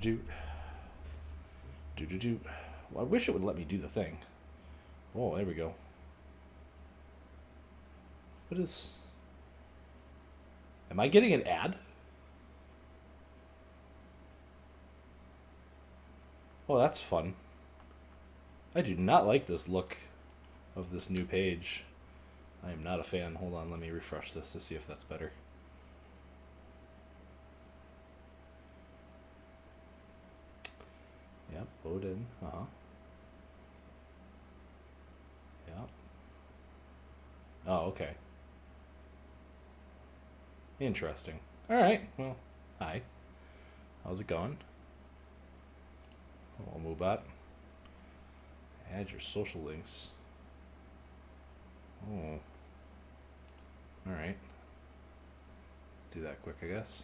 Do do do do. Well, I wish it would let me do the thing. Oh, there we go. What is... Am I getting an ad? Oh, that's fun. I do not like this look of this new page. I am not a fan. Hold on, let me refresh this to see if that's better. Yep, load in. Yep. Oh, okay. Interesting. Alright, well, hi. How's it going? Oh, Moobot. Add your social links. Oh. Alright. Let's do that quick, I guess.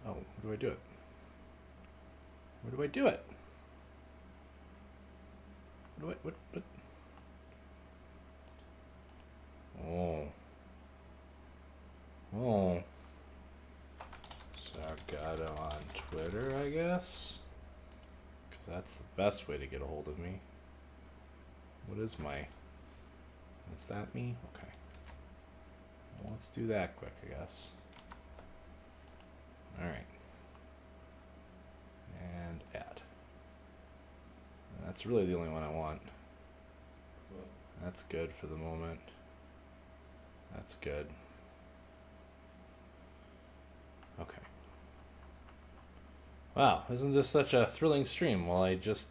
Oh, where do I do it? Where do I do it? What? Oh. Oh. Sargoto on Twitter, I guess? Because that's the best way to get a hold of me. What is my... Is that me? Okay. Well, let's do that quick, I guess. Alright. And add. And that's really the only one I want. That's good for the moment. That's good. Okay. Wow, isn't this such a thrilling stream while I just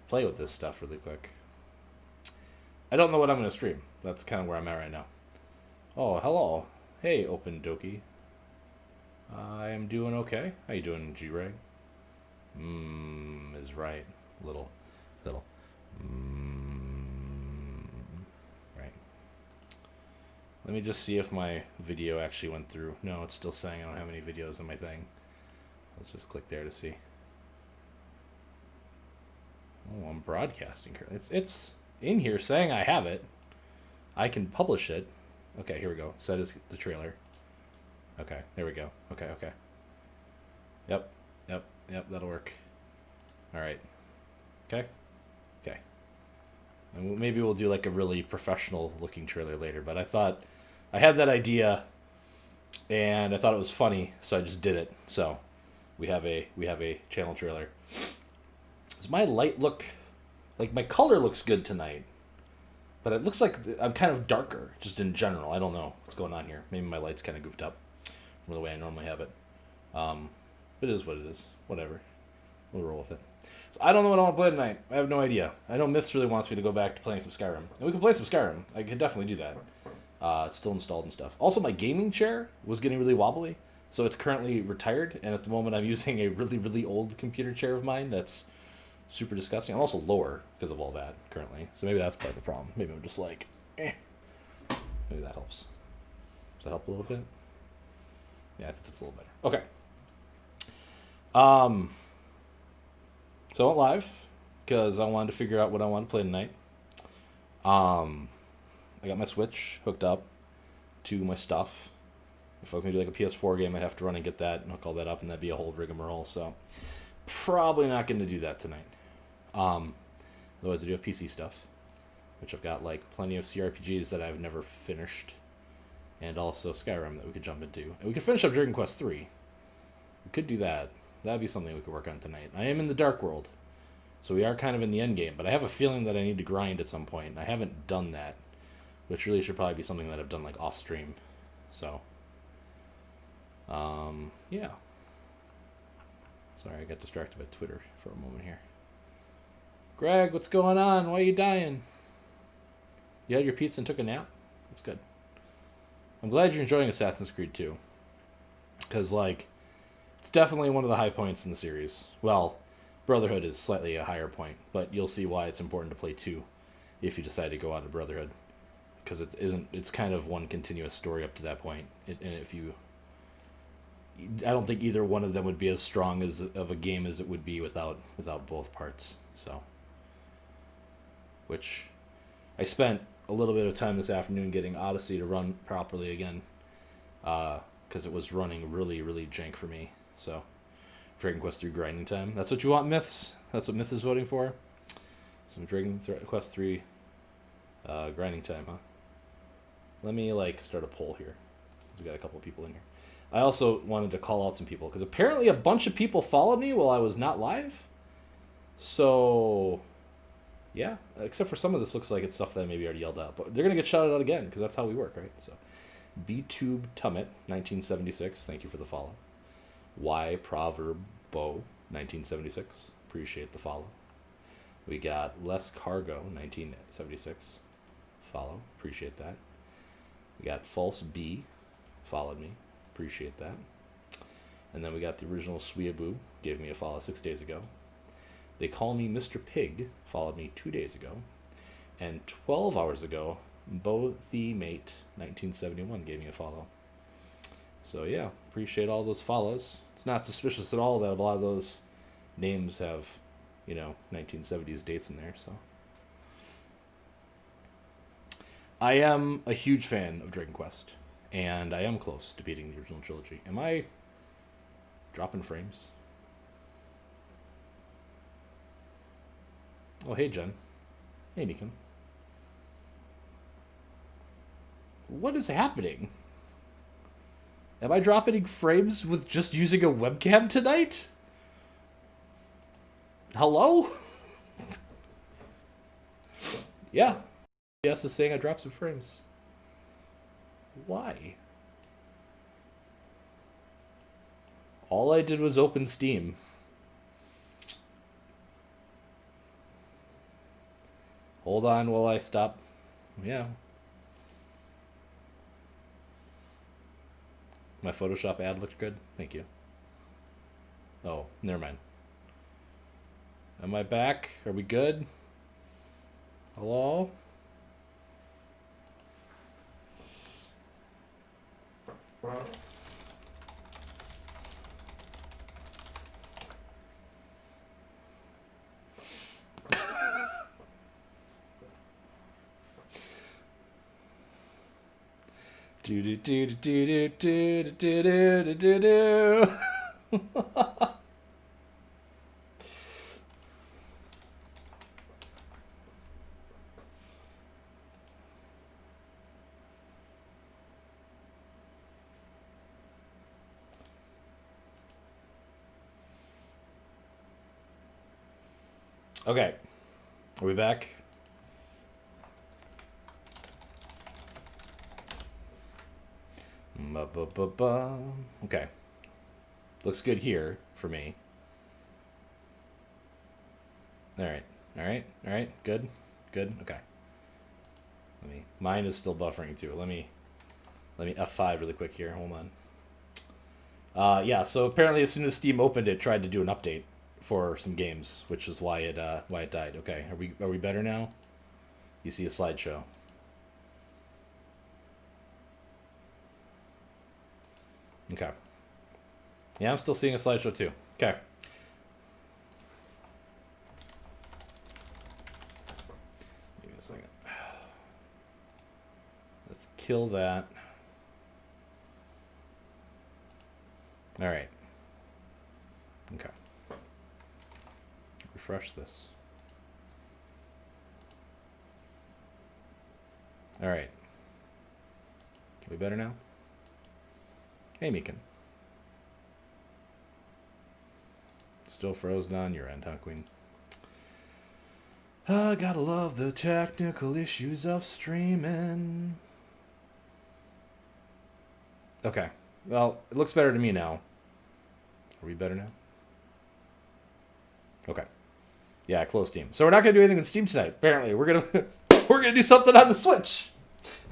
play with this stuff really quick? I don't know what I'm going to stream. That's kind of where I'm at right now. Oh, hello. Hey, Open Dokie. I am doing okay. How you doing, G-Reg? Is right. Little. Right. Let me just see if my video actually went through. No, it's still saying I don't have any videos on my thing. Let's just click there to see. Oh, I'm broadcasting currently. It's in here saying I have it. I can publish it. Okay, here we go. Set as the trailer. Okay, there we go. Okay. Yep, that'll work. Alright. Okay. And maybe we'll do like a really professional looking trailer later, but I thought I had that idea and I thought it was funny, so I just did it. So we have a channel trailer. Does my light look like my color looks good tonight? But it looks like I'm kind of darker, just in general. I don't know what's going on here. Maybe my light's kind of goofed up from the way I normally have it. It is what it is. Whatever. We'll roll with it. So I don't know what I want to play tonight. I have no idea. I know Myths really wants me to go back to playing some Skyrim. And we can play some Skyrim. I could definitely do that. It's still installed and stuff. Also, my gaming chair was getting really wobbly. So it's currently retired. And at the moment, I'm using a really, really old computer chair of mine that's super disgusting. I'm also lower because of all that currently. So maybe that's part of the problem. Maybe I'm just like, eh. Maybe that helps. Does that help a little bit? Yeah, I think that's a little better. Okay. So I went live because I wanted to figure out what I wanted to play tonight. I got my Switch hooked up to my stuff. If I was going to do like a PS4 game, I'd have to run and get that and hook all that up, and that'd be a whole rigmarole. So probably not going to do that tonight. Otherwise, I do have PC stuff, which I've got like plenty of CRPGs that I've never finished, and also Skyrim that we could jump into. And we could finish up Dragon Quest 3. We could do that. That'd be something we could work on tonight. I am in the Dark World, so we are kind of in the end game, but I have a feeling that I need to grind at some point, and I haven't done that, which really should probably be something that I've done like off stream. So, yeah. Sorry, I got distracted by Twitter for a moment here. Greg, what's going on? Why are you dying? You had your pizza and took a nap? That's good. I'm glad you're enjoying Assassin's Creed 2. Because, like, it's definitely one of the high points in the series. Well, Brotherhood is slightly a higher point, but you'll see why it's important to play 2 if you decide to go on to Brotherhood. Because it's kind of one continuous story up to that point. And if you... I don't think either one of them would be as strong as of a game as it would be without both parts. So, which I spent a little bit of time this afternoon getting Odyssey to run properly again. because it was running really, really jank for me. So, Dragon Quest 3 grinding time. That's what you want, Myths? That's what Myth is voting for? Some Dragon Quest 3 grinding time, huh? Let me, like, start a poll here. We got a couple people in here. I also wanted to call out some people, because apparently a bunch of people followed me while I was not live. So, yeah. Except for some of this looks like it's stuff that I maybe already yelled out. But they're going to get shouted out again, because that's how we work, right? So, B-Tube Tummet, 1976. Thank you for the follow. Y Proverbo, 1976. Appreciate the follow. We got Les Cargo, 1976. Follow. Appreciate that. We got False B, followed me. Appreciate that. And then we got the original Sweeaboo, gave me a follow 6 days ago. They Call Me Mr. Pig, followed me 2 days ago. And 12 hours ago, Bo the Mate, 1971, gave me a follow. So yeah, appreciate all those follows. It's not suspicious at all that a lot of those names have, 1970s dates in there, so. I am a huge fan of Dragon Quest, and I am close to beating the original trilogy. Am I dropping frames? Oh, hey, Jen. Hey, Meekin. What is happening? Am I dropping frames with just using a webcam tonight? Hello? Yeah. Yes is saying I dropped some frames. Why? All I did was open Steam. Hold on while I stop. Yeah. My Photoshop ad looked good. Thank you. Oh, never mind. Am I back? Are we good? Hello? Do do do do do do do do do do. Okay, are we back? Okay. Looks good here for me. Alright. Good. Okay. Mine is still buffering too. Let me F5 really quick here. Hold on. Yeah, so apparently as soon as Steam opened it tried to do an update for some games, which is why it died. Okay. Are we better now? You see a slideshow. Okay. Yeah, I'm still seeing a slideshow too. Okay. Give me a second. Let's kill that. All right. Okay. Refresh this. All right. Are we better now? Hey, Meekin. Still frozen on your end, huh, Queen? I gotta love the technical issues of streaming. Okay. Well, it looks better to me now. Are we better now? Okay. Yeah, I closed Steam. So we're not gonna do anything with Steam tonight. Apparently, we're gonna do something on the Switch.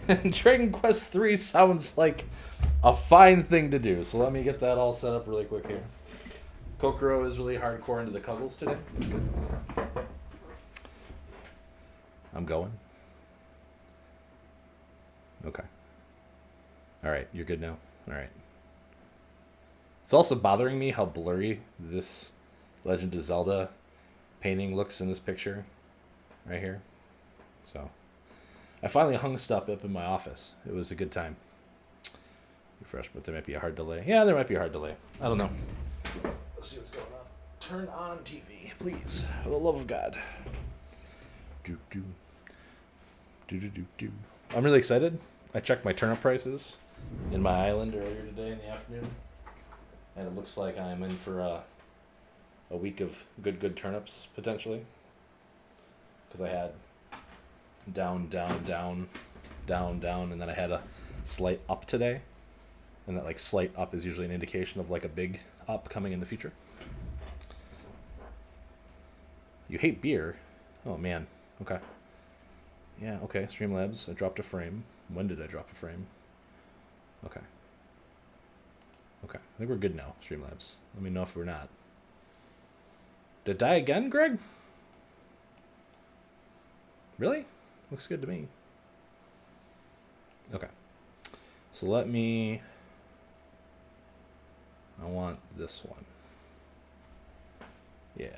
And Dragon Quest 3 sounds like a fine thing to do. So let me get that all set up really quick here. Kokoro is really hardcore into the Cuggles today. That's good. I'm going. Okay. All right, you're good now. All right. It's also bothering me how blurry this Legend of Zelda painting looks in this picture right here. So I finally hung stuff up in my office. It was a good time. Refresh, but there might be a hard delay. Yeah, there might be a hard delay. I don't know. Let's see what's going on. Turn on TV, please. For the love of God. Do do. Do do do do. I'm really excited. I checked my turnip prices in my island earlier today in the afternoon, and it looks like I'm in for a week of good turnips potentially. Because I had down, and then I had a slight up today. And that like slight up is usually an indication of like a big up coming in the future. You hate beer? Oh man. Okay. Yeah, okay. Streamlabs. I dropped a frame. When did I drop a frame? Okay. Okay. I think we're good now, Streamlabs. Let me know if we're not. Did it die again, Greg? Really? Looks good to me. Okay. So let me... I want this one. Yeah.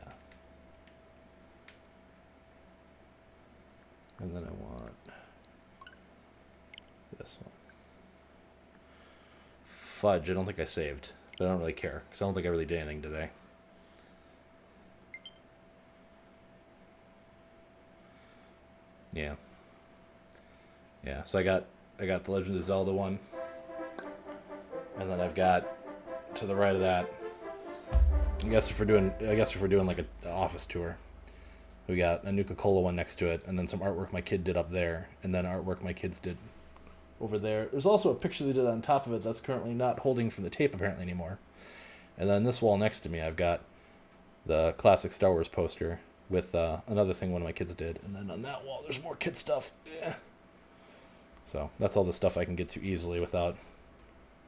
And then I want this one. Fudge, I don't think I saved. But I don't really care, because I don't think I really did anything today. Yeah. Yeah, so I got the Legend of Zelda one. And then I've got to the right of that. I guess if we're doing like an office tour, we got a Nuka-Cola one next to it, and then some artwork my kid did up there, and then artwork my kids did over there. There's also a picture they did on top of it that's currently not holding from the tape apparently anymore. And then this wall next to me, I've got the classic Star Wars poster with another thing one of my kids did. And then on that wall, there's more kid stuff. Yeah. So that's all the stuff I can get to easily without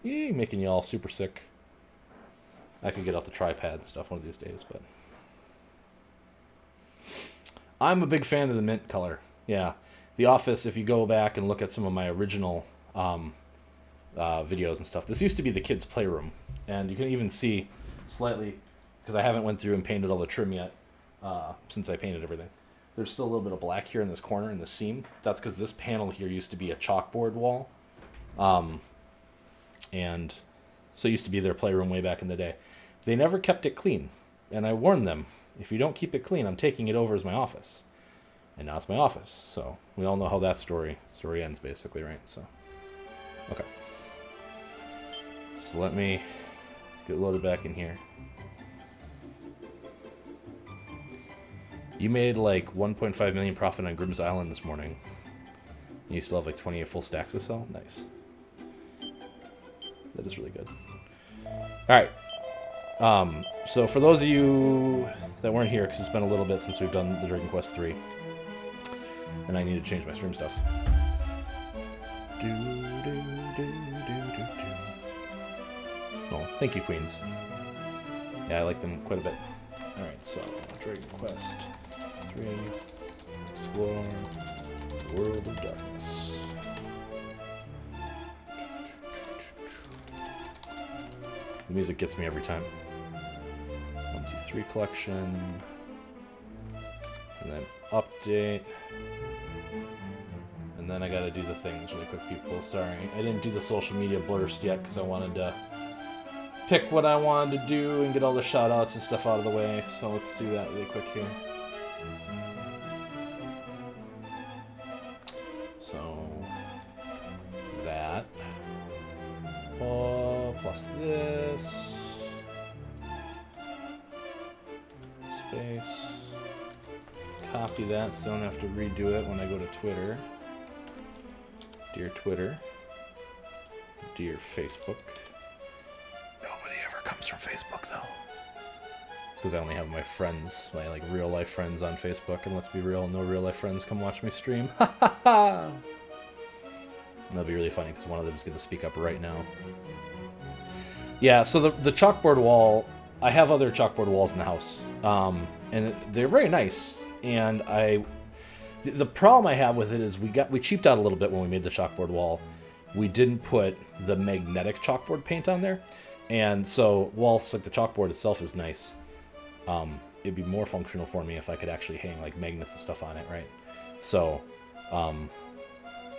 making you all super sick. I could get out the tripod and stuff one of these days, but I'm a big fan of the mint color. Yeah. The Office, if you go back and look at some of my original videos and stuff, this used to be the kids' playroom. And you can even see slightly, because I haven't went through and painted all the trim yet since I painted everything. There's still a little bit of black here in this corner in the seam. That's because this panel here used to be a chalkboard wall. And so it used to be their playroom way back in the day. They never kept it clean. And I warned them, if you don't keep it clean, I'm taking it over as my office. And now it's my office. So we all know how that story ends, basically, right? So, okay. So let me get loaded back in here. You made like 1.5 million profit on Grimm's Island this morning. You still have like 28 full stacks to sell? Nice. That is really good. Alright. So for those of you that weren't here, because it's been a little bit since we've done the Dragon Quest 3, and I need to change my stream stuff. Oh, thank you, Queens. Yeah, I like them quite a bit. Alright, so Dragon Quest 3, explore the world of darkness. The music gets me every time. 1, 2, 3 collection. And then update. And then I gotta do the things really quick, people. Sorry. I didn't do the social media burst yet because I wanted to pick what I wanted to do and get all the shout outs and stuff out of the way. So let's do that really quick here. So that. Plus this. Space. Copy that so I don't have to redo it when I go to Twitter. Dear Twitter. Dear Facebook. Nobody ever comes from Facebook, though. It's because I only have my friends, my like real life friends on Facebook, and let's be real, no real life friends come watch me stream. Ha ha ha! That'll be really funny because one of them is going to speak up right now. Yeah, so the chalkboard wall, I have other chalkboard walls in the house, and they're very nice. And the problem I have with it is we cheaped out a little bit when we made the chalkboard wall. We didn't put the magnetic chalkboard paint on there, and so whilst like the chalkboard itself is nice, it'd be more functional for me if I could actually hang like magnets and stuff on it, right? So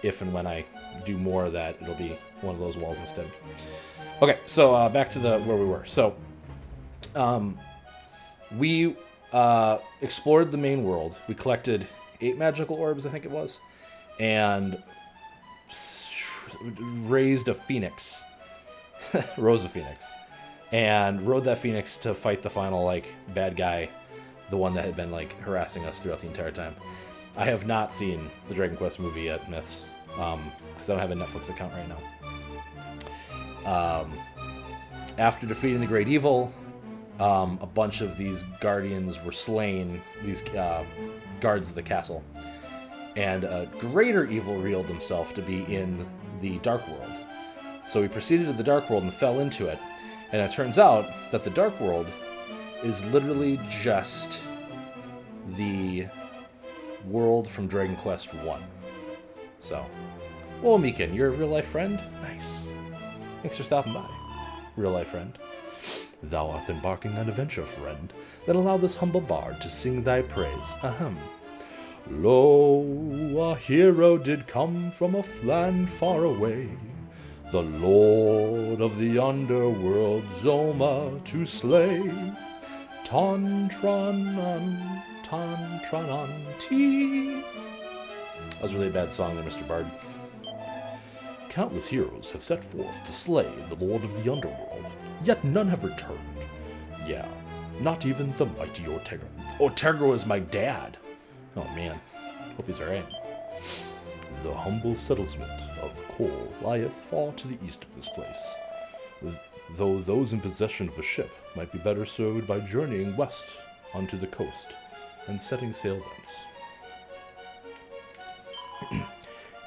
if and when I do more of that, it'll be one of those walls instead. Okay, so back to where we were. So we explored the main world. We collected 8 magical orbs, I think it was, and raised a phoenix, rose a phoenix, and rode that phoenix to fight the final bad guy, the one that had been harassing us throughout the entire time. I have not seen the Dragon Quest movie yet, Myths, because I don't have a Netflix account right now. After defeating the Great Evil, a bunch of these guardians were slain, these guards of the castle, and a greater evil revealed himself to be in the Dark World. So we proceeded to the Dark World and fell into it, and it turns out that the Dark World is literally just the world from Dragon Quest 1. So, well, Mikan, you're a real-life friend? Nice. Thanks for stopping by, real-life friend. Thou art embarking on adventure, friend. Then allow this humble bard to sing thy praise. Ahem. Lo, a hero did come from a land far away, the lord of the underworld, Zoma, to slay. Tantranon, Tantranon-ti. That was a really bad song there, Mr. Bard. Countless heroes have set forth to slay the lord of the underworld, yet none have returned. Yeah, not even the mighty Ortega. Ortega is my dad. Oh man, hope he's alright. The humble settlement of Kol lieth far to the east of this place, though those in possession of a ship might be better served by journeying west onto the coast and setting sail thence.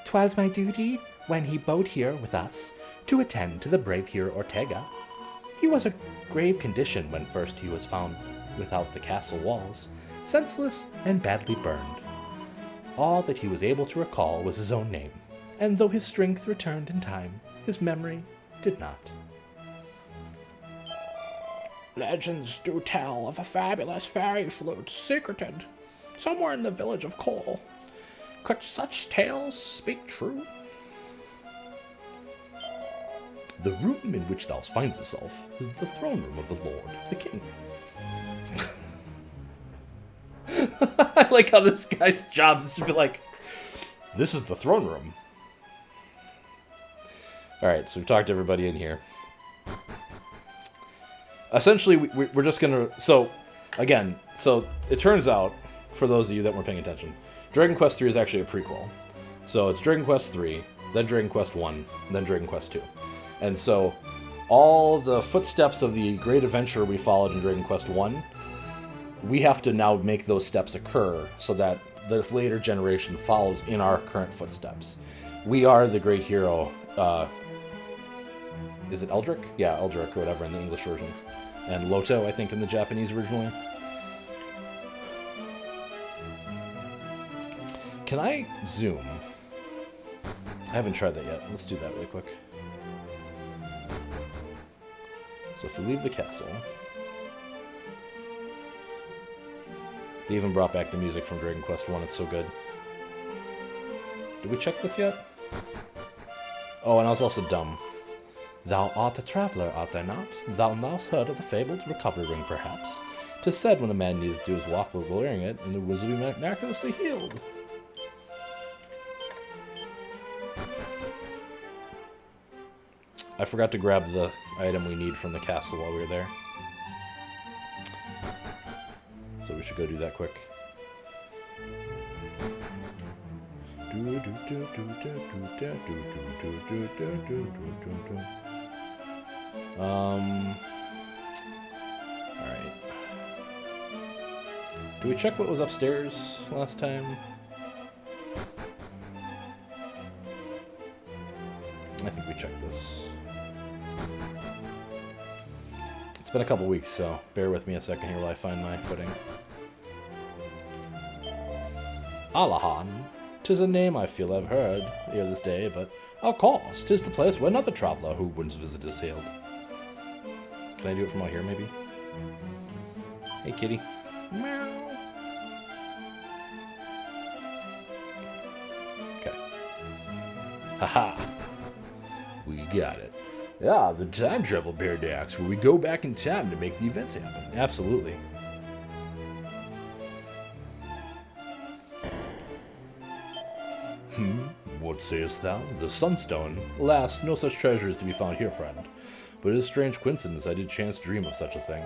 'Twas my duty, when he bode here with us, to attend to the brave hero Ortega. He was a grave condition when first he was found without the castle walls, senseless and badly burned. All that he was able to recall was his own name, and though his strength returned in time, his memory did not. Legends do tell of a fabulous fairy flute secreted somewhere in the village of Kol. Could such tales speak true? The room in which thou finds yourself is the throne room of the Lord, the King. I like how this guy's job is to be like, this is the throne room. Alright, so we've talked to everybody in here. Essentially, we're just going to... So, again, it turns out, for those of you that weren't paying attention, Dragon Quest 3 is actually a prequel. So it's Dragon Quest 3, then Dragon Quest 1, then Dragon Quest 2. And so all the footsteps of the great adventure we followed in Dragon Quest 1, we have to now make those steps occur so that the later generation follows in our current footsteps. We are the great hero. Is it Eldrick? Yeah, Eldrick or whatever in the English version. And Loto, I think, in the Japanese originally. Can I zoom? I haven't tried that yet. Let's do that really quick. So if we leave the castle... They even brought back the music from Dragon Quest 1. It's so good. Did we check this yet? Oh, and I was also dumb. Thou art a traveler, art thou not? Thou hast heard of the fabled recovery ring, perhaps? 'Tis said when a man needs to do his walk while wearing it, and the wounds will be miraculously healed. I forgot to grab the item we need from the castle while we were there. So we should go do that quick. Alright. Do we check what was upstairs last time? I think we checked this. It's been a couple weeks, so bear with me a second here while I find my footing. Alahan. 'Tis a name I feel I've heard ere this day, but of course, 'tis the place where another traveler who once visited is hailed. Can I do it from out here, maybe? Hey, kitty. Meow. Okay. Haha. We got it. Ah, the time travel paradox, where we go back in time to make the events happen. Absolutely. What sayest thou? The Sunstone? Alas, no such treasure is to be found here, friend. But it is a strange coincidence I did chance dream of such a thing.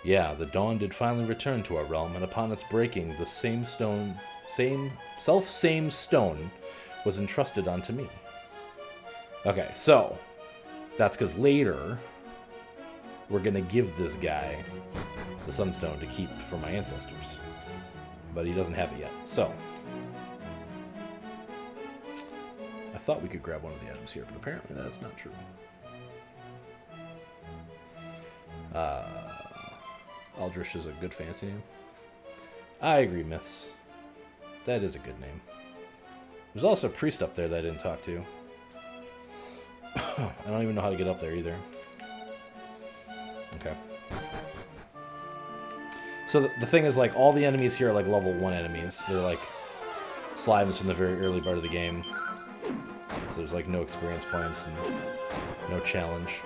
Yeah, the dawn did finally return to our realm, and upon its breaking, the same stone was entrusted unto me. Okay, so that's because later we're gonna give this guy the Sunstone to keep for my ancestors, but he doesn't have it yet. So I thought we could grab one of the items here, but apparently that's not true. Aldrich is a good fancy name. I agree, Myths. That is a good name. There's also a priest up there that I didn't talk to. I don't even know how to get up there either. Okay. So the thing is, like, all the enemies here are like level 1 enemies. They're like slimes from the very early part of the game. So there's like no experience points and no challenge.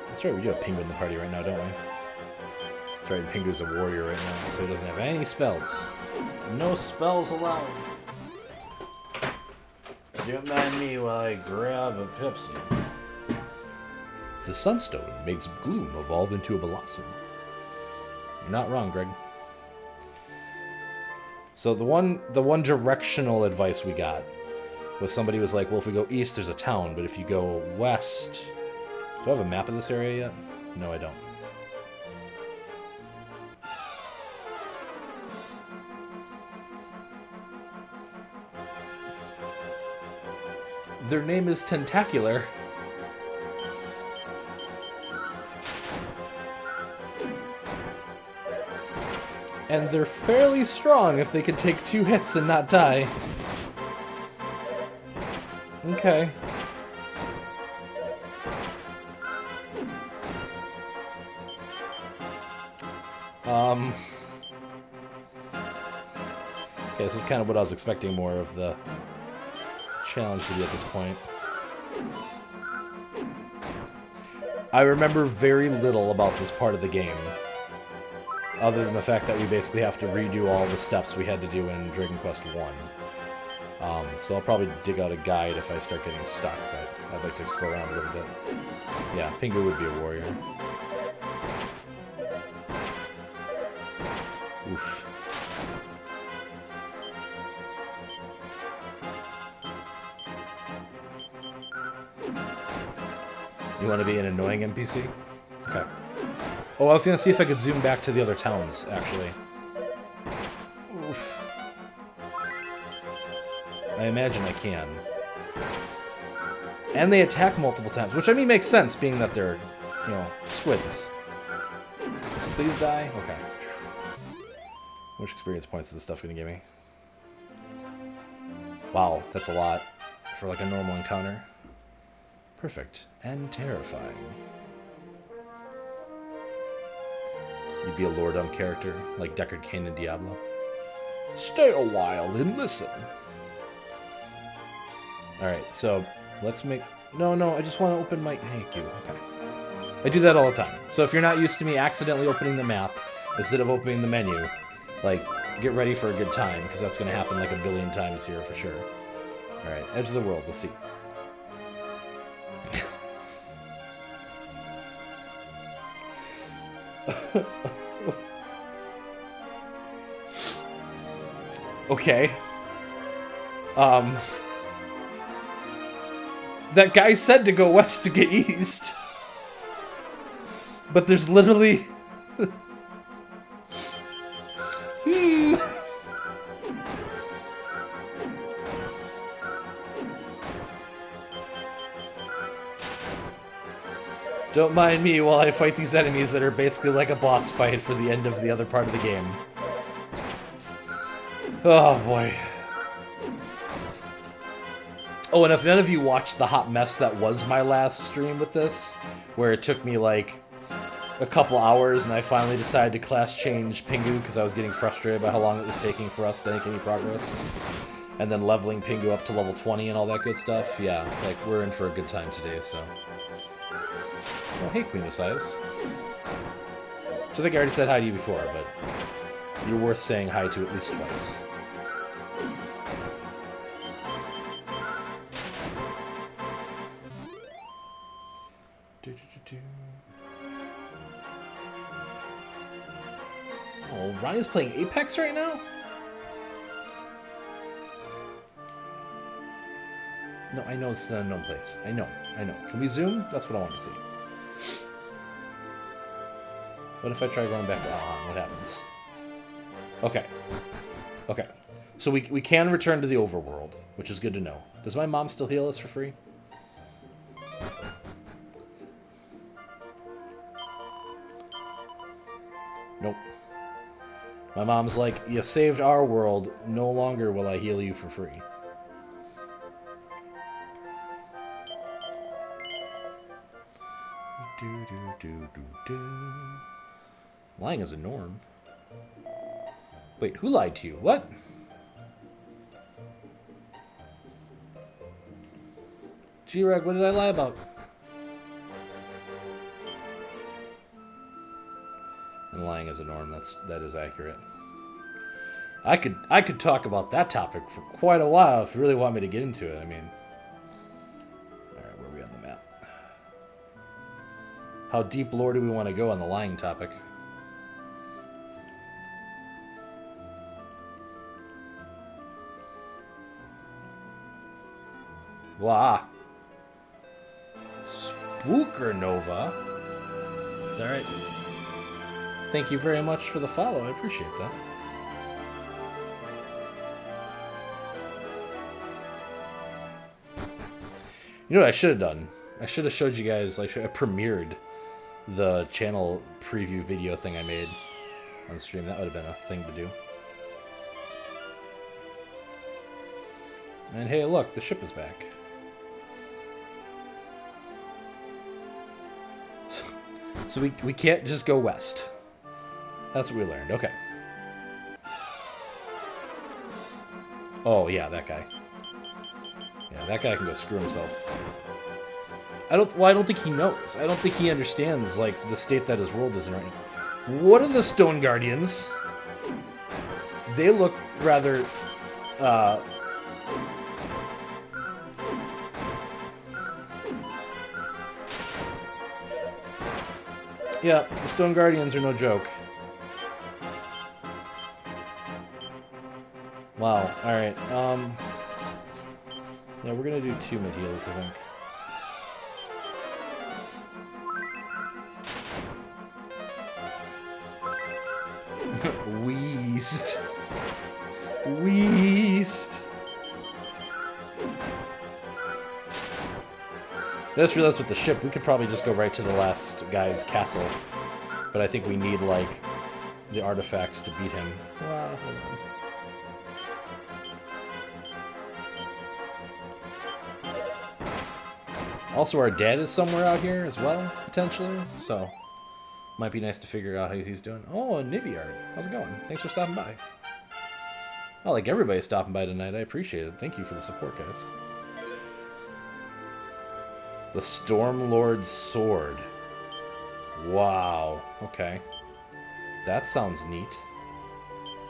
That's right, we do have Pingu in the party right now, don't we? That's right, Pingu's a warrior right now, so he doesn't have any spells. No spells allowed. Don't mind me while I grab a Pepsi. The Sunstone makes gloom evolve into a blossom. You're not wrong, Greg. So the one directional advice we got was somebody was like, well, if we go east, there's a town, but if you go west... Do I have a map of this area yet? No, I don't. Their name is Tentacular. And they're fairly strong if they can take 2 hits and not die. Okay. Okay, this is kind of what I was expecting more of the challenge to be at this point. I remember very little about this part of the game, other than the fact that we basically have to redo all the steps we had to do in Dragon Quest 1. So I'll probably dig out a guide if I start getting stuck, but I'd like to explore around a little bit. Yeah, Pingu would be a warrior. Oof. You want to be an annoying NPC? Okay. Oh, I was gonna see if I could zoom back to the other towns, actually. Oof. I imagine I can. And they attack multiple times, which I mean makes sense, being that they're, you know, squids. Please die? Okay. How much experience points is this stuff gonna give me? Wow, that's a lot for like a normal encounter. Perfect. And terrifying. You'd be a Lordum character, like Deckard Cain in Diablo. Stay a while and listen. Alright, so let's make... No, I just want to open my... Thank you. Okay. I do that all the time. So if you're not used to me accidentally opening the map instead of opening the menu, like, get ready for a good time, because that's going to happen like a billion times here for sure. Alright, Edge of the World. Let's see. Okay. That guy said to go west to get east. But there's literally... Don't mind me while I fight these enemies that are basically like a boss fight for the end of the other part of the game. Oh boy. Oh, and if none of you watched the hot mess that was my last stream with this, where it took me like a couple hours and I finally decided to class change Pingu because I was getting frustrated by how long it was taking for us to make any progress. and then leveling Pingu up to level 20 and all that good stuff. Yeah, like, we're in for a good time today, so. Oh, hey, Queen Osiris. So I think I already said hi to you before, but you're worth saying hi to at least twice. Oh, Ronnie's playing Apex right now? No, I know this is an unknown place. I know. Can we zoom? That's what I want to see. What if I try going back to Alhan? What happens? Okay. So we can return to the overworld, which is good to know. Does my mom still heal us for free? Nope. My mom's like, you saved our world. No longer will I heal you for free. Lying is a norm. Wait, who lied to you? What? G-Reg, what did I lie about? And lying is a norm. That is accurate. I could talk about that topic for quite a while if you really want me to get into it. I mean, all right, where are we on the map? How deep lore do we want to go on the lying topic? Wow. Spooker Nova. Is that right? Thank you very much for the follow. I appreciate that. You know what I should have done? I should have showed you guys, like, I premiered the channel preview video thing I made on stream. That would have been a thing to do. And hey, look, the ship is back. So we can't just go west. That's what we learned. Okay. Oh, yeah, that guy. Yeah, that guy can go screw himself. I don't think he knows. I don't think he understands, like, the state that his world is in right now. What are the Stone Guardians? They look rather, yeah, the Stone Guardians are no joke. Wow, alright, yeah, we're gonna do 2 mid-heals, I think. Weast. Weast. I just realized with the ship, we could probably just go right to the last guy's castle. But I think we need, like, the artifacts to beat him. Hold on. Also, our dad is somewhere out here as well, potentially. So, might be nice to figure out how he's doing. Oh, Niviard. How's it going? Thanks for stopping by. Oh, like everybody's stopping by tonight. I appreciate it. Thank you for the support, guys. The Stormlord's Sword. Wow. Okay. That sounds neat.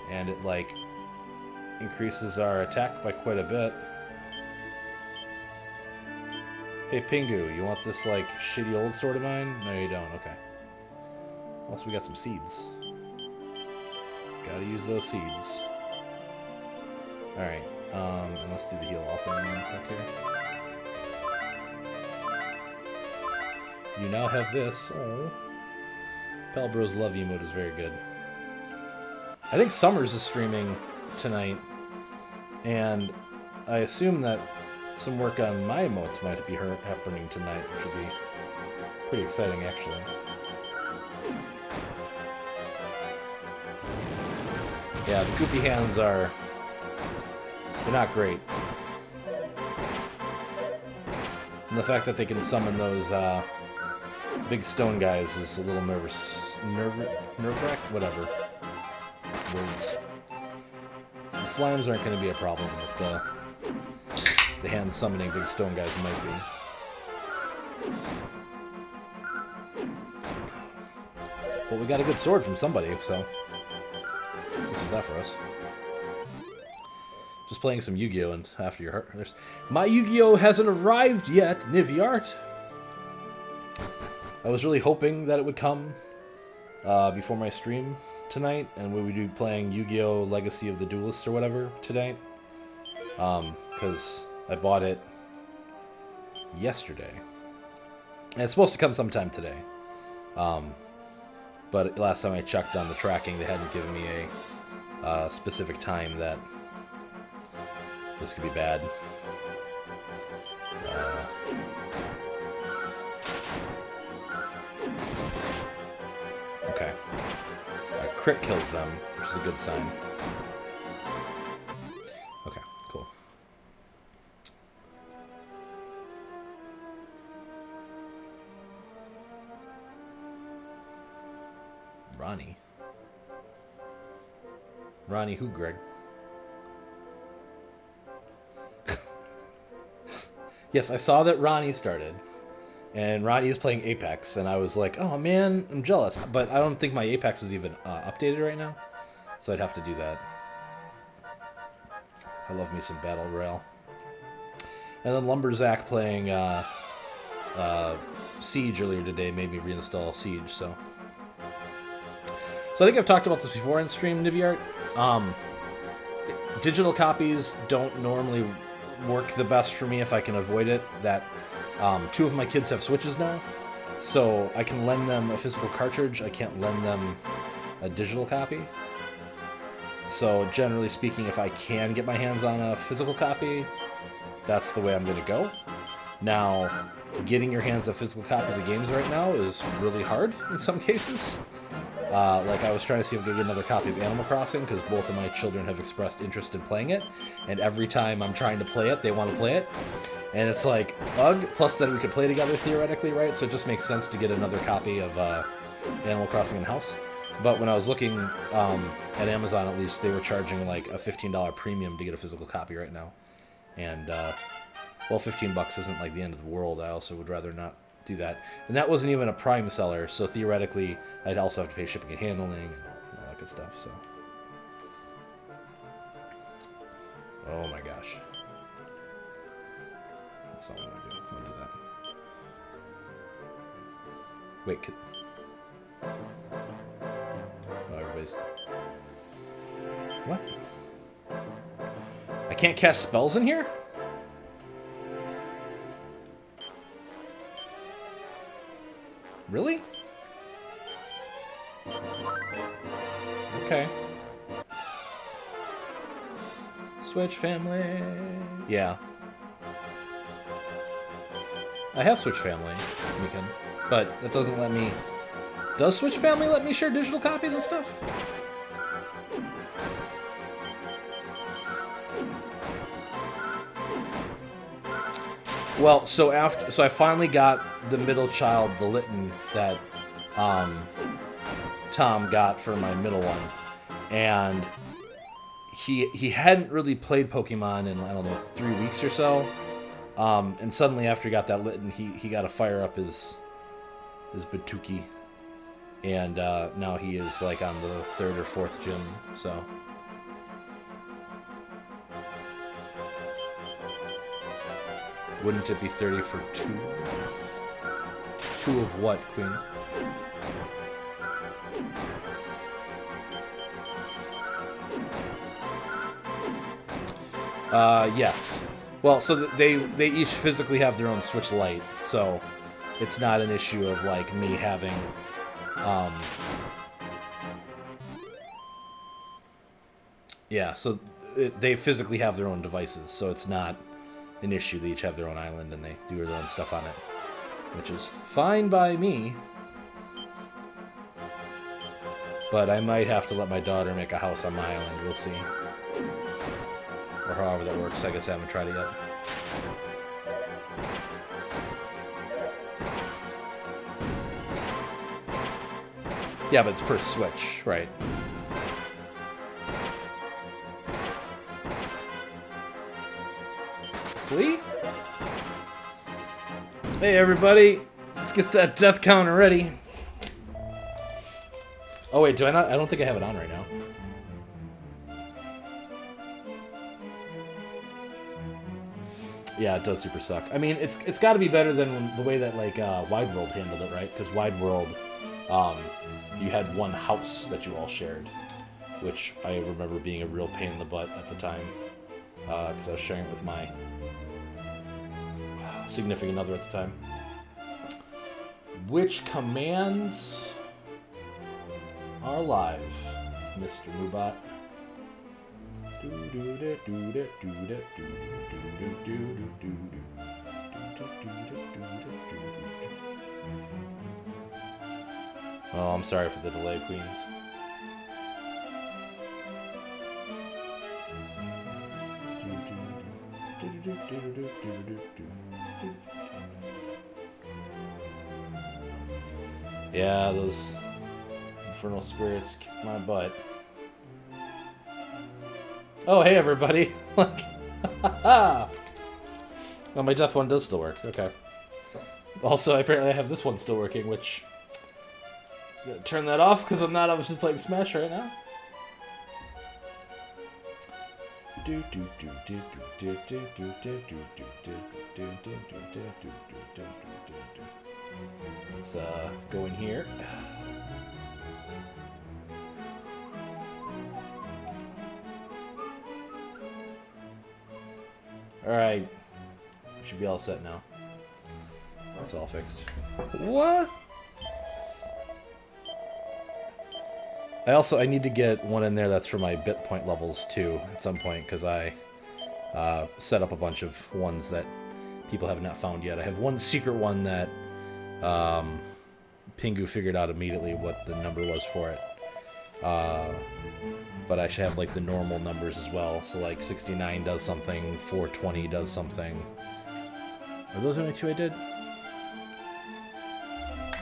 And it, like, increases our attack by quite a bit. Hey, Pingu, you want this, like, shitty old sword of mine? No, you don't. Okay. Also, we got some seeds. Gotta use those seeds. Alright, and let's do the heal off in back here. You now have this. Oh. Palbro's love emote is very good. I think Summers is streaming tonight, and I assume that some work on my emotes might be happening tonight, which would be pretty exciting, actually. Yeah, the goopy hands are... they're not great. And the fact that they can summon those big stone guys is a little nerve-wrack? Whatever. Words. slimes aren't going to be a problem, but the hand summoning big stone guys might be. But we got a good sword from somebody, so this is that for us. Just playing some Yu-Gi-Oh! And after your heart, my Yu-Gi-Oh! Hasn't arrived yet, Nivyart. I was really hoping that it would come before my stream tonight, and we would be playing Yu-Gi-Oh! Legacy of the Duelists or whatever tonight. Because I bought it yesterday. And it's supposed to come sometime today. But last time I checked on the tracking, they hadn't given me a specific time that this could be bad. Okay. Crit kills them, which is a good sign. Okay, cool. Ronnie? Ronnie who, Greg? Yes, I saw that Ronnie started. And Ronnie is playing Apex, and I was like, oh man, I'm jealous. But I don't think my Apex is even updated right now. So I'd have to do that. I love me some Battle Royale. And then Lumberzack playing Siege earlier today made me reinstall Siege, so I think I've talked about this before in stream, Nivyart. Digital copies don't normally work the best for me if I can avoid it. That 2 of my kids have Switches now, so I can lend them a physical cartridge. I can't lend them a digital copy. So generally speaking, if I can get my hands on a physical copy, that's the way I'm going to go. Now, getting your hands on physical copies of games right now is really hard in some cases. Like I was trying to see if I could get another copy of Animal Crossing because both of my children have expressed interest in playing it, and every time I'm trying to play it, they want to play it, and it's like, ugh, plus then we could play together theoretically, right? So it just makes sense to get another copy of Animal Crossing in-house. But when I was looking at Amazon, at least, they were charging like a $15 premium to get a physical copy right now, and well, $15 isn't like the end of the world. I also would rather not do that. And that wasn't even a Prime seller, so theoretically I'd also have to pay shipping and handling and all that good stuff, so. Oh my gosh. That's not what I want to do. I want to do that. Wait, oh, everybody's... What? I can't cast spells in here? Really? Okay. Switch family. Yeah. I have Switch family, weekend, but it doesn't let me... Does Switch family let me share digital copies and stuff? Well, so I finally got the middle child, the Litten, that Tom got for my middle one, and he hadn't really played Pokemon in, I don't know, 3 weeks or so, and suddenly after he got that Litten, he got to fire up his Batuki, and now he is like on the 3rd or 4th gym, so. Wouldn't it be 30 for 2? 2 of what, Queen? Yes. Well, so they each physically have their own Switch Lite, so it's not an issue of like me having yeah, so they physically have their own devices, so it's not an issue. They each have their own island and they do their own stuff on it, which is fine by me. But I might have to let my daughter make a house on my island. We'll see. Or however that works. I guess I haven't tried it yet. Yeah, but it's per Switch, right? quickly. Hey everybody, let's get that death counter ready. Oh wait, do I not? I don't think I have it on right now. Yeah, it does super suck. I mean, it's got to be better than the way that like Wide World handled it, right? Because Wide World, you had one house that you all shared, which I remember being a real pain in the butt at the time, because I was sharing it with my significant other at the time. Which commands are live, Mr. Mubot? Oh, I'm sorry for the delay, Queens. Yeah, those infernal spirits kicked my butt. Oh, hey everybody! Like, oh, my death one does still work. Okay. Also, apparently I have this one still working, which I'm gonna turn that off because I'm not obviously playing Smash right now. Let's go in here. Alright. Should be all set now. That's all fixed. What? I need to get one in there that's for my bit point levels too at some point, because I set up a bunch of ones that people have not found yet. I have one secret one that Pingu figured out immediately what the number was for it. But I should have like the normal numbers as well. So like 69 does something, 420 does something. Are those the only two I did?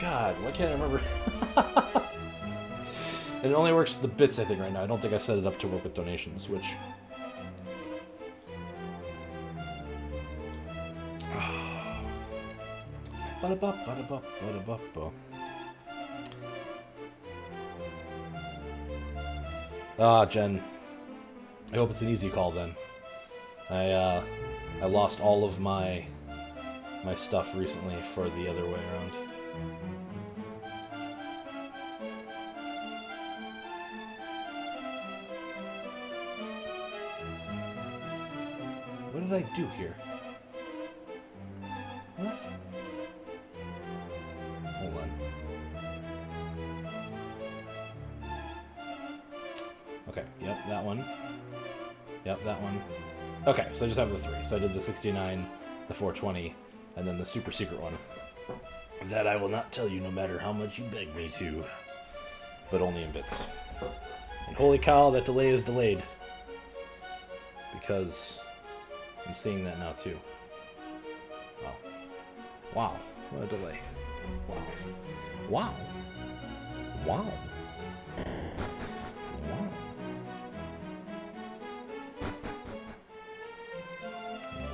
God, why can't I remember? And it only works with the bits, I think, right now. I don't think I set it up to work with donations, which... Jen. I hope it's an easy call then. I lost all of my stuff recently for the other way around. What did I do here? What? Hold on. Okay, yep, that one. Yep, that one. Okay, so I just have the three. So I did the 69, the 420, and then the super secret one. That I will not tell you no matter how much you beg me to. But only in bits. And holy cow, that delay is delayed. Because I'm seeing that now too. Wow. Wow, what a delay. Wow. Wow. Wow. Wow.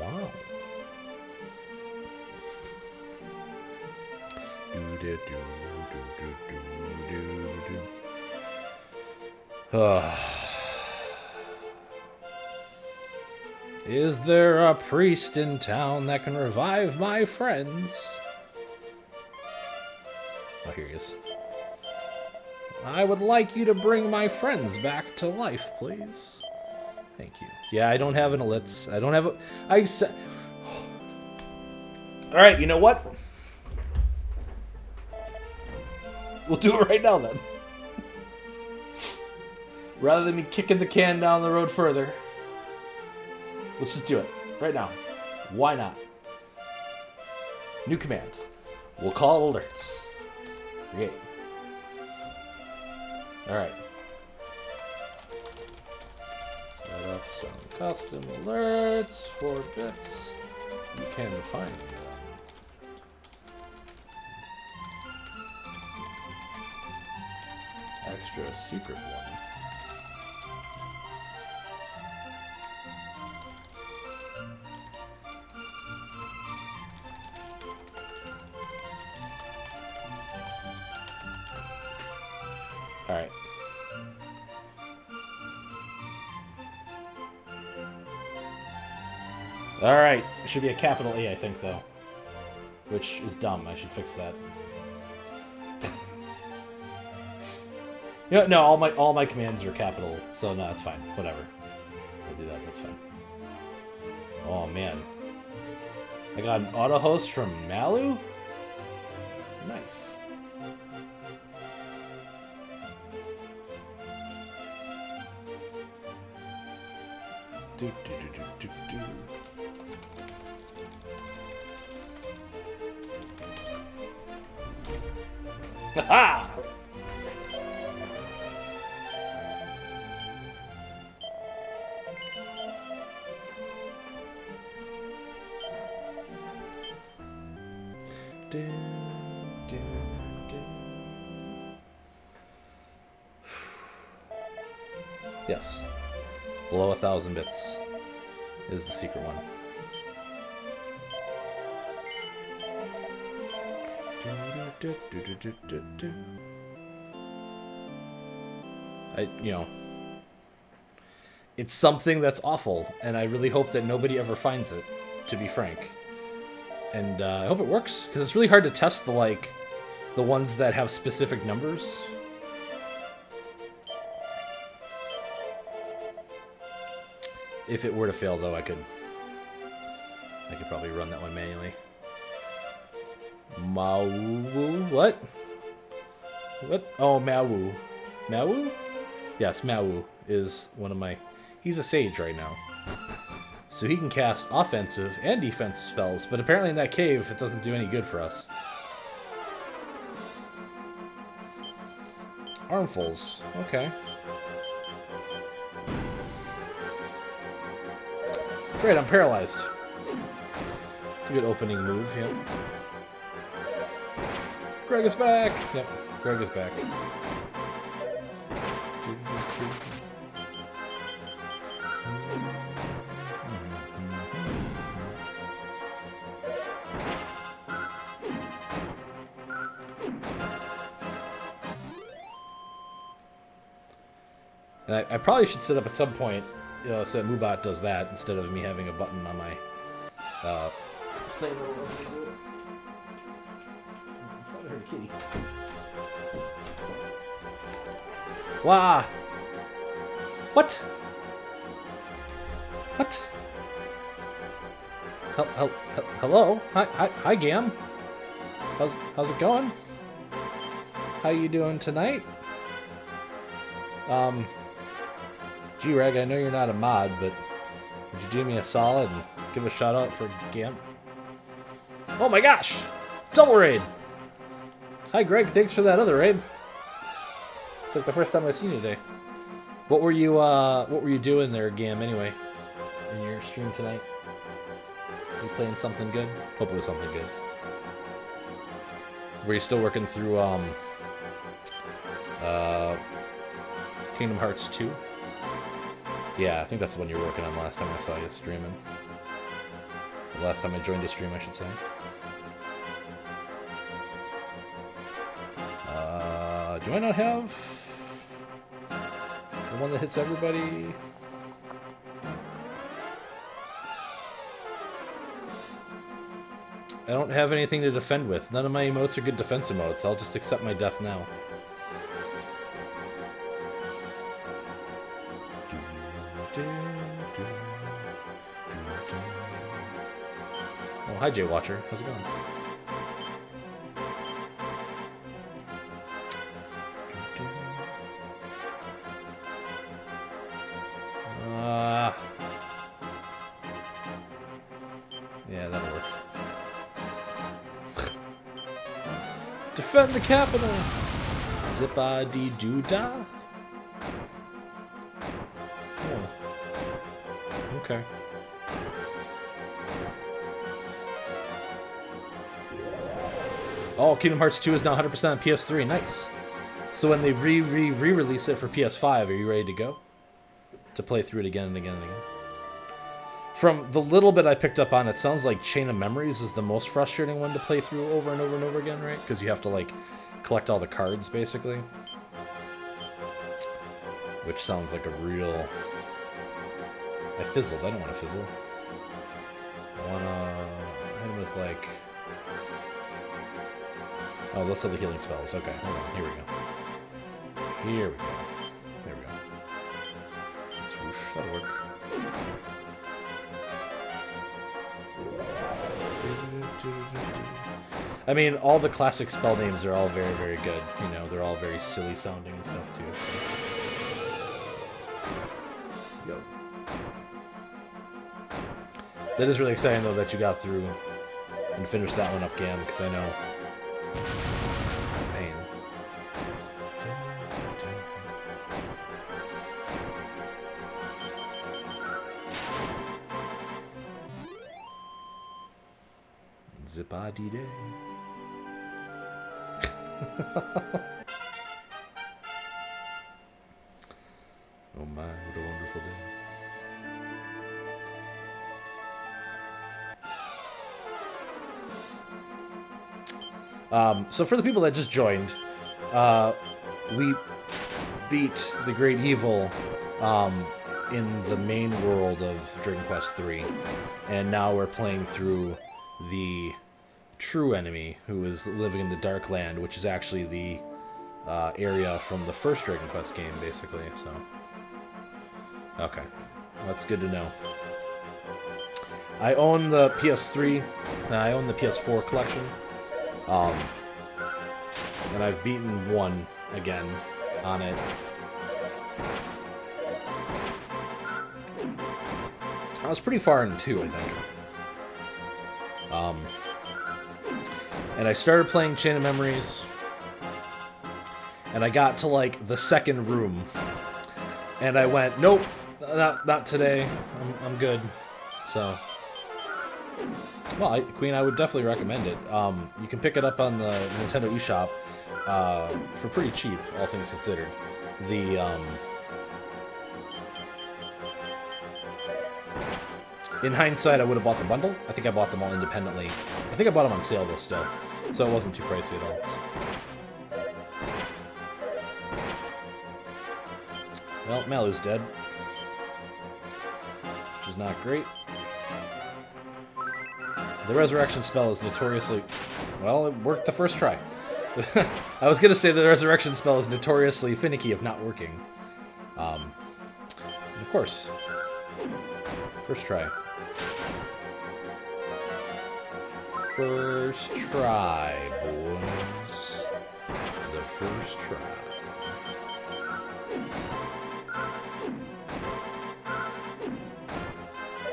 Wow. Is there a priest in town that can revive my friends? Oh, here he is. I would like you to bring my friends back to life, please. Thank you. Yeah, I don't have an Elitz. I don't have a... I said... Alright, you know what? We'll do it right now, then. Rather than me kicking the can down the road further, let's just do it. Right now. Why not? New command. We'll call it alerts. Create. Alright. Set up some custom alerts for bits. You can find them. Extra secret one. All right. All right. It should be a capital A, I think, though. Which is dumb. I should fix that. No, all my commands are capital, so no, that's fine. Whatever. I'll do that. That's fine. Oh man, I got an auto host from Malu. Nice. Do, do, do, do, do, do. Ha! Yes. Below 1,000 bits is the secret one. It's something that's awful, and I really hope that nobody ever finds it, to be frank. And I hope it works, because it's really hard to test the ones that have specific numbers. If it were to fail, though, I could probably run that one manually. Mawu, what? What? Oh, Mawu. Mawu? Yes, Mawu is one of my... He's a sage right now. So he can cast offensive and defensive spells, but apparently in that cave, it doesn't do any good for us. Armfuls. Okay. Great, I'm paralyzed. It's a good opening move, yep. Greg is back! Yep, Greg is back. And I probably should set up at some point, so that Moobot does that instead of me having a button on my thing. I heard a kitty. Wow. What? What? Hello? Hi, Gam. How's it going? How you doing tonight? G-Reg, I know you're not a mod, but would you do me a solid and give a shout out for Gam? Oh my gosh! Double raid! Hi Greg, thanks for that other raid. It's like the first time I've seen you today. What were you doing there, Gam, anyway? In your stream tonight? Were you playing something good? Hope it was something good. Were you still working through Kingdom Hearts 2? Yeah, I think that's the one you were working on last time I saw you streaming. The last time I joined a stream, I should say. Do I not have the one that hits everybody? I don't have anything to defend with. None of my emotes are good defense emotes. I'll just accept my death now. Oh, hi, Jay Watcher. How's it going? Yeah, that'll work. Defend the capital! Zippa-dee-doo-dah? Oh. Okay. Oh, Kingdom Hearts 2 is now 100% on PS3. Nice. So when they re-release it for PS5, are you ready to go? To play through it again and again and again? From the little bit I picked up on, it sounds like Chain of Memories is the most frustrating one to play through over and over and over again, right? Because you have to, like, collect all the cards, basically. which sounds like a real... I fizzled. I don't want to fizzle. I want to hit him with, like... Oh, let's have the healing spells. Okay, hold on. Here we go. Here we go. There we go. Swoosh. That'll work. I mean, all the classic spell names are all very, very good. You know, they're all very silly sounding and stuff, too. So. Yo. That is really exciting, though, that you got through and finished that one up, Gam, because I know it's pain. Zip-a-dee-day. Oh my, what a wonderful day. So for the people that just joined, we beat the Great Evil in the main world of Dragon Quest III, and now we're playing through the true enemy, who is living in the Dark Land, which is actually the area from the first Dragon Quest game, basically. So, okay, that's good to know. I own the PS3, and I own the PS4 collection, and I've beaten 1 again on it. I was pretty far in 2, I think. And I started playing Chain of Memories, and I got to, like, the second room, and I went, nope, not today, I'm good. So, well, Queen, I would definitely recommend it. You can pick it up on the Nintendo eShop for pretty cheap, all things considered. In hindsight, I would have bought the bundle. I think I bought them all independently. I think I bought them on sale, though, still. So it wasn't too pricey at all. Well, Malu's dead. Which is not great. The resurrection spell is notoriously... Well, it worked the first try. I was going to say the resurrection spell is notoriously finicky of not working. Of course. First try. First try, boys. The first try.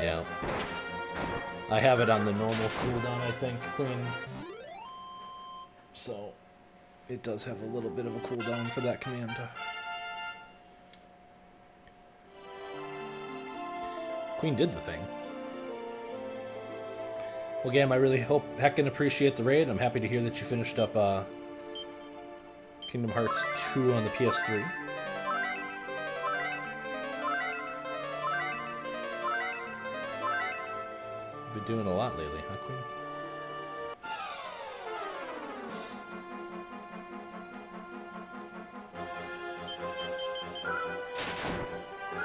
Yeah. I have it on the normal cooldown, I think, Queen. So, it does have a little bit of a cooldown for that command. Queen did the thing. Well, Gam, I really hope, heckin' appreciate the raid. I'm happy to hear that you finished up Kingdom Hearts 2 on the PS3. You've been doing a lot lately, huh, Queen?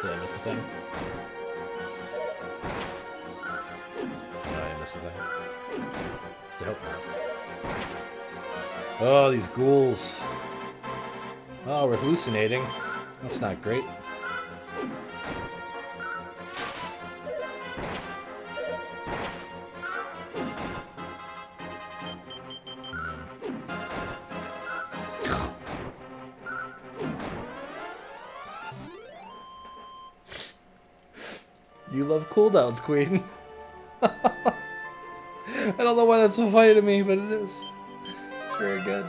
Did I miss the thing? The thing. Still hope not. Oh, these ghouls. Oh, we're hallucinating. That's not great. You love cooldowns, Queen. I don't know why that's so funny to me, but it is. It's very good.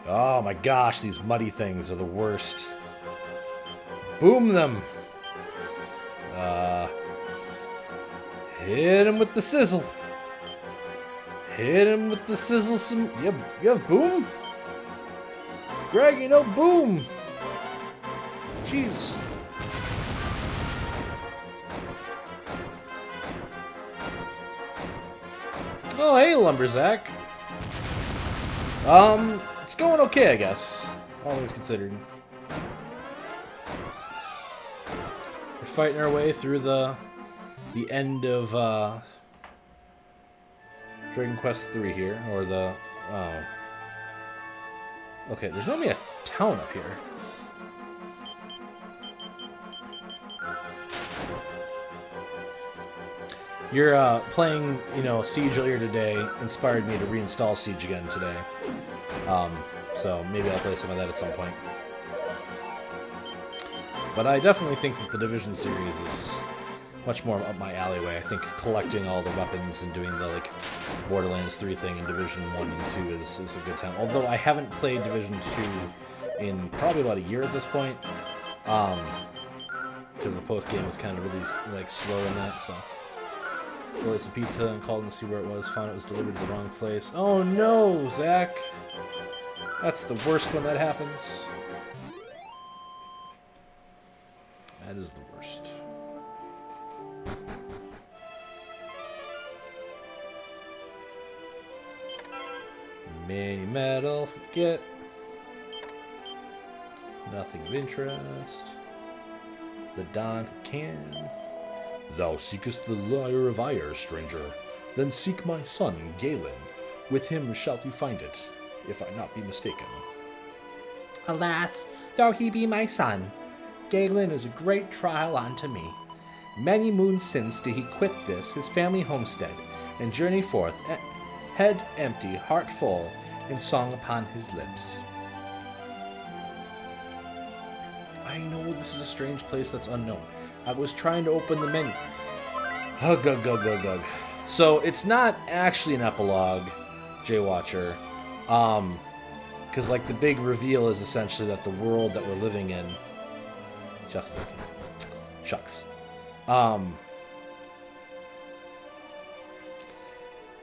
Oh my gosh, these muddy things are the worst. Boom them! Hit him with the sizzle. Hit him with the sizzle. Some you have boom? Greg, you know boom! Jeez. Oh, hey, Lumberzack. It's going okay, I guess. All things considered. We're fighting our way through the end of Dragon Quest 3 here, or the okay, there's normally a town up here. Your playing, Siege earlier today inspired me to reinstall Siege again today. So maybe I'll play some of that at some point. But I definitely think that the Division series is much more up my alleyway. I think collecting all the weapons and doing the Borderlands 3 thing in Division 1 and 2 is a good time. Although I haven't played Division 2 in probably about a year at this point. Because the post-game was kind of really slow in that, so... Ordered some pizza and called in to see where it was. Found it was delivered to the wrong place. Oh no, Zach! That's the worst when that happens. That is the worst. Many metal, forget. Nothing of interest. The Don can. Thou seekest the lyre of ire, stranger. Then seek my son, Galen. With him shalt thou find it, if I not be mistaken. Alas, though he be my son, Galen is a great trial unto me. Many moons since did he quit this, his family homestead, and journey forth, head empty, heart full, and song upon his lips. I know this is a strange place that's unknown. I was trying to open the menu. Ugh, ugh, ugh, ugh, ugh. So it's not actually an epilogue, Jaywatcher. Because the big reveal is essentially that the world that we're living in... Just thinking. Shucks.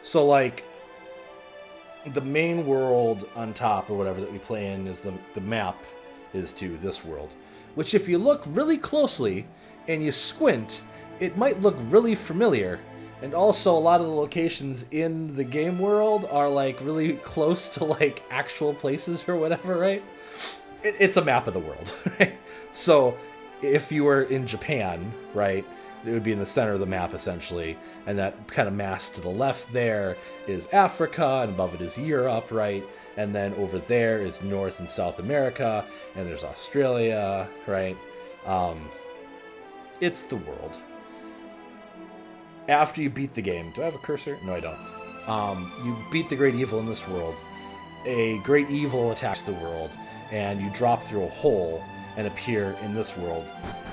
So the main world on top or whatever that we play in is the map is to this world. Which if you look really closely and you squint, it might look really familiar. And also a lot of the locations in the game world are really close to actual places or whatever, right? It's a map of the world, right? So if you were in Japan, right, it would be in the center of the map essentially, and that kind of mass to the left there is Africa, and above it is Europe, right? And then over there is North and South America, and there's Australia, right? It's the world. After you beat the game, do I have a cursor? No, I don't. You beat the great evil in this world. A great evil attacks the world, and you drop through a hole and appear in this world.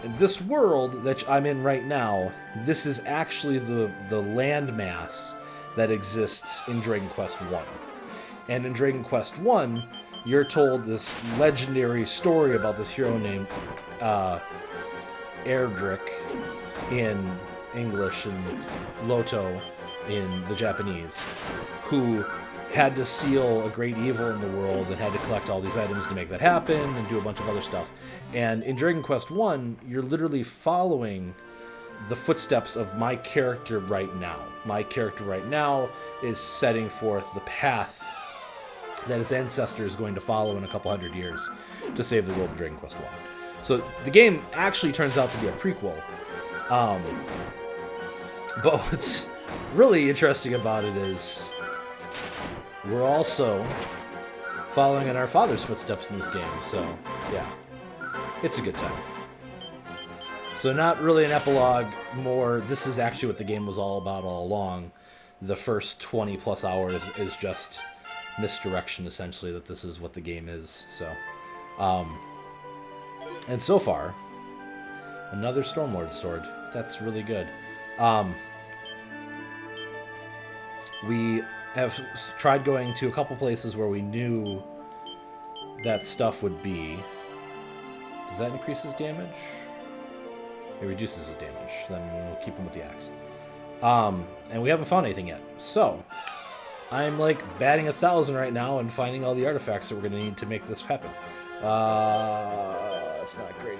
In this world that I'm in right now, this is actually the landmass that exists in Dragon Quest 1. And in Dragon Quest 1, you're told this legendary story about this hero named Erdrick in English and Loto in the Japanese, who had to seal a great evil in the world and had to collect all these items to make that happen and do a bunch of other stuff. And in Dragon Quest 1, you're literally following the footsteps of my character right now. My character right now is setting forth the path that his ancestor is going to follow in a couple hundred years to save the world in Dragon Quest 1. So the game actually turns out to be a prequel. But what's really interesting about it is we're also following in our father's footsteps in this game. So, yeah, it's a good time. So not really an epilogue, more this is actually what the game was all about all along. The first 20 plus hours is just misdirection, essentially, that this is what the game is. So, and so far, another Stormlord sword. That's really good. We have tried going to a couple places where we knew that stuff would be. Does that increase his damage? It reduces his damage. Then we'll keep him with the axe. And we haven't found anything yet. So, I'm batting 1,000 right now and finding all the artifacts that we're going to need to make this happen. That's not great.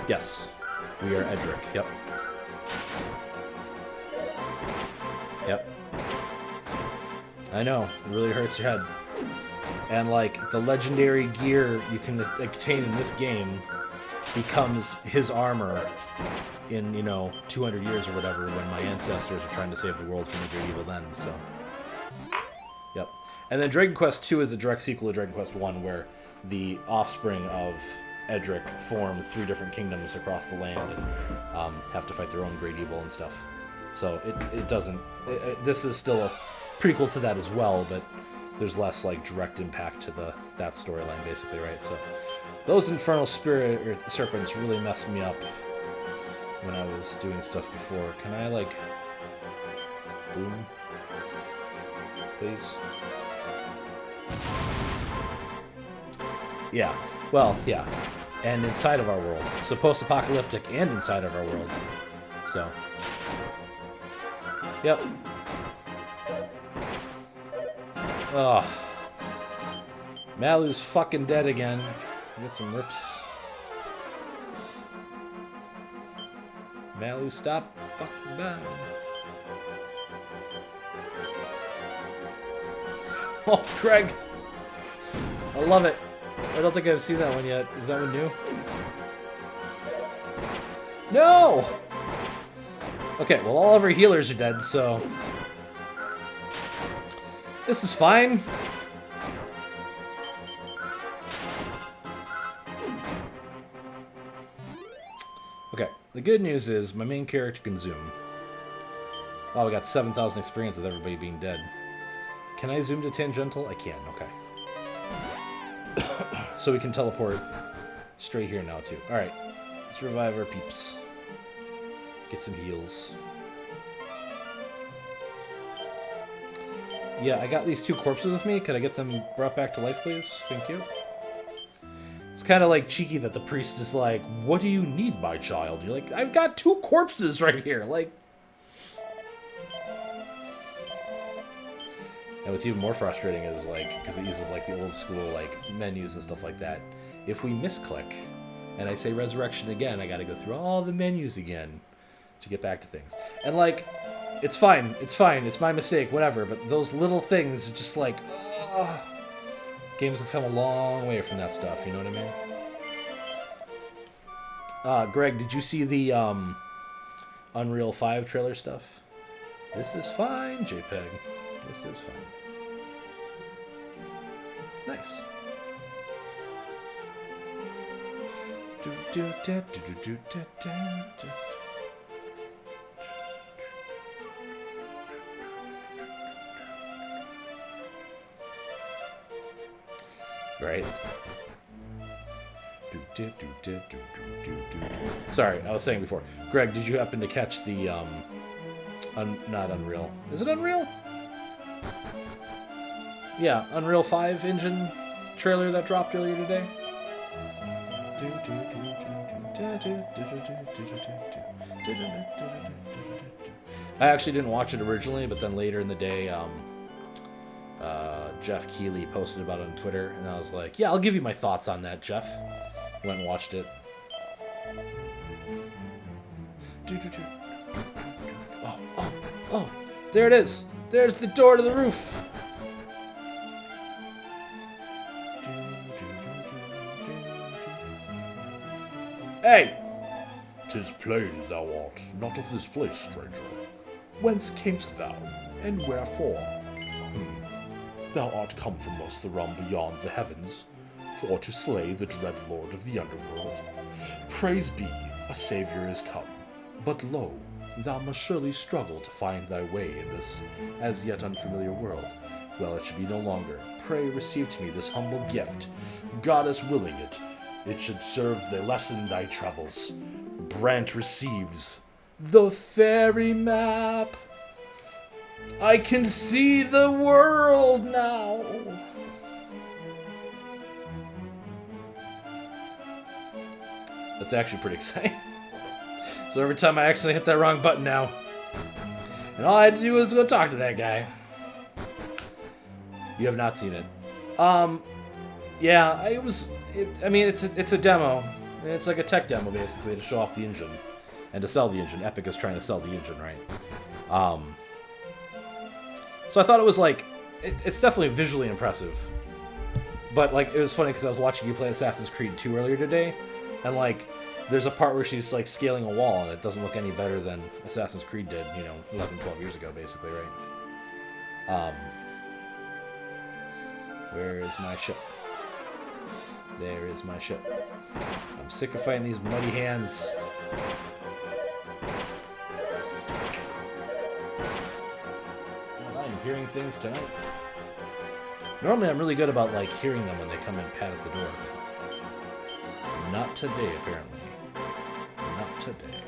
Yes, we are Edric. Yep. I know, it really hurts your head. And like the legendary gear you can obtain in this game becomes his armor in 200 years or whatever, when my ancestors are trying to save the world from the great evil then. So, yep. And then Dragon Quest II is a direct sequel to Dragon Quest I, where the offspring of Edric form 3 different kingdoms across the land and have to fight their own great evil and stuff. So it doesn't. This is still a prequel to that as well, but there's less like direct impact to that storyline, basically, right? So those infernal serpents really messed me up when I was doing stuff before. Can I like boom, please? Yeah. Well, yeah. And inside of our world. So post-apocalyptic and inside of our world. So. Yep. Oh. Malu's fucking dead again. Get some rips. Malu, stop fucking dying. Oh, Craig! I love it. I don't think I've seen that one yet. Is that one new? No! Okay, well, all of our healers are dead, so... this is fine. Okay, the good news is my main character can zoom. Wow, we got 7,000 experience with everybody being dead. Can I zoom to tangential? I can, okay. So we can teleport straight here now, too. Alright, let's revive our peeps. Get some heals. Yeah, I got these 2 corpses with me. Could I get them brought back to life, please? Thank you. It's kind of like cheeky that the priest is like, what do you need, my child? You're like, I've got 2 corpses right here. Like... And what's even more frustrating is, like, because it uses, like, the old school, like, menus and stuff like that. If we misclick, and I say resurrection again, I gotta go through all the menus again to get back to things. And, like, it's fine, it's my mistake, whatever, but those little things, just like, ugh. Games have come a long way from that stuff, you know what I mean? Greg, did you see the, Unreal 5 trailer stuff? This is fine, JPEG. This is fine. Nice. Right. Sorry, I was saying before. Greg, did you happen to catch the not Unreal? Is it Unreal? Yeah, Unreal 5 engine trailer that dropped earlier today. I actually didn't watch it originally, but then later in the day, Jeff Keighley posted about it on Twitter, and I was like, yeah, I'll give you my thoughts on that, Jeff. Went and watched it. Oh, there it is. There's the door to the roof. Hey! 'Tis plain thou art not of this place, stranger. Whence camest thou, and wherefore? Thou art come from us the realm beyond the heavens, for to slay the dread lord of the underworld. Praise be, a saviour is come. But lo, thou must surely struggle to find thy way in this as yet unfamiliar world. Well, it should be no longer. Pray receive to me this humble gift. Goddess willing it should serve the lesson thy travels. Brant receives the fairy map. I can see the world now. That's actually pretty exciting. So every time I accidentally hit that wrong button now, and all I had to do was go talk to that guy. You have not seen it. Yeah, I mean, it's a demo. It's like a tech demo, basically, to show off the engine. And to sell the engine. Epic is trying to sell the engine, right? So I thought it was, like, it's definitely visually impressive. But like, it was funny because I was watching you play Assassin's Creed 2 earlier today, and like, there's a part where she's like scaling a wall, and it doesn't look any better than Assassin's Creed did, 11, 12 years ago, basically, right? Where is my ship? There is my ship. I'm sick of fighting these muddy hands. Well, I'm hearing things tonight. Normally I'm really good about like hearing them when they come in pat at the door. Not today, apparently. Not today.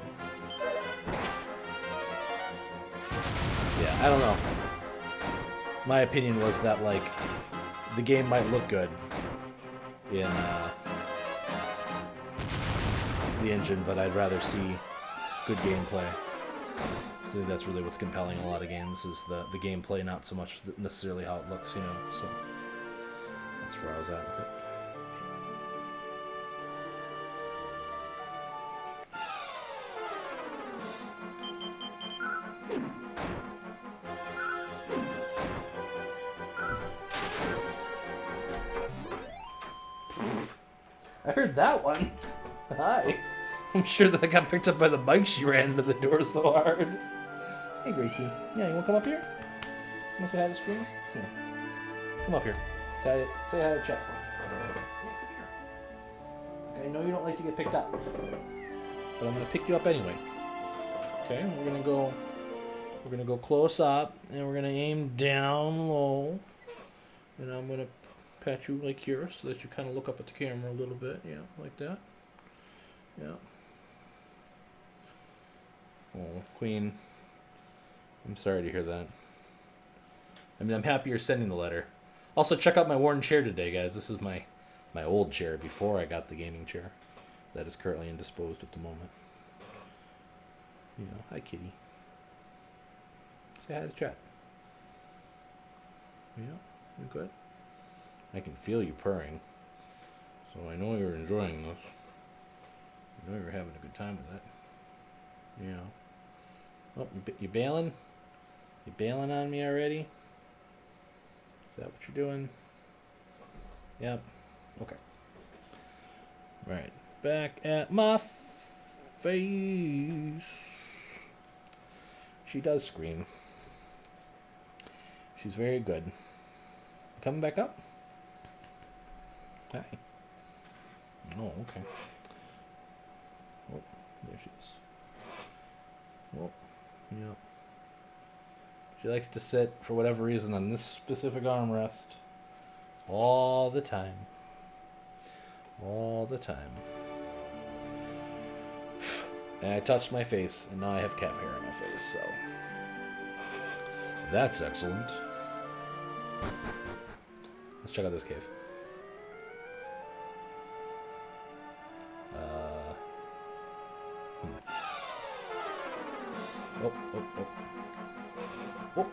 Yeah, I don't know. My opinion was that like the game might look good in the engine, but I'd rather see good gameplay. So I think that's really what's compelling in a lot of games, is the gameplay, not so much necessarily how it looks, so that's where I was at with it. I heard that one. Hi. I'm sure that I got picked up by the bike she ran into the door so hard. Hey, Gracie. Yeah, you want to come up here? You want to say hi to the screen? Here. Come up here. Say hi to chat for me. Yeah, come here. I know you don't like to get picked up, but I'm going to pick you up anyway. Okay, we're going to go close up, and we're going to aim down low. And I'm going to pat you like here so that you kind of look up at the camera a little bit. Yeah, like that. Yeah. Oh, Queen. I'm sorry to hear that. I mean, I'm happy you're sending the letter. Also, check out my worn chair today, guys. This is my old chair before I got the gaming chair. That is currently indisposed at the moment. Hi, kitty. Say hi to chat. Yeah, you good? I can feel you purring. So I know you're enjoying this. I know you're having a good time with it. Yeah. Oh, you bailing? You bailing on me already? Is that what you're doing? Yep. Okay. Right. Back at my face. She does scream. She's very good. Coming back up? Hi. Oh, okay. Oh, there she is. Oh, yeah. She likes to sit, for whatever reason, on this specific armrest. All the time. All the time. And I touched my face, and now I have cat hair on my face, so... That's excellent. Let's check out this cave. Oh. Oh.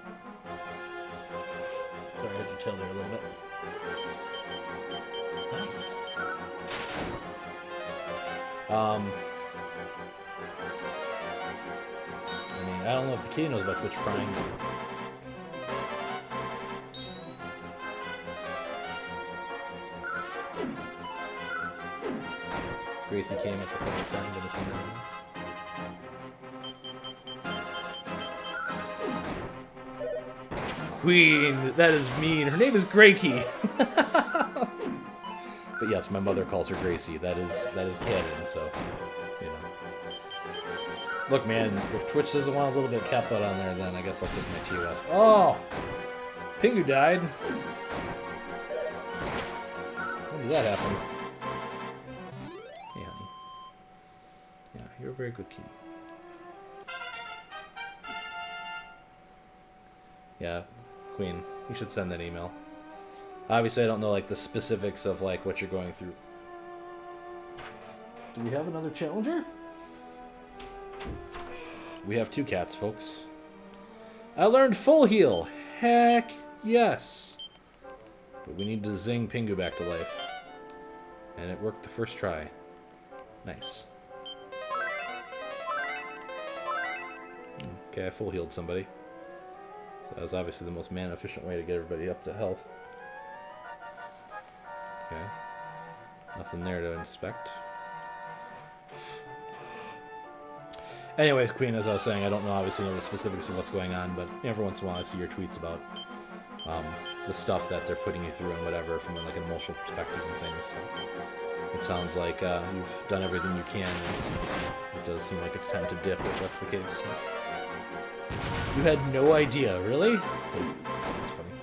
Sorry, I had your tail there a little bit. I mean, I don't know if the kitty knows about Twitch Prime. Gracie came at the perfect time to listen to me. Queen, that is mean. Her name is Gracie. But yes, my mother calls her Gracie. That is canon, so, Look, man, if Twitch doesn't want a little bit of cat butt on there, then I guess I'll take my TOS. Oh! Pingu died. When did that happen? Hey, honey. Yeah, you're a very good kitty. Yeah, Queen, you should send that email. Obviously, I don't know, like, the specifics of, like, what you're going through. Do we have another challenger? We have 2 cats, folks. I learned full heal. Heck yes. But we need to zing Pingu back to life. And it worked the first try. Nice. Okay, I full healed somebody. So That was obviously the most man-efficient way to get everybody up to health. Okay. Nothing there to inspect. Anyways, Queen, as I was saying, I don't know, obviously, the specifics of what's going on, but every once in a while I see your tweets about the stuff that they're putting you through and whatever from like an emotional perspective and things. So it sounds like you've done everything you can, and it does seem like it's time to dip if that's the case. So. You had no idea, really? That's funny.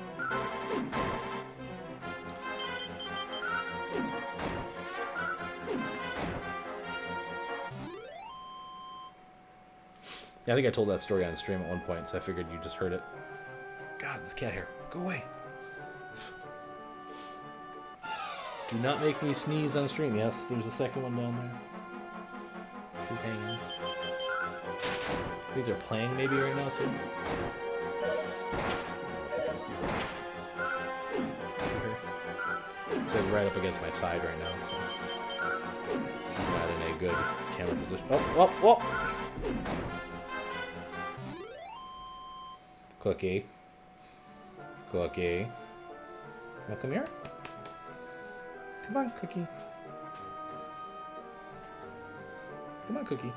Yeah, I think I told that story on stream at one point, so I figured you just heard it. God, this cat hair. Go away. Do not make me sneeze on stream. Yes, there's a second one down there. She's hanging. I think they're playing maybe right now, too. I can see her. See her? She's like right up against my side right now, so she's not in a good camera position. Oh. Cookie. Cookie. Well, come here. Come on, Cookie. Come on, Cookie.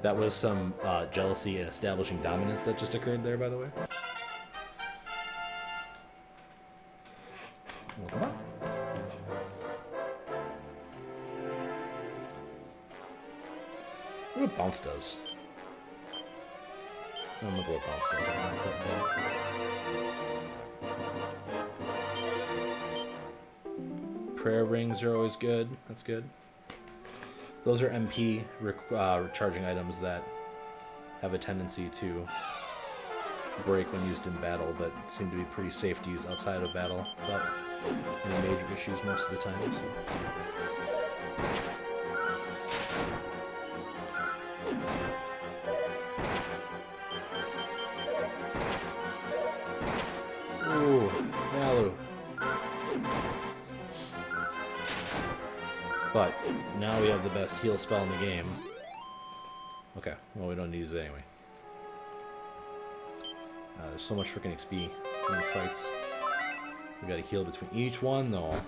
That was some jealousy and establishing dominance that just occurred there, by the way. Well, come on. What bounce does? I don't remember what bounce does. Prayer rings are always good. That's good. Those are MP recharging items that have a tendency to break when used in battle, but seem to be pretty safe to use outside of battle without any major issues most of the time. So. Ooh, Malu. But now we have the best heal spell in the game. Okay, well, we don't need to use it anyway. There's so much freaking XP in these fights. We gotta heal between each one, though,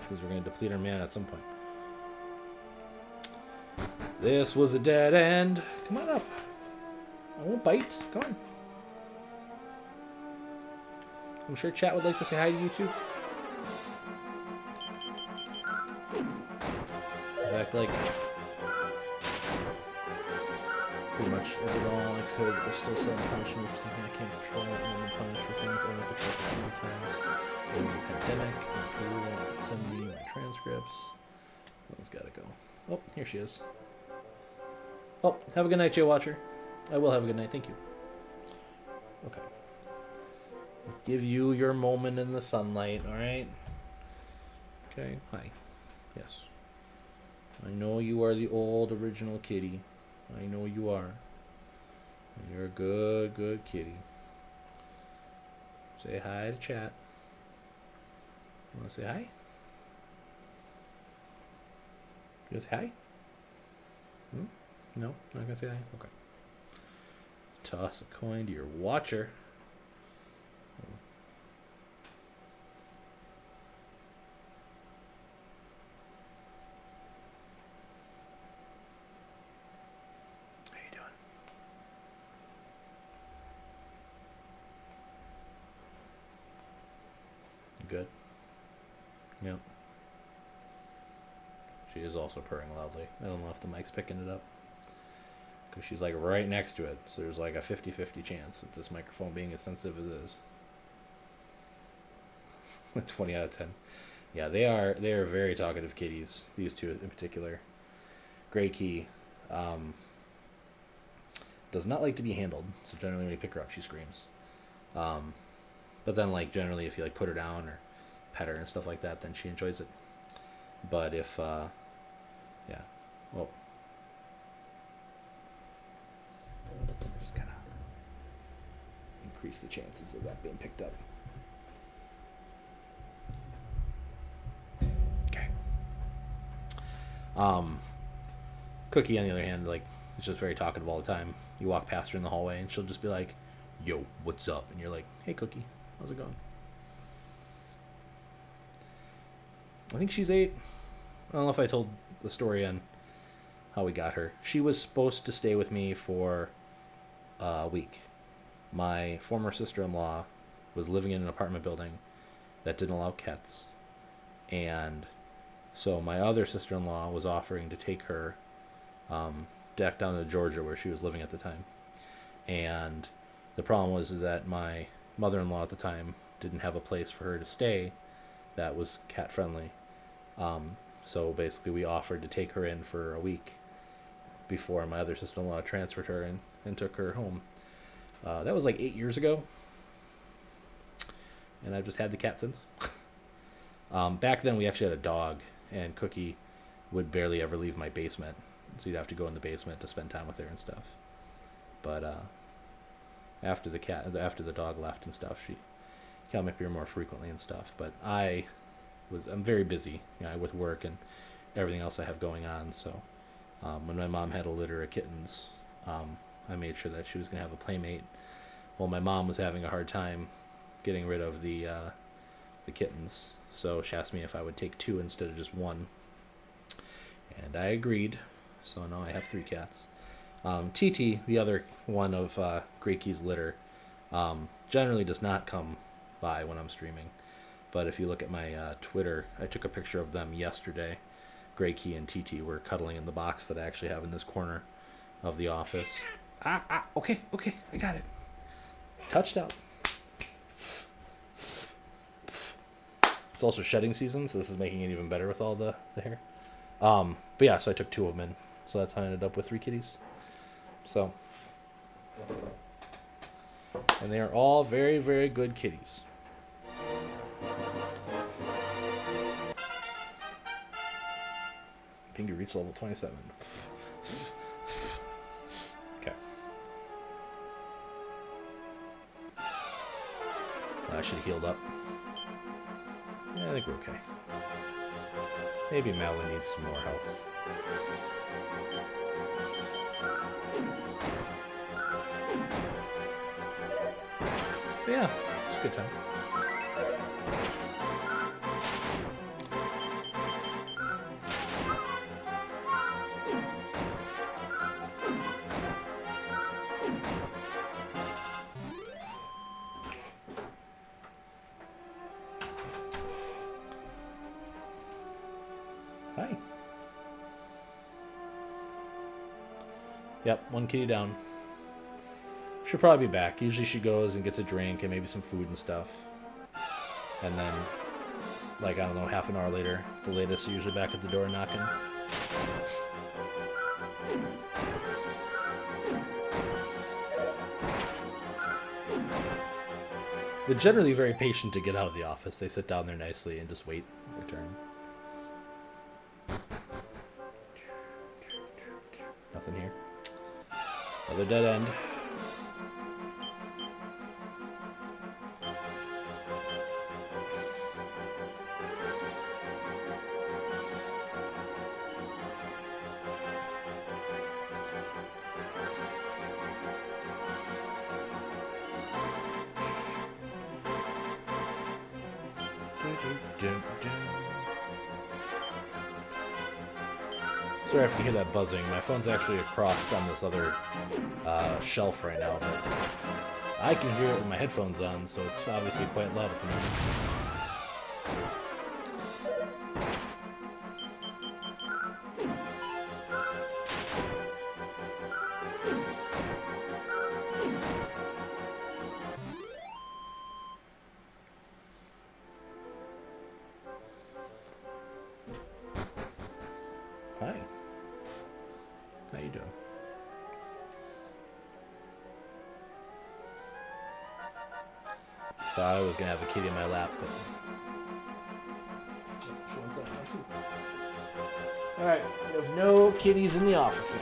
because we're gonna deplete our mana at some point. This was a dead end. Come on up. I won't bite. Come on. I'm sure chat would like to say hi to you too. Act like pretty much I did all I could, but still suddenly punishing me for something I can't control, and then punish for things I went to try so many times. In the pandemic, and Peru, send me my transcripts. Those gotta go. Oh, here she is. Oh, have a good night, Jay Watcher. I will have a good night, thank you. Okay. Let's give you your moment in the sunlight, alright? Okay, hi. Yes. I know you are the old original kitty. I know you are. You're a good, good kitty. Say hi to chat. You want to say hi? You want to say hi? No? Not going to say hi? Okay. Toss a coin to your watcher. Good. Yep. She is also purring loudly. I don't know if the mic's picking it up. Because she's like right next to it. So there's like a 50-50 chance of this microphone being as sensitive as it is. 20 out of 10. Yeah, they are very talkative kitties. These two in particular. Gray Key does not like to be handled. So generally when you pick her up, she screams. But then, like, generally, if you, like, put her down or pet her and stuff like that, then she enjoys it. But if, yeah, well, just kind of increase the chances of that being picked up. Okay. Cookie, on the other hand, like, She's just very talkative all the time. You walk past her in the hallway, and she'll just be like, "Yo, what's up?" And you're like, "Hey, Cookie, how's it going?" I think she's 8. I don't know if I told the story on how we got her. She was supposed to stay with me for a week. My former sister-in-law was living in an apartment building that didn't allow cats. And so my other sister-in-law was offering to take her back down to Georgia where she was living at the time. And the problem was is that my mother-in-law at the time didn't have a place for her to stay that was cat-friendly. So basically we offered to take her in for a week before my other sister-in-law transferred her and took her home. That was like 8 years ago. And I've just had the cat since. Back then we actually had a dog, and Cookie would barely ever leave my basement. So you'd have to go in the basement to spend time with her and stuff. But after the dog left and stuff, she came up here more frequently and stuff. But I'm very busy, with work and everything else I have going on. So when my mom had a litter of kittens, I made sure that she was going to have a playmate. Well, my mom was having a hard time getting rid of the kittens, so she asked me if I would take 2 instead of just 1, and I agreed. So now I have 3 cats. TT, the other one of Grey Key's litter, generally does not come by when I'm streaming, but if you look at my Twitter, I took a picture of them yesterday. Grey Key and TT were cuddling in the box that I actually have in this corner of the office. Okay, I got it. Touchdown. It's also shedding season, so this is making it even better with all the hair. But yeah, so I took 2 of them in. So that's how I ended up with 3 kitties. So. And they are all very, very good kitties. Pinky reached level 27. Okay. I should have healed up. Yeah, I think we're okay. Maybe Mallow needs some more health. But yeah, it's a good time. Hi. Yep, 1 kitty down. She'll probably be back. Usually she goes and gets a drink and maybe some food and stuff. And then, like, I don't know, half an hour later, the latest, usually back at the door knocking. They're generally very patient to get out of the office. They sit down there nicely and just wait their turn. Nothing here. Another dead end. Sorry if you hear that buzzing. My phone's actually across on this other shelf right now, but I can hear it with my headphones on, so it's obviously quite loud at the moment. Hi. How you doing? Thought I was gonna have a kitty in my lap, but alright, we have no kitties in the office now.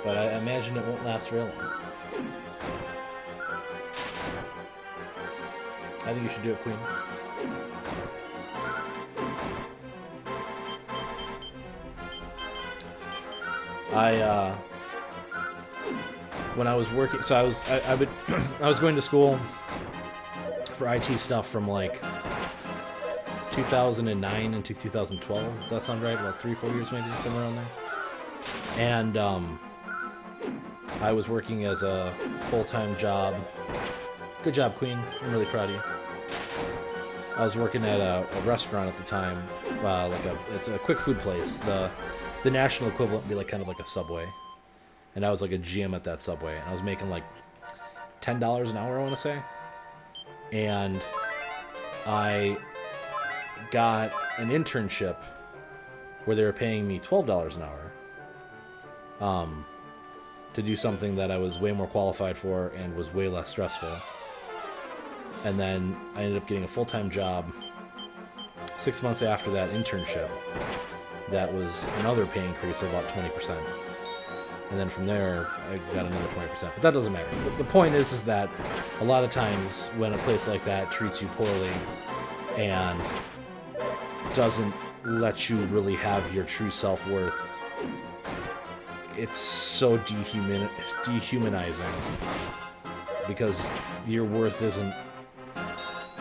But I imagine it won't last very long. I think you should do it, Queen. when I was working, so I would I was going to school for IT stuff from like 2009 into 2012. Does that sound right? About 3-4 years maybe, somewhere around there. And I was working as a full-time job. Good job, Queen. I'm really proud of you. I was working at a restaurant at the time, it's a quick food place. The national equivalent would be like kind of like a Subway, and I was like a GM at that Subway, and I was making like $10 an hour, I want to say, and I got an internship where they were paying me $12 an hour, to do something that I was way more qualified for and was way less stressful. And then I ended up getting a full-time job 6 months after that internship. That was another pay increase of about 20%. And then from there, I got another 20%. But that doesn't matter. The point is that a lot of times when a place like that treats you poorly and doesn't let you really have your true self-worth, it's so dehumanizing. Because your worth isn't...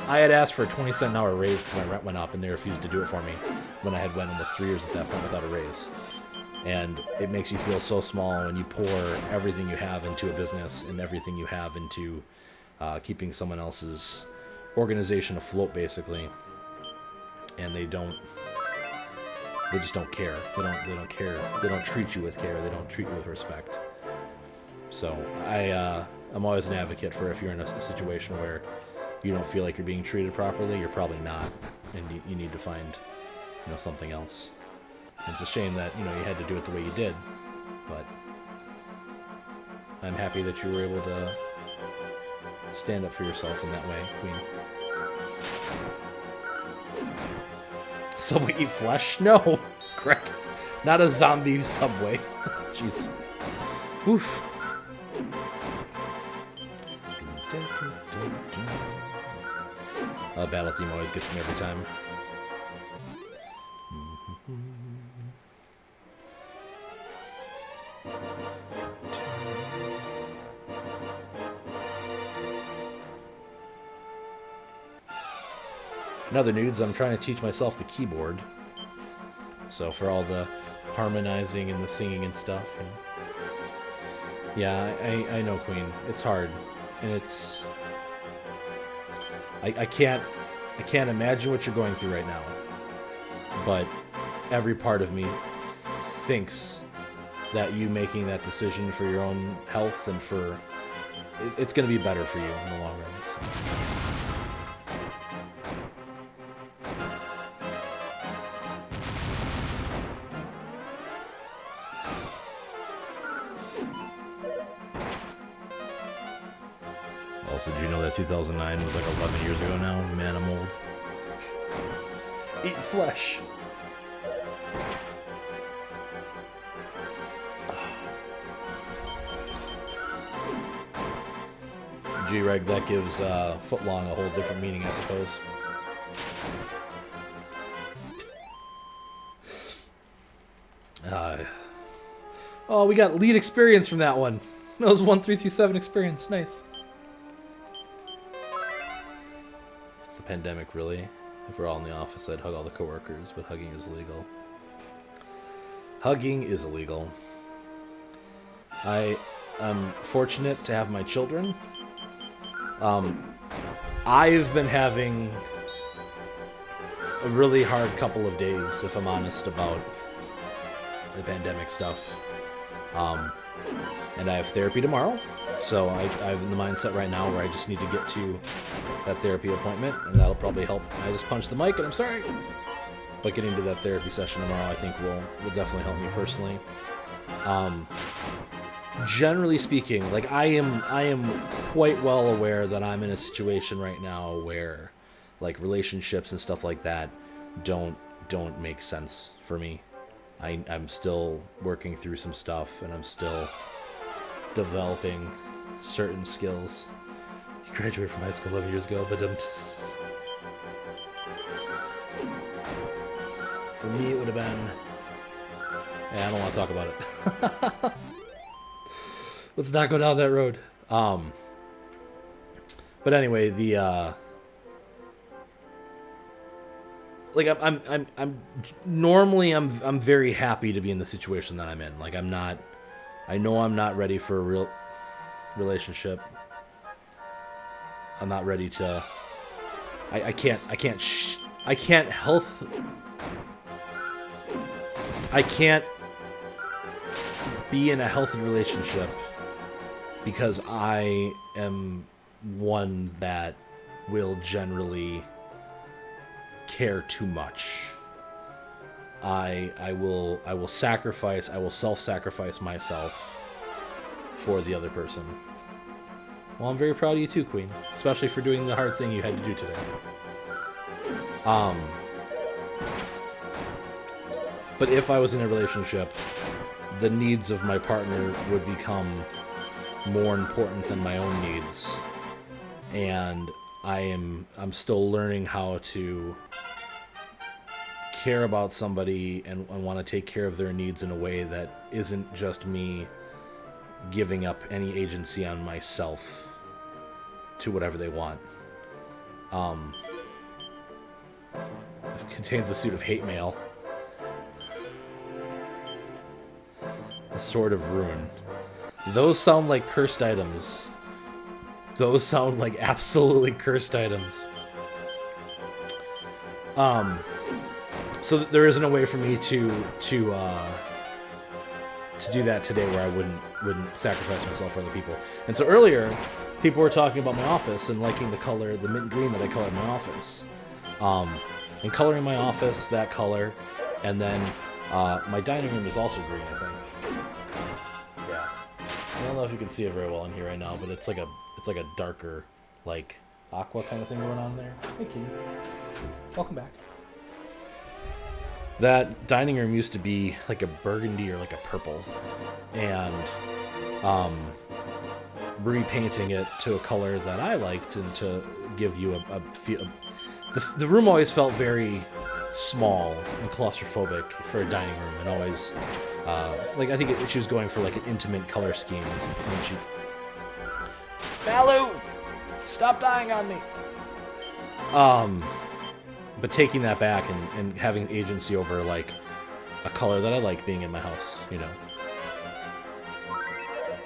I had asked for a 20-cent an hour raise because my rent went up, and they refused to do it for me when I had went almost 3 years at that point without a raise. And it makes you feel so small when you pour everything you have into a business and everything you have into keeping someone else's organization afloat, basically. And they just don't care. They don't care. They don't treat you with care. They don't treat you with respect. So I'm always an advocate for if you're in a situation where you don't feel like you're being treated properly, you're probably not, and you need to find, something else. And it's a shame that, you had to do it the way you did, but I'm happy that you were able to stand up for yourself in that way, Queen. Subway eat flesh? No, Greg. Not a zombie Subway. Jeez. Oof. Battle theme always gets me every time. In other news, I'm trying to teach myself the keyboard. So for all the harmonizing and the singing and stuff. And yeah, I know, Queen. It's hard. And it's... I can't imagine what you're going through right now. But every part of me thinks that you making that decision for your own health and for... It's going to be better for you in the long run. So. Also, did you know that 2009 was like 11 years ago now? Man, I'm old. Eat flesh. G-Reg, that gives footlong a whole different meaning, I suppose. Oh, we got lead experience from that one. That was 1 3 through 7 experience. Nice. It's the pandemic, really. If we're all in the office, I'd hug all the coworkers, but hugging is illegal. Hugging is illegal. I am fortunate to have my children. I've been having a really hard couple of days, if I'm honest, about the pandemic stuff. And I have therapy tomorrow, so I'm in the mindset right now where I just need to get to that therapy appointment, and that'll probably help. I just punched the mic, and I'm sorry. But getting to that therapy session tomorrow, I think will definitely help me personally. Generally speaking, like I am quite well aware that I'm in a situation right now where, like, relationships and stuff like that don't make sense for me. I'm still working through some stuff, and I'm still developing certain skills. You graduated from high school 11 years ago, but for me it would have been... Yeah, I don't want to talk about it. let's not go down that road. But anyway, like I'm normally I'm very happy to be in the situation that I'm in. Like I know I'm not ready for a real relationship. I'm not ready to. I can't be in a healthy relationship because I am one that will generally care too much. I will self-sacrifice myself for the other person. Well, I'm very proud of you too, Queen, especially for doing the hard thing you had to do today. But if I was in a relationship, the needs of my partner would become more important than my own needs. And I'm still learning how to care about somebody and want to take care of their needs in a way that isn't just me giving up any agency on myself to whatever they want. It contains a suit of hate mail. A sword of ruin. Those sound like cursed items. Those sound like absolutely cursed items. So there isn't a way for me to do that today where I wouldn't sacrifice myself for other people. And so earlier, people were talking about my office and liking the color, the mint green that I colored my office. And coloring my office that color, and then my dining room is also green, I think. Yeah. I don't know if you can see it very well in here right now, but it's like a darker, like aqua kind of thing going on there. Hey, Kitty. Welcome back. That dining room used to be like a burgundy or like a purple, and repainting it to a color that I liked and to give you a feel. The room always felt very small and claustrophobic for a dining room, and always like I think she was going for like an intimate color scheme. And she, Malu, stop dying on me. But taking that back and having agency over like a color that I like being in my house, you know.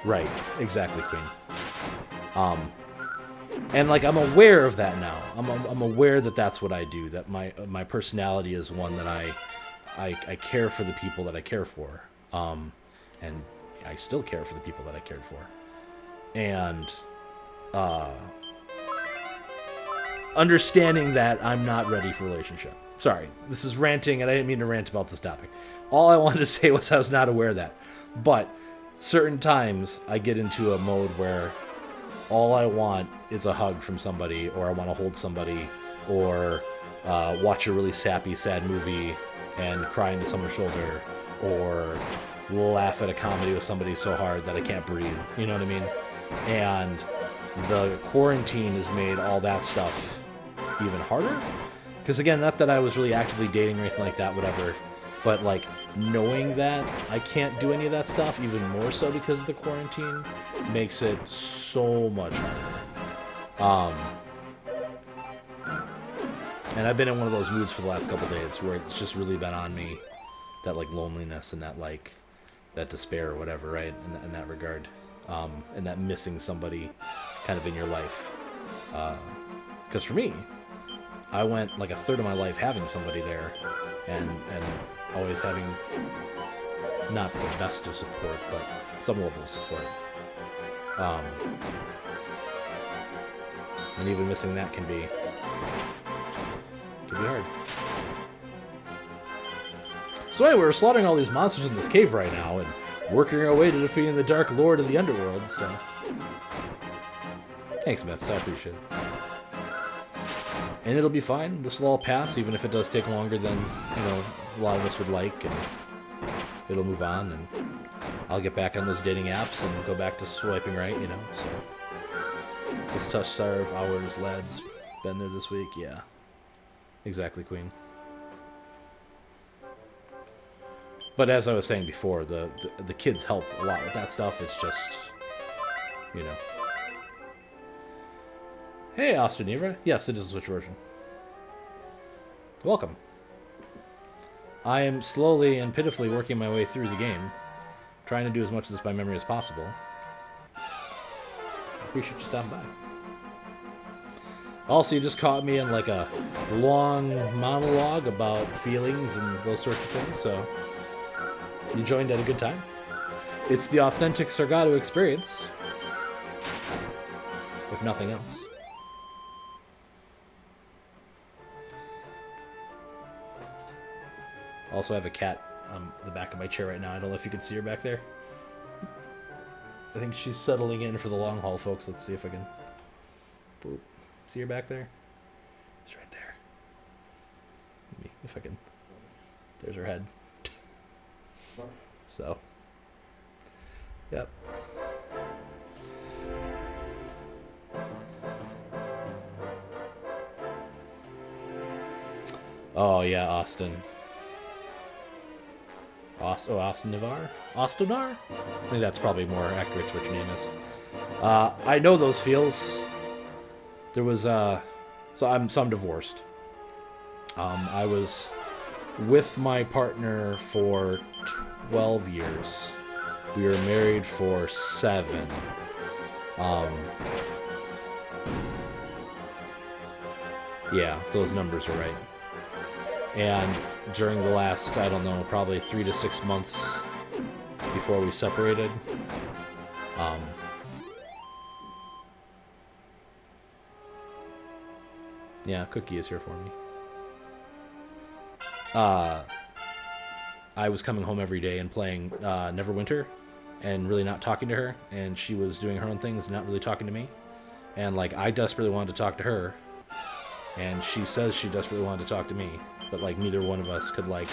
Right, exactly, Queen. And like I'm aware of that now. I'm aware that that's what I do. That my personality is one that I care for the people that I care for, and I still care for the people that I cared for, and understanding that I'm not ready for a relationship. Sorry, this is ranting, and I didn't mean to rant about this topic. All I wanted to say was I was not aware of that, but certain times I get into a mode where all I want is a hug from somebody, or I want to hold somebody, or watch a really sappy, sad movie and cry into someone's shoulder, or laugh at a comedy with somebody so hard that I can't breathe. You know what I mean? And the quarantine has made all that stuff even harder. Because again, not that I was really actively dating or anything like that, whatever, but like knowing that I can't do any of that stuff, even more so because of the quarantine, makes it so much harder. And I've been in one of those moods for the last couple days where it's just really been on me, that like loneliness and that like that despair or whatever, right? In that regard, and that missing somebody kind of in your life. Because for me, I went like a third of my life having somebody there, and always having not the best of support, but some level of support. And even missing that can be hard. So anyway, we're slaughtering all these monsters in this cave right now, and working our way to defeating the Dark Lord of the Underworld, so... Thanks, Myths, I appreciate it. And it'll be fine. This will all pass, even if it does take longer than, you know, a lot of us would like, and it'll move on, and I'll get back on those dating apps and go back to swiping right, you know, so... Let's touch starve hours, lads. Been there this week? Yeah. Exactly, Queen. But as I was saying before, the kids help a lot with that stuff. It's just you know. Hey, Osteneva. Yes, it is a Switch version. Welcome. I am slowly and pitifully working my way through the game, trying to do as much of this by memory as possible. I appreciate you stopping by. Also, you just caught me in like a long monologue about feelings and those sorts of things, so you joined at a good time. It's the authentic Sargoto experience, if nothing else. Also, I have a cat on the back of my chair right now. I don't know if you can see her back there. I think she's settling in for the long haul, folks. Let's see if I can... Boop. See her back there? She's right there. Let me, if I can... There's her head. So. Yep. Oh, yeah, Austin. Austin Navar? Ostonar? I think that's probably more accurate to what your name is. I know those feels. There was, so I'm divorced. I was with my partner for 12 years. We were married for 7. Yeah, those numbers are right. And during the last, I don't know, probably 3 to 6 months before we separated, yeah, Cookie is here for me. I was coming home every day and playing Neverwinter and really not talking to her, and she was doing her own things and not really talking to me. And, like, I desperately wanted to talk to her, and she says she desperately wanted to talk to me. But, like, neither one of us could, like,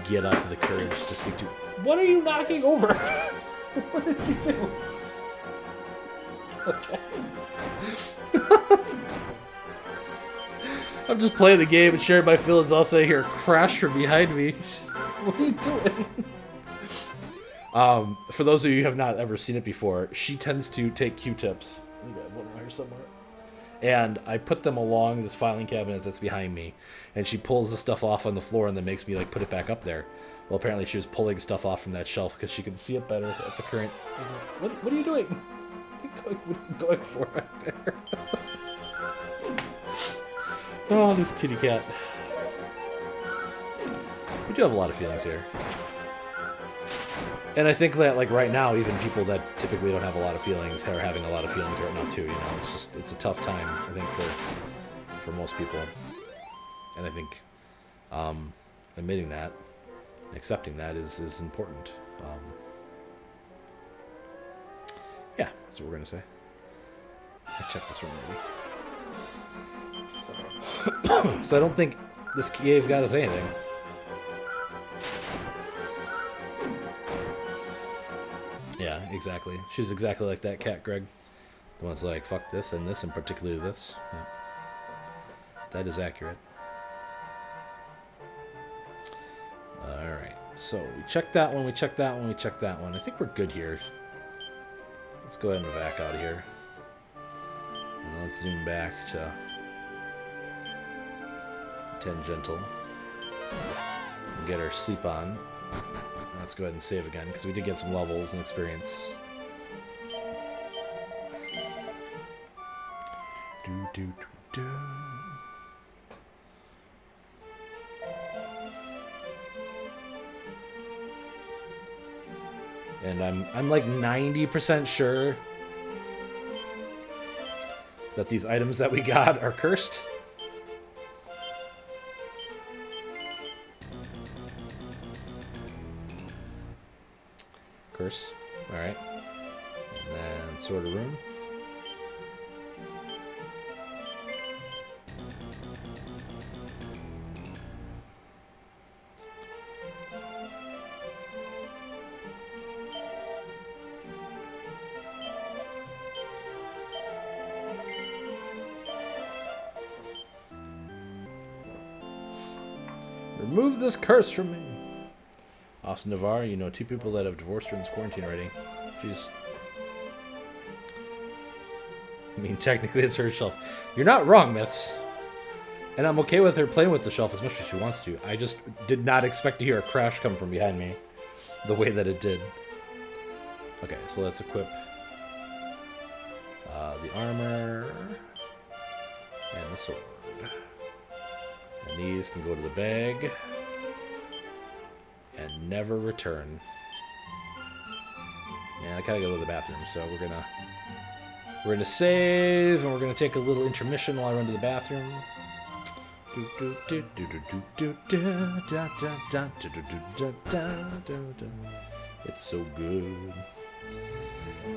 get up the courage to speak to... What are you knocking over? What did you do? Okay. I'm just playing the game and sharing my feelings. Also, I hear a crash from behind me. What are you doing? For those of you who have not ever seen it before, she tends to take Q-tips. I think I have one around here somewhere. And I put them along this filing cabinet that's behind me, and she pulls the stuff off on the floor and then makes me like put it back up there. Well, apparently she was pulling stuff off from that shelf because she could see it better at the current. What are you doing? What are you going for right there? Oh, this kitty cat. We do have a lot of feelings here. And I think that, like, right now, even people that typically don't have a lot of feelings are having a lot of feelings right now, too, you know? It's just, it's a tough time, I think, for most people. And I think admitting that, and accepting that is important. Yeah, that's what we're going to say. I checked this room already. So I don't think this cave got us anything. Yeah, exactly. She's exactly like that cat, Greg. The one's like, fuck this, and particularly this. Yeah. That is accurate. Alright, so we checked that one, we checked that one, we checked that one. I think we're good here. Let's go ahead and back out of here. And let's zoom back to tangential. And get our sleep on. Let's go ahead and save again, because we did get some levels and experience. And I'm like 90% sure that these items that we got are cursed. Curse. Alright. And then Sword of Rune. Remove this curse from me. Austin Navarre, you know 2 people that have divorced during this quarantine already. Jeez. I mean, technically it's her shelf. You're not wrong, Myths. And I'm okay with her playing with the shelf as much as she wants to. I just did not expect to hear a crash come from behind me the way that it did. Okay, so let's equip the armor and the sword. And these can go to the bag and never return. Yeah, I gotta go to the bathroom, so we're gonna save, and we're gonna take a little intermission while I run to the bathroom. It's so good.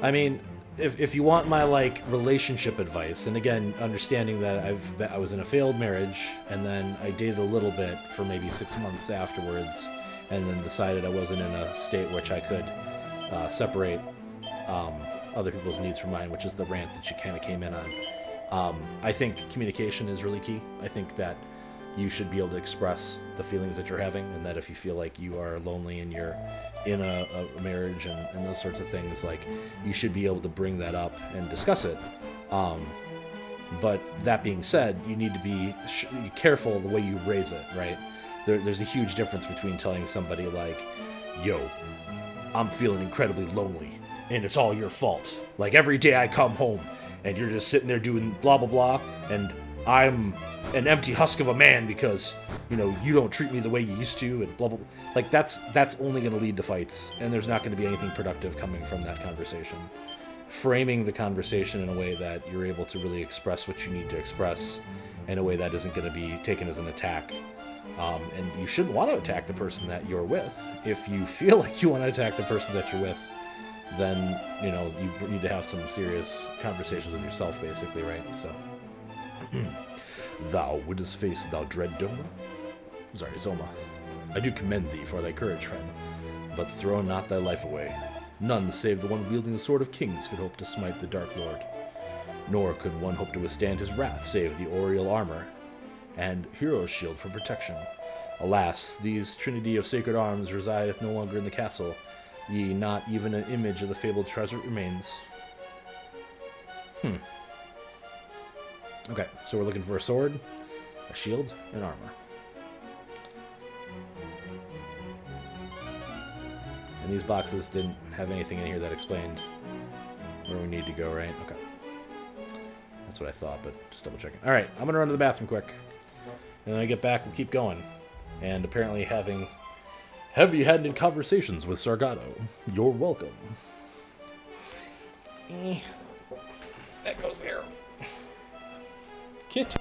I mean, if you want my like relationship advice, and again, understanding that I was in a failed marriage, and then I dated a little bit for maybe 6 months afterwards, and then decided I wasn't in a state which I could separate other people's needs from mine, which is the rant that she kind of came in on. I think communication is really key. I think that you should be able to express the feelings that you're having, and that if you feel like you are lonely and you're in a marriage and those sorts of things, like, you should be able to bring that up and discuss it. But that being said, you need to be careful the way you raise it, right? There's a huge difference between telling somebody like, yo, I'm feeling incredibly lonely and it's all your fault. Like, every day I come home and you're just sitting there doing blah, blah, blah, and I'm an empty husk of a man because, you know, you don't treat me the way you used to, and blah, blah, blah. Like, that's only going to lead to fights, and there's not going to be anything productive coming from that conversation. Framing the conversation in a way that you're able to really express what you need to express in a way that isn't going to be taken as an attack. And you shouldn't want to attack the person that you're with. If you feel like you want to attack the person that you're with, then, you know, you need to have some serious conversations with yourself, basically, right? So, thou widow's face, thou dread Doma. Sorry, Zoma. I do commend thee for thy courage, friend, but throw not thy life away. None save the one wielding the sword of kings could hope to smite the Dark Lord. Nor could one hope to withstand his wrath save the Oriel armor and hero's shield for protection. Alas, these trinity of sacred arms resideth no longer in the castle, ye not even an image of the fabled treasure remains. Okay, so we're looking for a sword, a shield, and armor. And these boxes didn't have anything in here that explained where we need to go, right? Okay. That's what I thought, but just double checking. Alright, I'm gonna run to the bathroom quick. And when I get back, we'll keep going. And apparently having heavy-handed conversations with Sargoto. You're welcome. That goes there. Kit.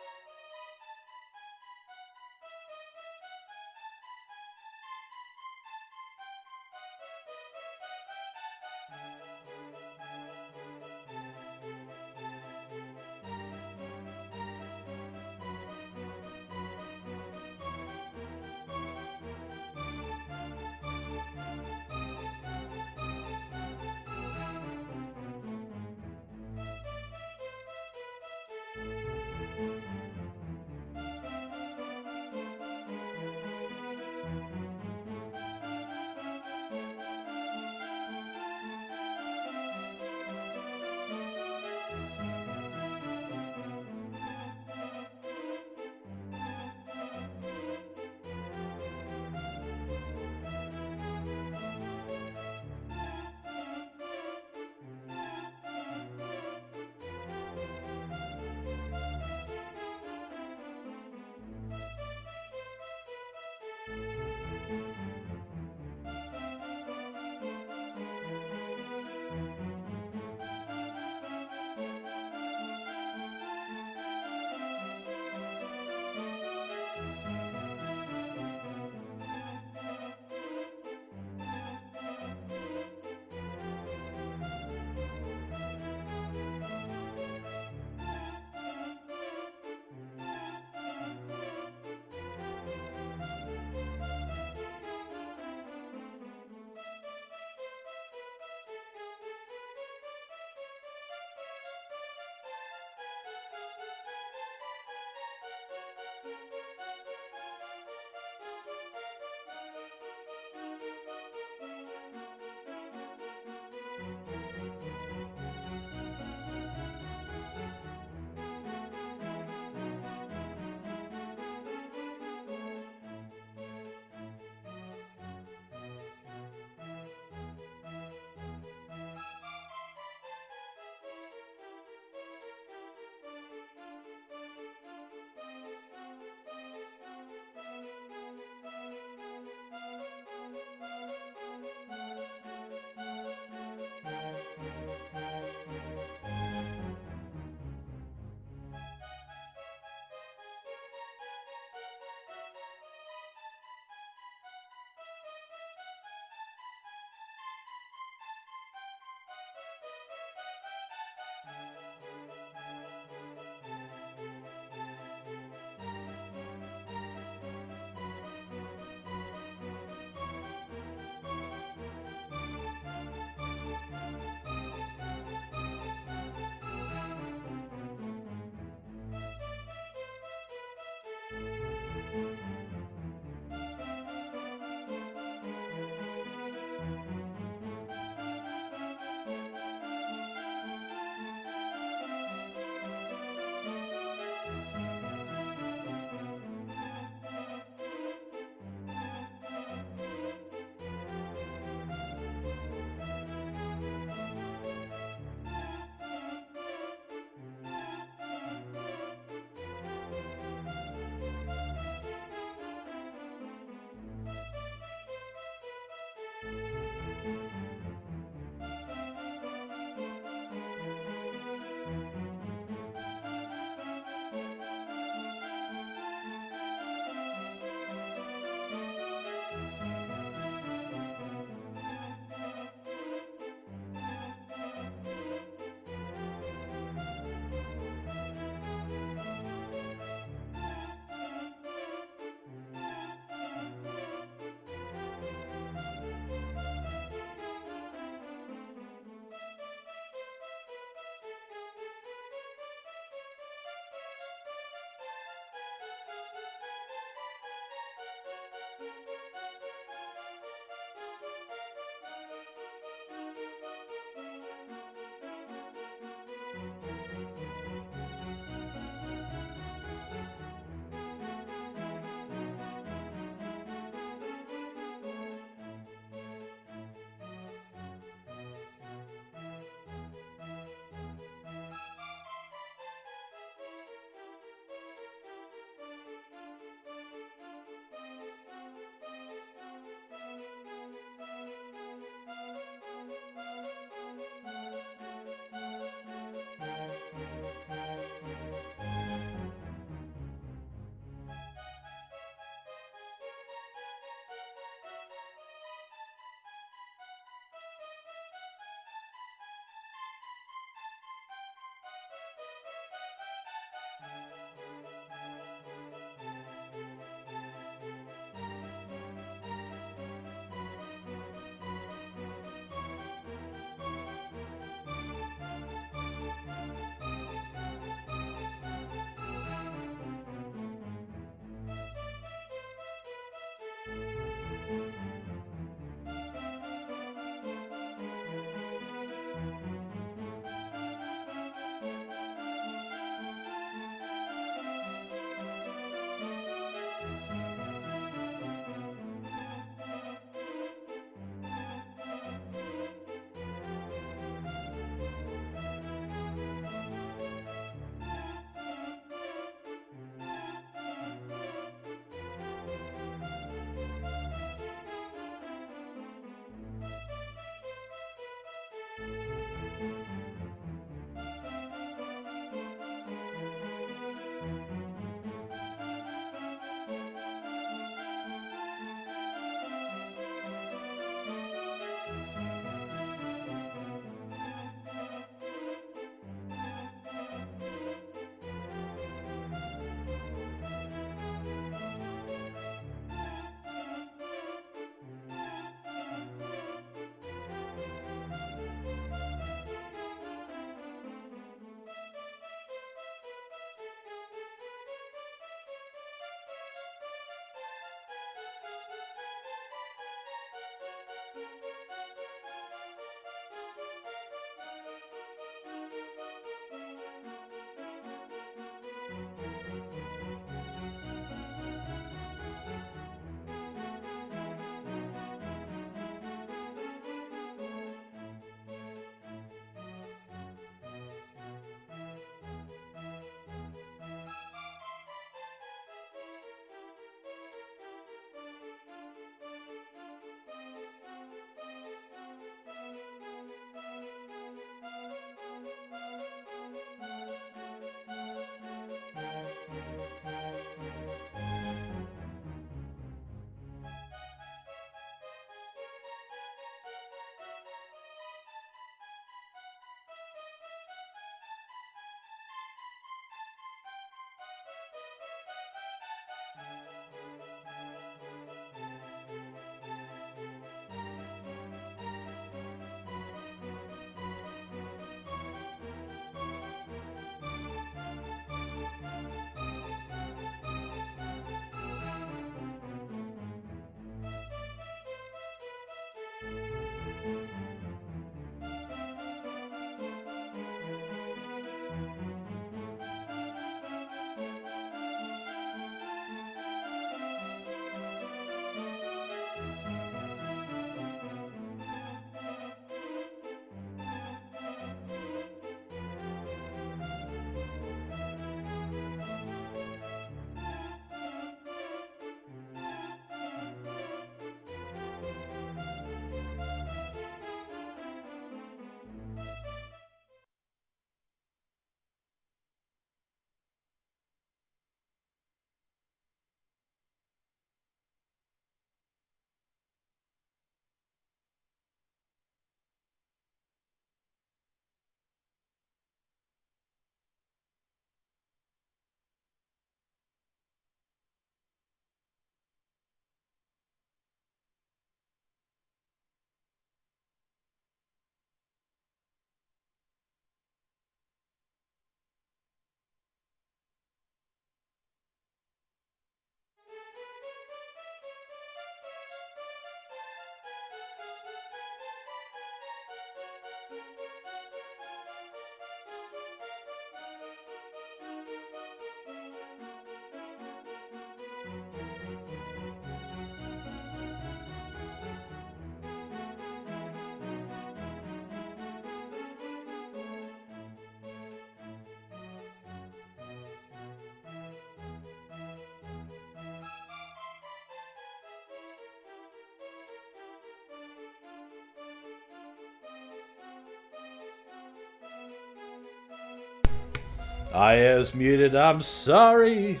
I was muted, I'm sorry.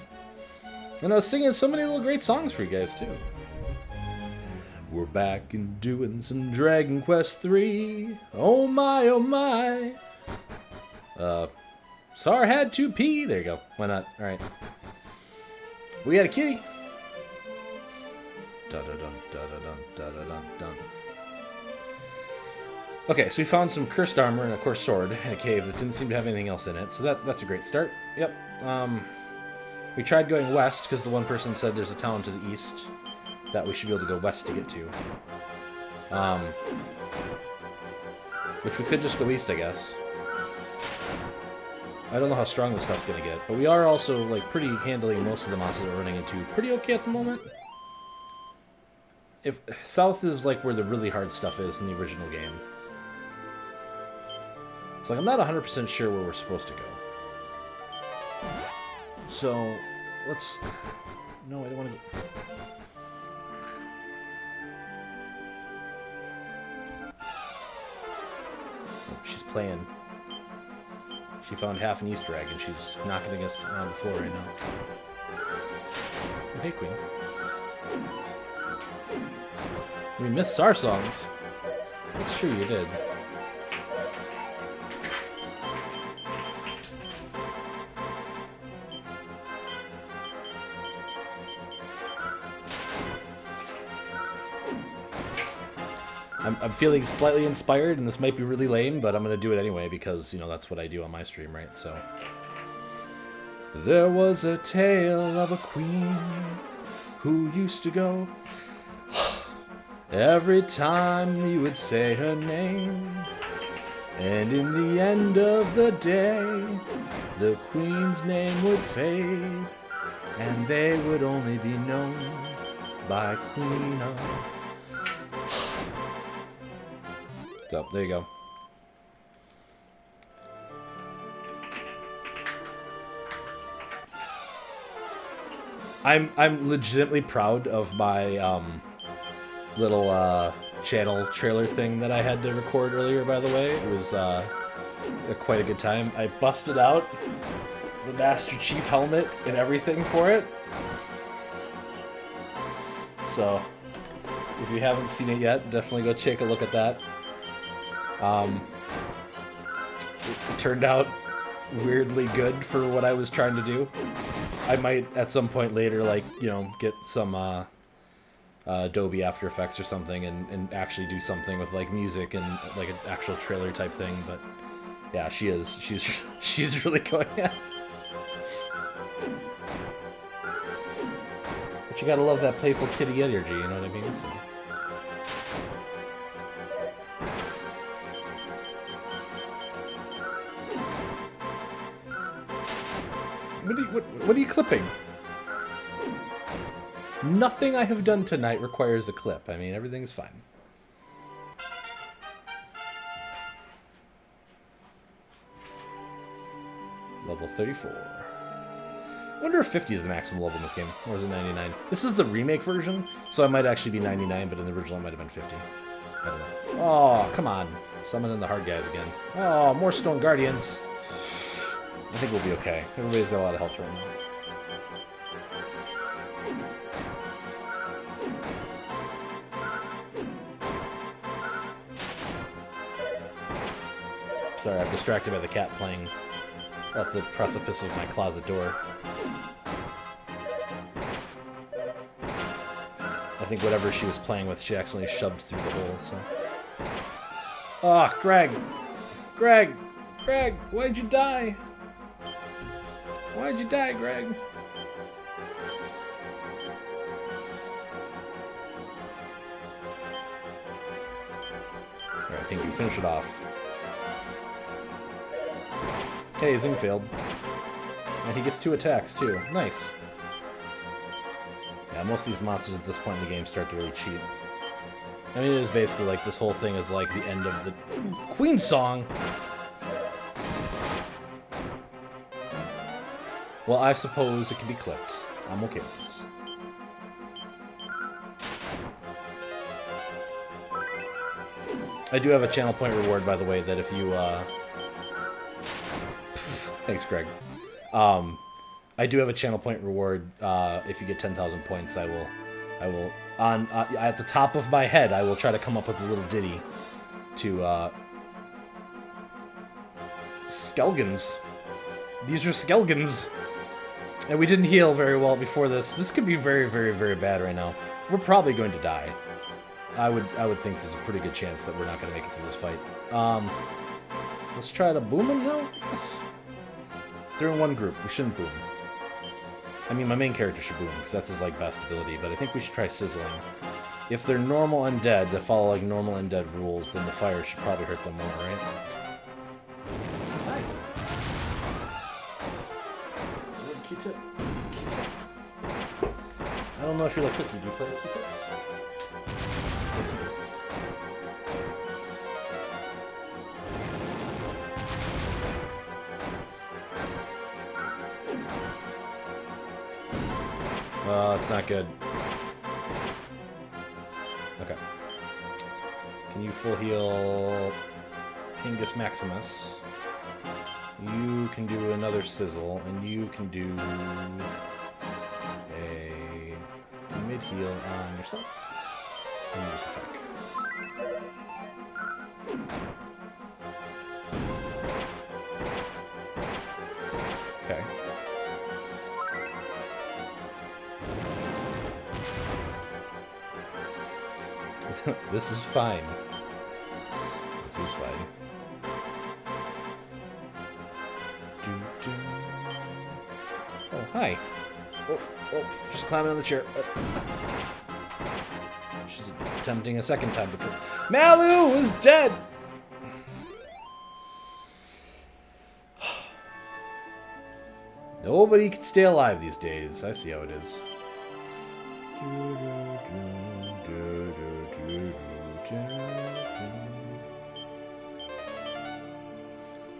And I was singing so many little great songs for you guys, too. We're back and doing some Dragon Quest 3. Oh my, oh my. Sar had to pee. There you go. Why not? Alright. We got a kitty. Dun. Okay, so we found some cursed armor and, of course, sword in a cave that didn't seem to have anything else in it. So that's a great start. Yep. We tried going west because the one person said there's a town to the east that we should be able to go west to get to. Which we could just go east, I guess. I don't know how strong this stuff's gonna get, but we are also like pretty handling most of the monsters that we're running into pretty okay at the moment. If south is like where the really hard stuff is in the original game. It's like I'm not 100% sure where we're supposed to go. So let's. No, I don't want to go. Oh, she's playing. She found half an Easter egg and she's knocking against on the floor right now. So. Oh, hey, Queen. We missed our songs. That's true, you did. I'm feeling slightly inspired, and this might be really lame, but I'm going to do it anyway because, you know, that's what I do on my stream, right? So. There was a tale of a queen who used to go every time you would say her name. And in the end of the day, the queen's name would fade, and they would only be known by Queen of... So, there you go. I'm legitimately proud of my little channel trailer thing that I had to record earlier, by the way. It was quite a good time. I busted out the Master Chief helmet and everything for it. So, if you haven't seen it yet, definitely go take a look at that. It turned out weirdly good for what I was trying to do. I might, at some point later, like, you know, get some Adobe After Effects or something and actually do something with, like, music and, like, an actual trailer type thing, but yeah, she's really going at it. But you gotta love that playful kitty energy, you know what I mean? So. What are you clipping? Nothing I have done tonight requires a clip. I mean, everything's fine. Level 34. I wonder if 50 is the maximum level in this game, or is it 99? This is the remake version, so I might actually be 99, but in the original it might have been 50. I don't know. Oh, come on. Summoning the hard guys again. Oh, more Stone Guardians. I think we'll be okay. Everybody's got a lot of health right now. Sorry, I'm distracted by the cat playing at the precipice of my closet door. I think whatever she was playing with, she accidentally shoved through the hole, so... Ah, oh, Greg! Greg! Greg! Why'd you die? Why'd you die, Greg? Alright, I think you finish it off. Hey, Zing failed. And he gets 2 attacks, too. Nice. Yeah, most of these monsters at this point in the game start to really cheat. I mean, it is basically like this whole thing is like the end of the Queen song! Well, I suppose it can be clipped. I'm okay with this. I do have a channel point reward, by the way, that if you, Thanks, Greg. I do have a channel point reward. If you get 10,000 points, I will on at the top of my head, I will try to come up with a little ditty to Skelgans. These are Skelgans. And we didn't heal very well before this. This could be very, very, very bad right now. We're probably going to die. I would think there's a pretty good chance that we're not going to make it through this fight. Let's try to boom them now? Yes. They're in one group. We shouldn't boom. I mean, my main character should boom, because that's his, like, best ability, but I think we should try sizzling. If they're normal undead, that follow, like, normal undead rules, then the fire should probably hurt them more, right? Hi. Q-tip. Q-tip. I don't know if you're like Cookie. Do you play with Q-tips? Yes, we do. That's not good. Okay. Can you full heal Pingus Maximus? You can do another sizzle, and you can do a mid heal on yourself. And you just attack. Okay. This is fine. This is fine. Oh, hi. Oh, just climbing on the chair. Oh. She's attempting a second time to kill. Malu is dead! Nobody can stay alive these days. I see how it is.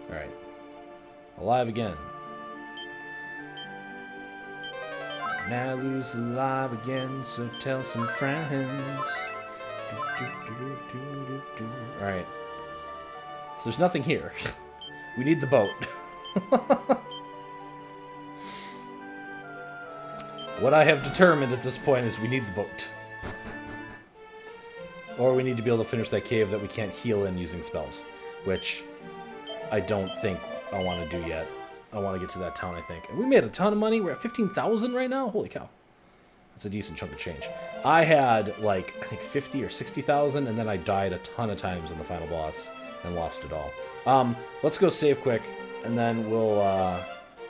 Alright. Alive again. Malu's alive again, so tell some friends. Alright. So there's nothing here. We need the boat. What I have determined at this point is we need the boat. Or we need to be able to finish that cave that we can't heal in using spells. Which I don't think I want to do yet. I want to get to that town, I think. And we made a ton of money. We're at 15,000 right now. Holy cow. That's a decent chunk of change. I had, like, I think 50 or 60,000, and then I died a ton of times in the final boss and lost it all. Let's go save quick, and then we'll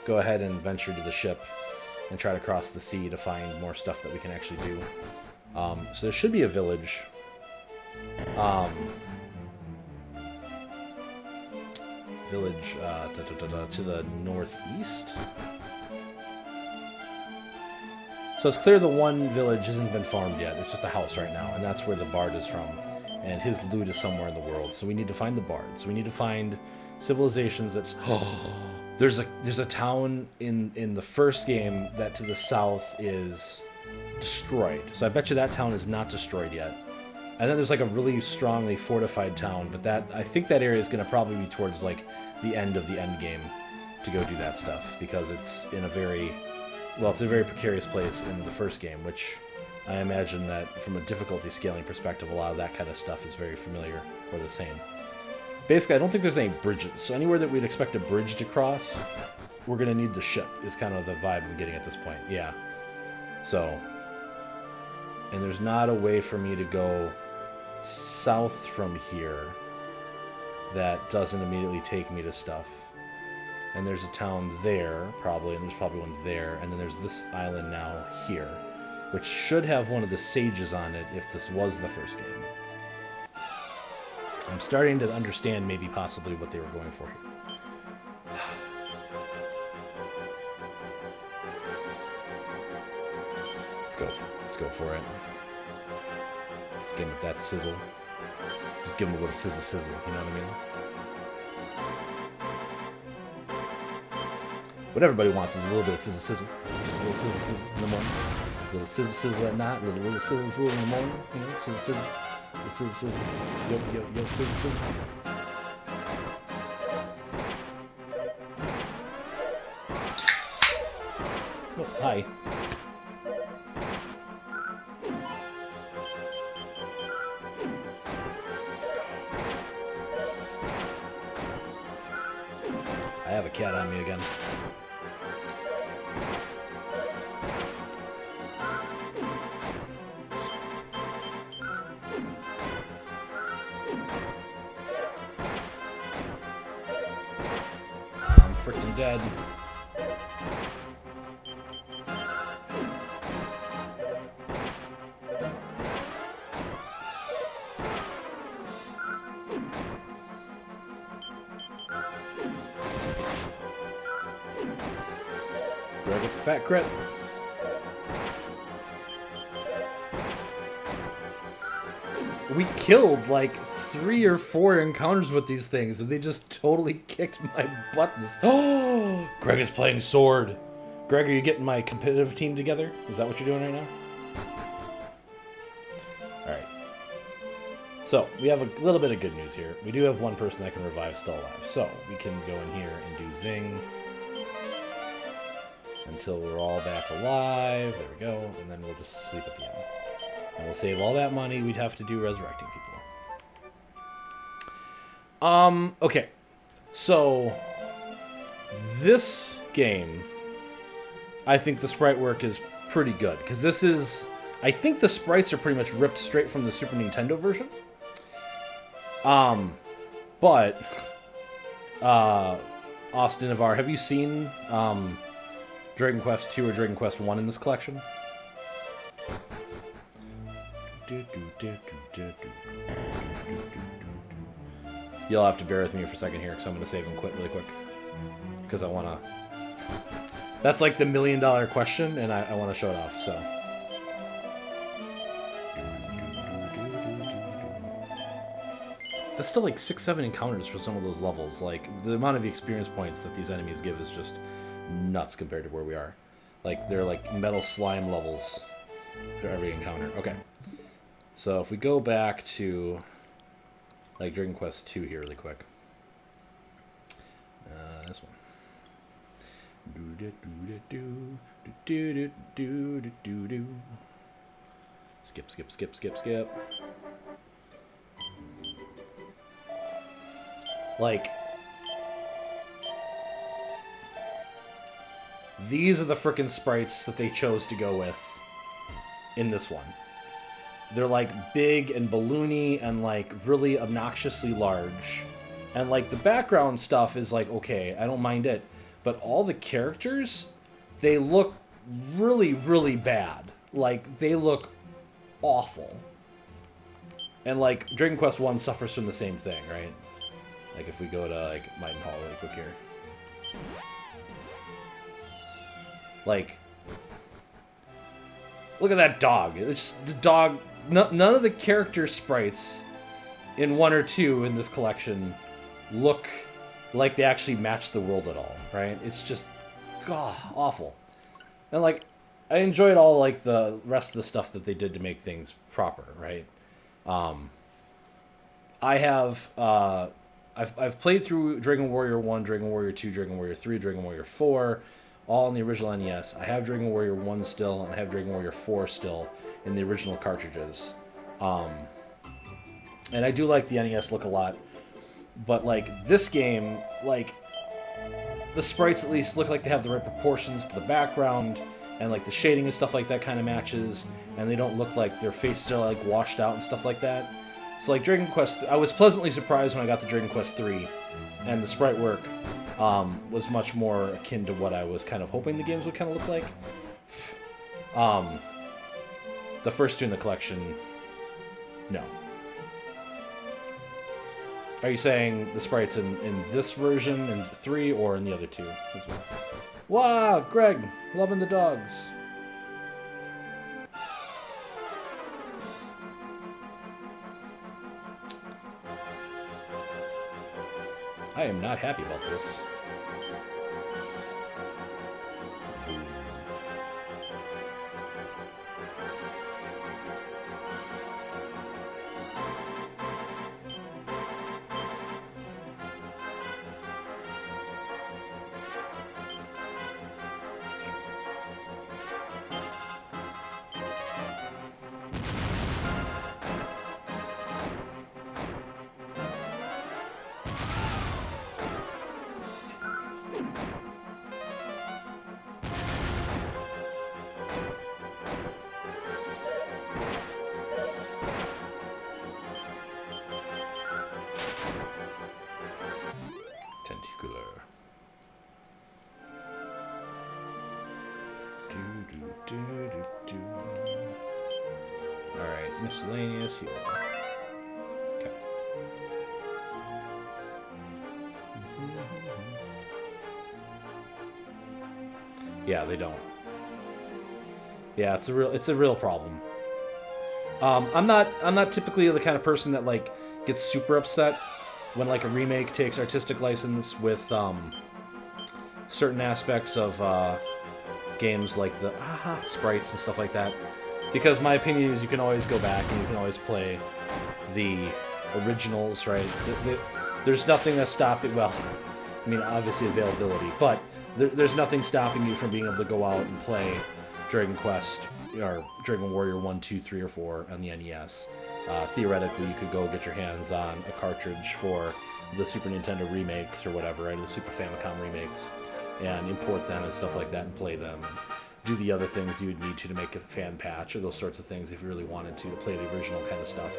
go ahead and venture to the ship and try to cross the sea to find more stuff that we can actually do. So there should be a village. Village to the northeast. So it's clear the one village hasn't been farmed yet. It's just a house right now, and that's where the bard is from. And his loot is somewhere in the world. So we need to find the bard. So we need to find civilizations that's... There's a town in the first game that to the south is destroyed. So I bet you that town is not destroyed yet. And then there's like a really strongly fortified town, but that I think that area is going to probably be towards like the end of the end game to go do that stuff, because it's in a very, well, it's a very precarious place in the first game, which I imagine that from a difficulty scaling perspective, a lot of that kind of stuff is very familiar or the same. Basically, I don't think there's any bridges, so anywhere that we'd expect a bridge to cross, we're going to need the ship, is kind of the vibe I'm getting at this point. Yeah. So, and there's not a way for me to go south from here that doesn't immediately take me to stuff. And there's a town there, probably, and there's probably one there, and then there's this island now here, which should have one of the sages on it if this was the first game. I'm starting to understand maybe possibly what they were going for here. Let's go for it. Let's give him that sizzle. Just give him a little sizzle, you know what I mean? What everybody wants is a little bit of sizzle. Just a little sizzle in the morning. A little sizzle at night, a little sizzle in the morning. You know, sizzle. Sizzle. Yo, sizzle. Hi. I have a cat on me again. I'm freaking dead. Greg with the fat crit. We killed like 3 or 4 encounters with these things, and they just totally kicked my butt. Oh, Greg is playing sword. Greg, are you getting my competitive team together? Is that what you're doing right now? All right. So we have a little bit of good news here. We do have one person that can revive still alive, so we can go in here and do zing until we're all back alive. There we go, and then we'll just sleep at the end. And we'll save all that money we'd have to do resurrecting people. Okay. So, this game, I think the sprite work is pretty good. Because this is... I think the sprites are pretty much ripped straight from the Super Nintendo version. But... Austin Navarre, have you seen Dragon Quest 2 or Dragon Quest 1 in this collection? You'll have to bear with me for a second here, because I'm going to save and quit really quick. Because I want to... That's like the $1 million question, and I want to show it off, so... That's still like 6-7 encounters for some of those levels. Like, the amount of experience points that these enemies give is just nuts compared to where we are. Like, they're like metal slime levels for every encounter. Okay. So if we go back to like Dragon Quest 2 here really quick. This one. Skip, skip, skip, skip, skip. Like, these are the frickin' sprites that they chose to go with in this one. They're like big and balloony and like really obnoxiously large. And like the background stuff is like, okay, I don't mind it. But all the characters, they look really, really bad. Like, they look awful. And like Dragon Quest 1 suffers from the same thing, right? Like if we go to like Might and Hall really quick here. Like, look at that dog. It's just the dog. None of the character sprites in 1 or 2 in this collection look like they actually match the world at all, right? It's just, God, awful. And like, I enjoyed all like the rest of the stuff that they did to make things proper, right? I have I've played through Dragon Warrior 1, Dragon Warrior 2, Dragon Warrior 3, Dragon Warrior 4, all on the original NES. I have Dragon Warrior 1 still, and I have Dragon Warrior 4 still in the original cartridges. And I do like the NES look a lot. But, like, this game, like, the sprites at least look like they have the right proportions to the background, and, like, the shading and stuff like that kind of matches, and they don't look like their faces are, like, washed out and stuff like that. So, like, Dragon Quest... I was pleasantly surprised when I got to Dragon Quest 3, and the sprite work was much more akin to what I was kind of hoping the games would kind of look like. The first 2 in the collection, no. Are you saying the sprites in this version, in 3, or in the other 2 as well? Wow, Greg, loving the dogs. I am not happy about this. Tentacular. Alright, miscellaneous heal. Okay. Yeah, they don't. Yeah, it's a real problem. I'm not typically the kind of person that like gets super upset when like a remake takes artistic license with certain aspects of games like the sprites and stuff like that, because my opinion is you can always go back and you can always play the originals, right? There's nothing that's stopping. Well, I mean, obviously availability, but there's nothing stopping you from being able to go out and play Dragon Quest or Dragon Warrior 1, 2, 3, or 4 on the NES. Theoretically, you could go get your hands on a cartridge for the Super Nintendo remakes or whatever, right? The Super Famicom remakes, and import them and stuff like that and play them. Do the other things you would need to make a fan patch or those sorts of things if you really wanted to play the original kind of stuff.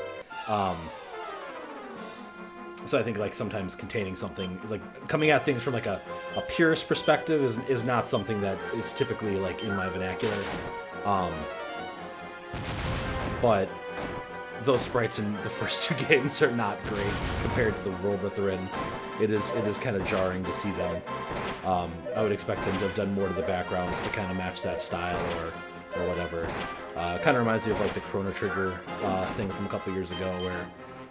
So I think like sometimes containing something, like coming at things from like a purist perspective is not something that is typically like in my vernacular. But those sprites in the first two games are not great compared to the world that they're in. It is kind of jarring to see them. I would expect them to have done more to the backgrounds to kind of match that style or whatever. Kind of reminds me of like the Chrono Trigger thing from a couple years ago, where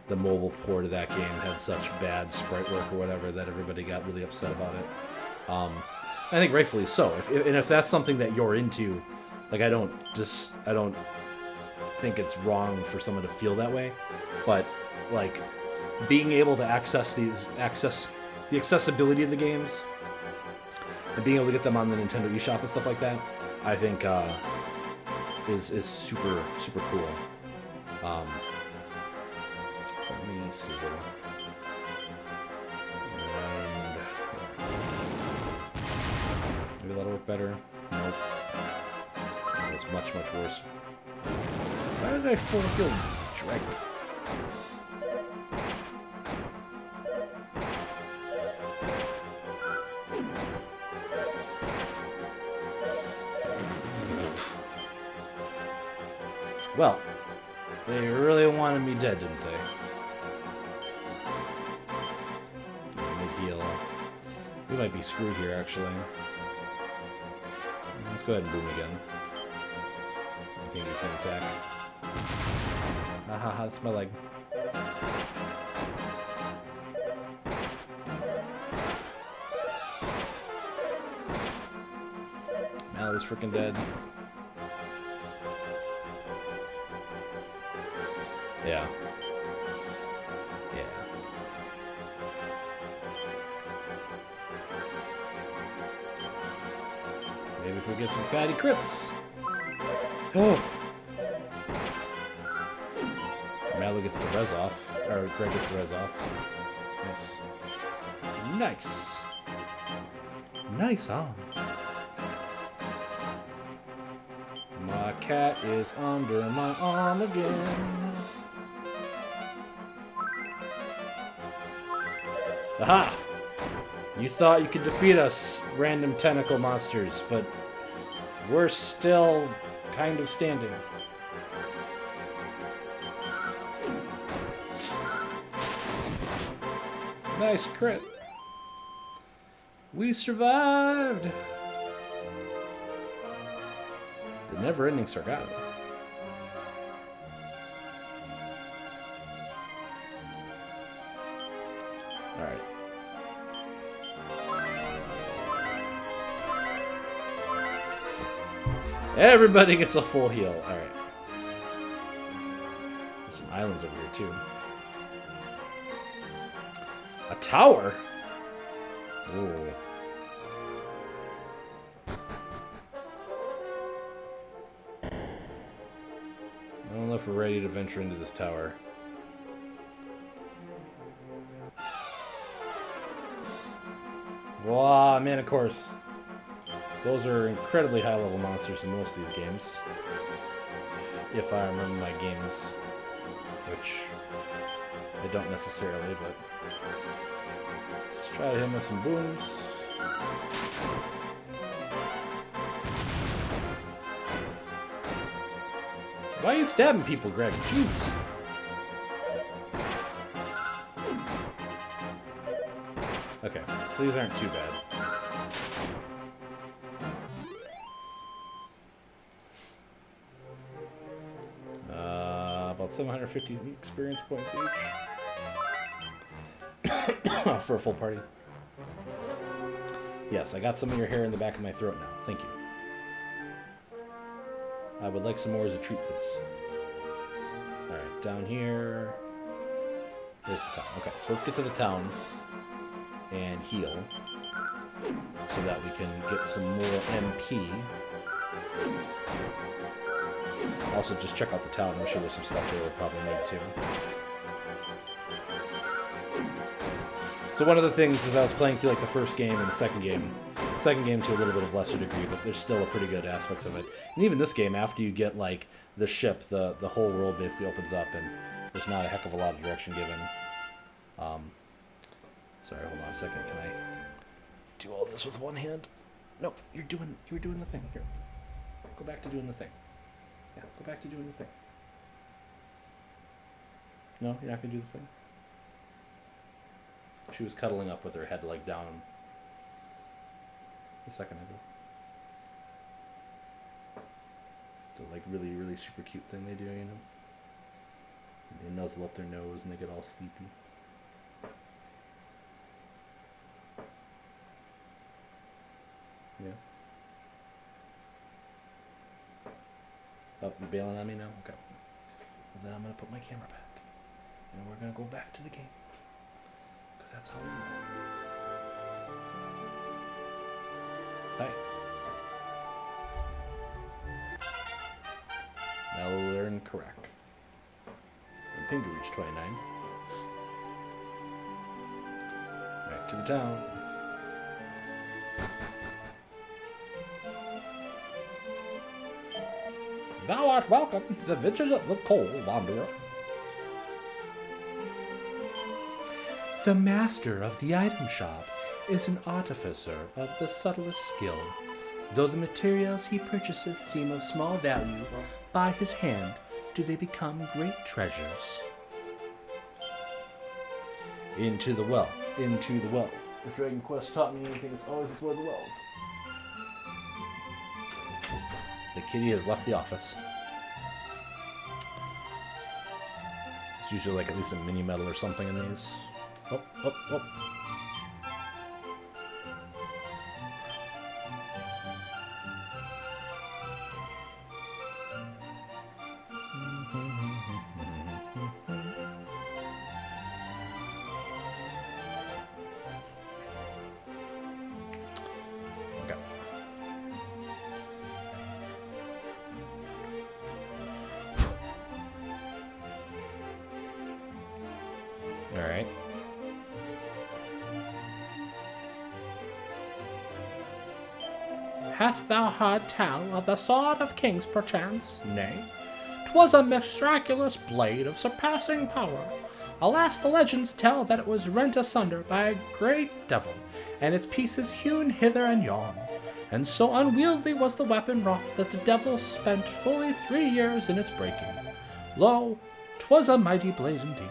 the mobile port of that game had such bad sprite work or whatever that everybody got really upset about it. I think rightfully so. If that's something that you're into, like I don't think it's wrong for someone to feel that way, but like being able to access the accessibility of the games and being able to get them on the Nintendo eShop and stuff like that, I think is super cool. Let me sizzle. Maybe that'll work better. Nope. That was much worse. Why did I full heal Drake? Well, they really wanted me dead, didn't they? Mid-heal. We might be screwed here, actually. Let's go ahead and boom again. I think we can attack. Haha, that's my leg. Mal is freaking dead. Yeah. Maybe if we get some fatty crits. Oh! Mallow gets the res off. Or Greg gets the res off. Nice. Nice! Nice on. My cat is under my arm again. Aha! You thought you could defeat us, random tentacle monsters, but we're still kind of standing. Nice crit. We survived! The never-ending Sargoto. Alright. Everybody gets a full heal. Alright. There's some islands over here, too. A tower? Ooh. I don't know if we're ready to venture into this tower. Wow, man, of course. Those are incredibly high-level monsters in most of these games. If I remember my games. Which I don't necessarily, but let's Try to hit him with some booms. Why are you stabbing people, Greg? Jeez. Okay, so these aren't too bad. About 750 experience points each. For a full party. Yes, I got some of your hair in the back of my throat now. Thank you. I would like some more as a treat, please. Alright, down here. There's the town. Okay, so let's get to the town and heal so that we can get some more MP. Also, just check out the town. I'm sure there's some stuff there we'll probably need too. So one of the things is I was playing through like the first game and the second game to a little bit of lesser degree, but there's still a pretty good aspects of it. And even this game, after you get like the ship, the whole world basically opens up, and there's not a heck of a lot of direction given. Sorry, hold on a second. Can I do all this with one hand? No, you were doing the thing. Here, go back to doing the thing. Yeah, go back to doing the thing. No, you're not gonna do the thing. She was cuddling up with her head like down a second ago. The like really, really super cute thing they do, you know? They nuzzle up their nose and they get all sleepy. Yeah. Oh, you're bailing on me now? Okay. Well, then I'm going to put my camera back. And we're going to go back to the game. Because that's how we roll. Hi. Now learn correct. And Pingu reached 29. Back to the town. Thou art welcome to the Villages of the Coal, Wanderer. The master of the item shop is an artificer of the subtlest skill. Though the materials he purchases seem of small value, by his hand do they become great treasures. Into the well, into the well. If Dragon Quest taught me anything, it's always explore the wells. The kitty has left the office. It's usually like at least a mini medal or something in these. Oh, oh, oh. Alright. Hast thou heard tell of the Sword of Kings, perchance? Nay. 'Twas a miraculous blade of surpassing power. Alas, the legends tell that it was rent asunder by a great devil, and its pieces hewn hither and yon. And so unwieldy was the weapon wrought that the devil spent fully 3 years in its breaking. Lo, 'twas a mighty blade indeed.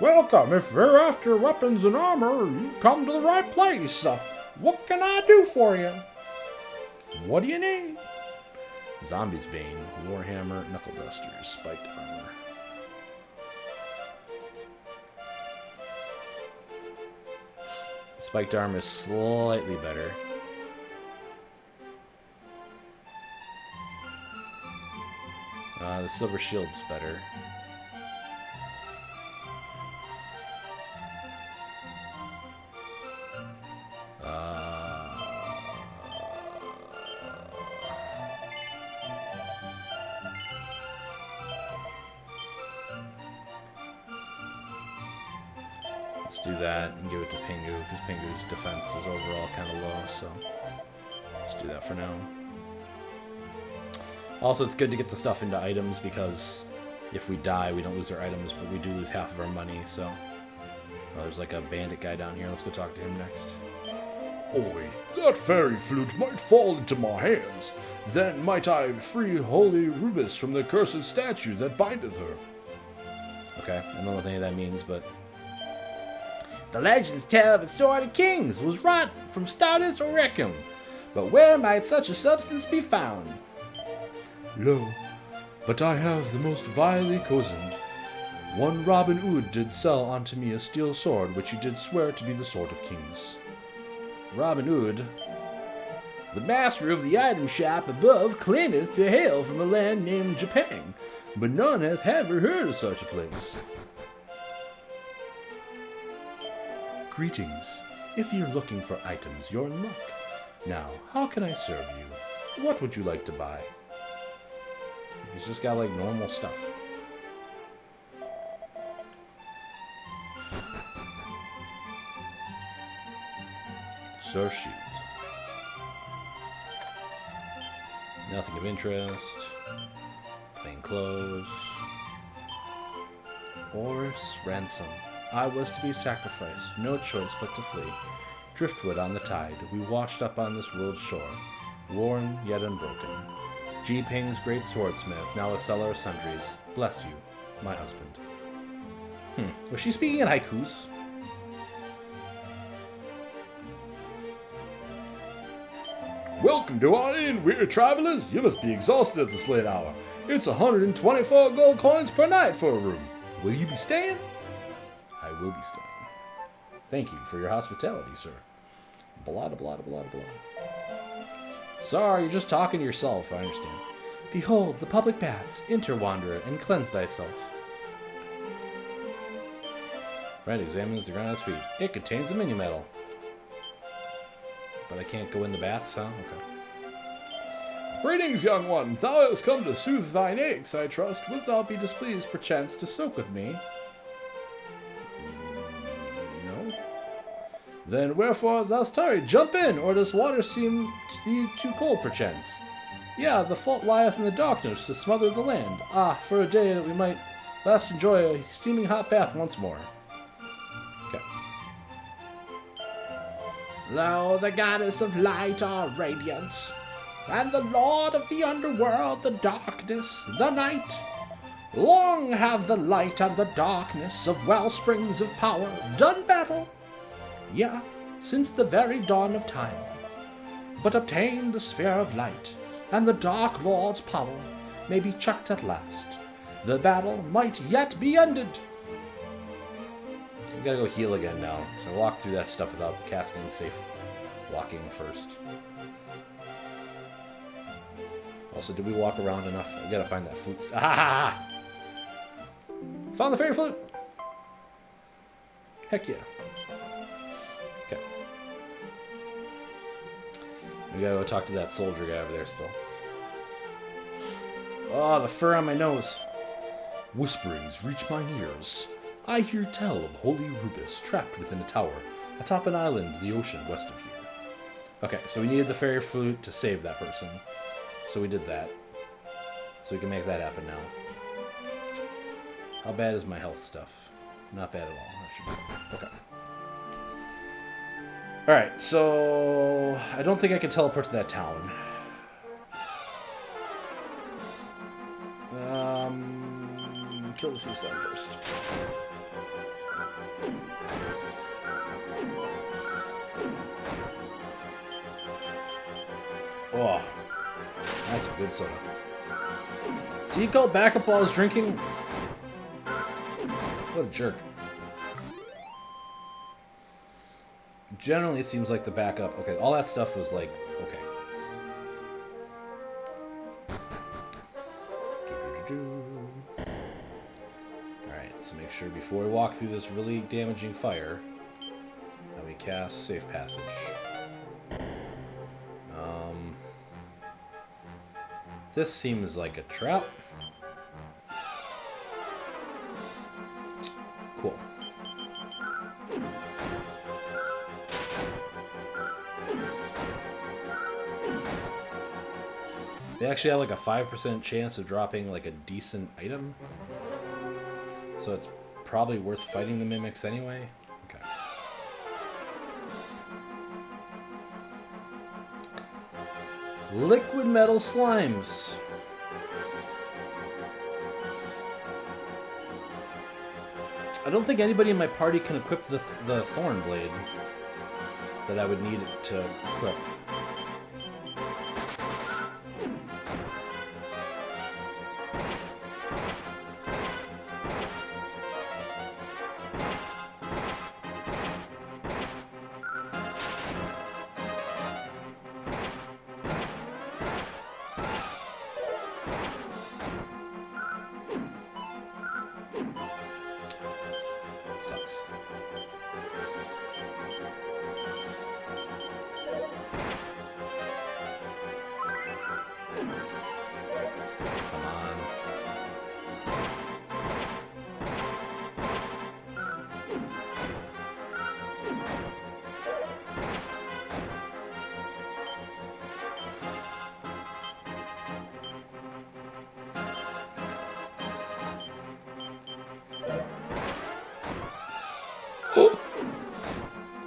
Welcome, if you're after weapons and armor, you come to the right place. What can I do for you? What do you need? Zombie's Bane, Warhammer, Knuckle Dusters, Spiked Armor. Spiked Armor is slightly better. The Silver Shield's better. Let's do that and give it to Pingu, because Pingu's defense is overall kind of low, so let's do that for now. Also, it's good to get the stuff into items, because if we die, we don't lose our items, but we do lose half of our money, so... there's like a bandit guy down here. Let's go talk to him next. Oi, that fairy flute might fall into my hands. Then might I free holy Rubis from the cursed statue that bindeth her. Okay, I don't know what any of that means, but... The legends tell of a sword of kings was wrought from stoutest oricum. But where might such a substance be found? Lo, but I have the most vilely cozened. One Robin Hood did sell unto me a steel sword, which he did swear to be the sword of kings. Robin Hood? The master of the item shop above claimeth to hail from a land named Japan, but none hath ever heard of such a place. Greetings. If you're looking for items, you're in luck. Now, how can I serve you? What would you like to buy? He's just got like normal stuff. Shield. Nothing of interest. Plain clothes. Oris ransom. I was to be sacrificed, no choice but to flee. Driftwood on the tide, we washed up on this world's shore, worn yet unbroken. G. Ping's great swordsmith, now a seller of sundries. Bless you, my husband. Was she speaking in haikus? Welcome to our inn, weary travelers. You must be exhausted at this late hour. It's 124 gold coins per night for a room. Will you be staying? I will be staying. Thank you for your hospitality, sir. Blah, blah, blah, blah, blah. Sorry, you're just talking to yourself, I understand. Behold, the public baths. Enter, wanderer, and cleanse thyself. Brent examines the ground at his feet. It contains a mini metal. But I can't go in the baths, huh? Okay. Greetings, young one. Thou hast come to soothe thine aches, I trust. Wilt thou be displeased, perchance, to soak with me? No. Then wherefore thou tarry? Jump in, or does water seem to be too cold, perchance? Yeah, the fault lieth in the darkness to smother the land. Ah, for a day that we might last enjoy a steaming hot bath once more. Okay. Lo, the goddess of light, our radiance, and the lord of the underworld, the darkness, the night. Long have the light and the darkness of wellsprings of power done battle, yea, since the very dawn of time, but obtained the sphere of light, and the dark lord's power may be checked at last. The battle might yet be ended. We gotta go heal again now, because I walked through that stuff without casting safe walking first. Also, did we walk around enough? We gotta find that flute. Ah! Found the fairy flute! Heck yeah. Okay. We gotta go talk to that soldier guy over there still. Oh, the fur on my nose. Whisperings reach mine ears. I hear tell of holy Rubis trapped within a tower atop an island in the ocean west of here. Okay, so we needed the fairy flute to save that person. So we did that. So we can make that happen now. How bad is my health stuff? Not bad at all. That should be fine. Okay. Alright, so I don't think I can teleport to that town. Kill the sea slime first. Oh, that's a good soda. Did he call backup while I was drinking? What a jerk. Generally, it seems like the backup... Okay, all that stuff was like... Okay. Alright, so make sure before we walk through this really damaging fire that we cast Safe Passage. This seems like a trap. Cool. They actually have like a 5% chance of dropping like a decent item. So it's probably worth fighting the mimics anyway. Okay. Liquid metal slimes. I don't think anybody in my party can equip the thorn blade that I would need it to equip. Sucks. Come on.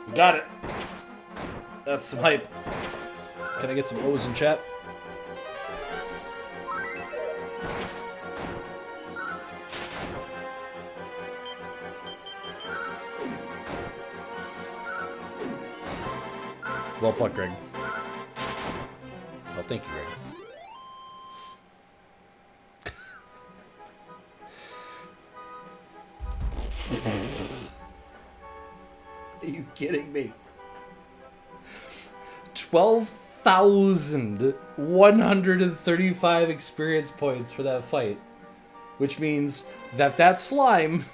We got it. That's some hype. Can I get some O's in chat? Well put, Greg. Well, thank you, Greg. Are you kidding me? 12,135 experience points for that fight. Which means that slime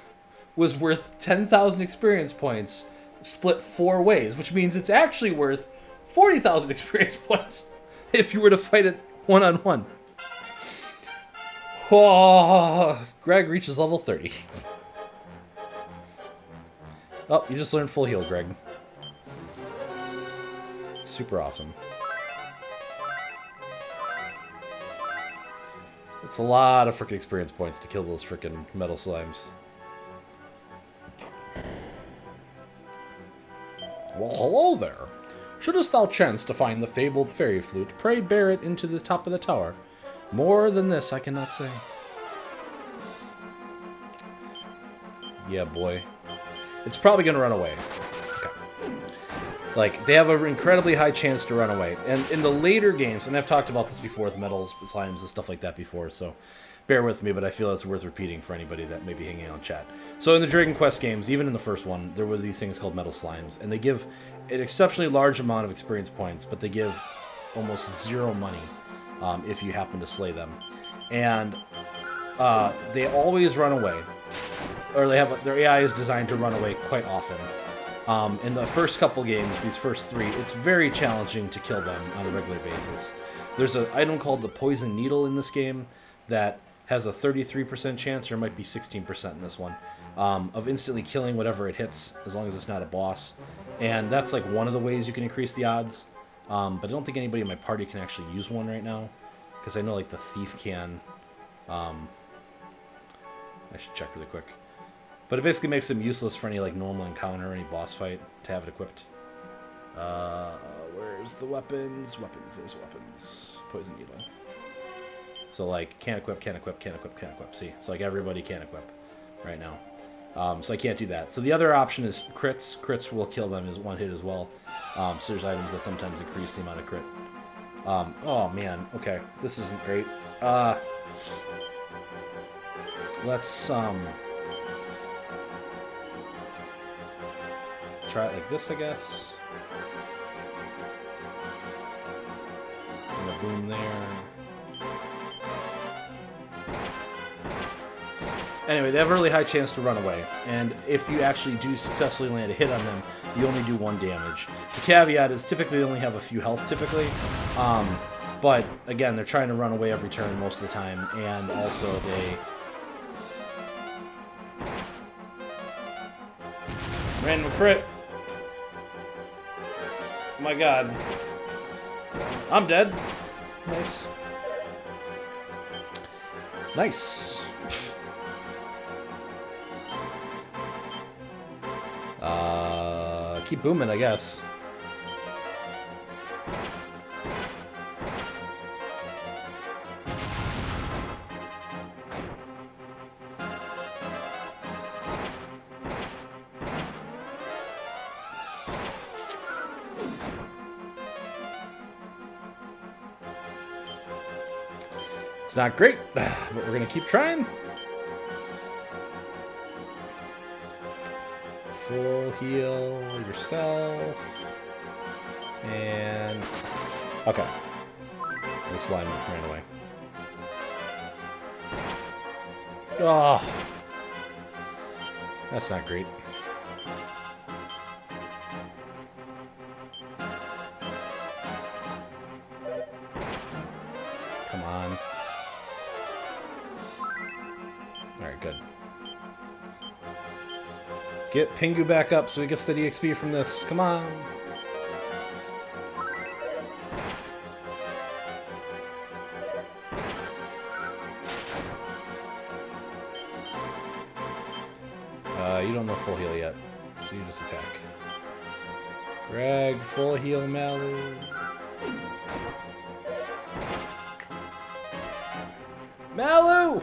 was worth 10,000 experience points split 4 ways. Which means it's actually worth 40,000 experience points if you were to fight it one-on-one. Oh, Greg reaches level 30. Oh, you just learned full heal, Greg. Super awesome. It's a lot of frickin' experience points to kill those frickin' metal slimes. Well, hello there. Shouldst thou chance to find the fabled fairy flute, pray bear it into the top of the tower. More than this I cannot say. Yeah, boy. It's probably gonna run away. Okay. Like, they have an incredibly high chance to run away. And in the later games, and I've talked about this before with metals, slimes, and stuff like that before, so bear with me, but I feel it's worth repeating for anybody that may be hanging out in chat. So in the Dragon Quest games, even in the first one, there was these things called metal slimes, and they give an exceptionally large amount of experience points, but they give almost 0 money if you happen to slay them. And they always run away. Or they have their AI is designed to run away quite often. In the first couple games, these first 3, it's very challenging to kill them on a regular basis. There's an item called the Poison Needle in this game that has a 33% chance, or it might be 16% in this one, of instantly killing whatever it hits, as long as it's not a boss. And that's like one of the ways you can increase the odds. But I don't think anybody in my party can actually use one right now, because I know like the thief can. I should check really quick. But it basically makes them useless for any like normal encounter or any boss fight to have it equipped. Where's the weapons? Weapons, there's weapons. Poison Needle. So like, can't equip, can't equip, can't equip, can't equip. See, it's like everybody can equip right now. So I can't do that. So the other option is crits. Crits will kill them as one hit as well. So there's items that sometimes increase the amount of crit. Oh man, okay, this isn't great. Let's try it like this, I guess. And a boom there. Anyway, they have a really high chance to run away, and if you actually do successfully land a hit on them, you only do 1 damage. The caveat is typically they only have a few health, typically, but again, they're trying to run away every turn most of the time, and also they... Random crit! Oh my god. I'm dead. Nice. Keep booming, I guess. It's not great, but we're gonna keep trying. Full heal yourself. And okay. The slime ran away. Oh, that's not great. Come on. Alright, good. Get Pingu back up so he gets the EXP from this. Come on. You don't know full heal yet, so you just attack. Greg, full heal Malu. Malu!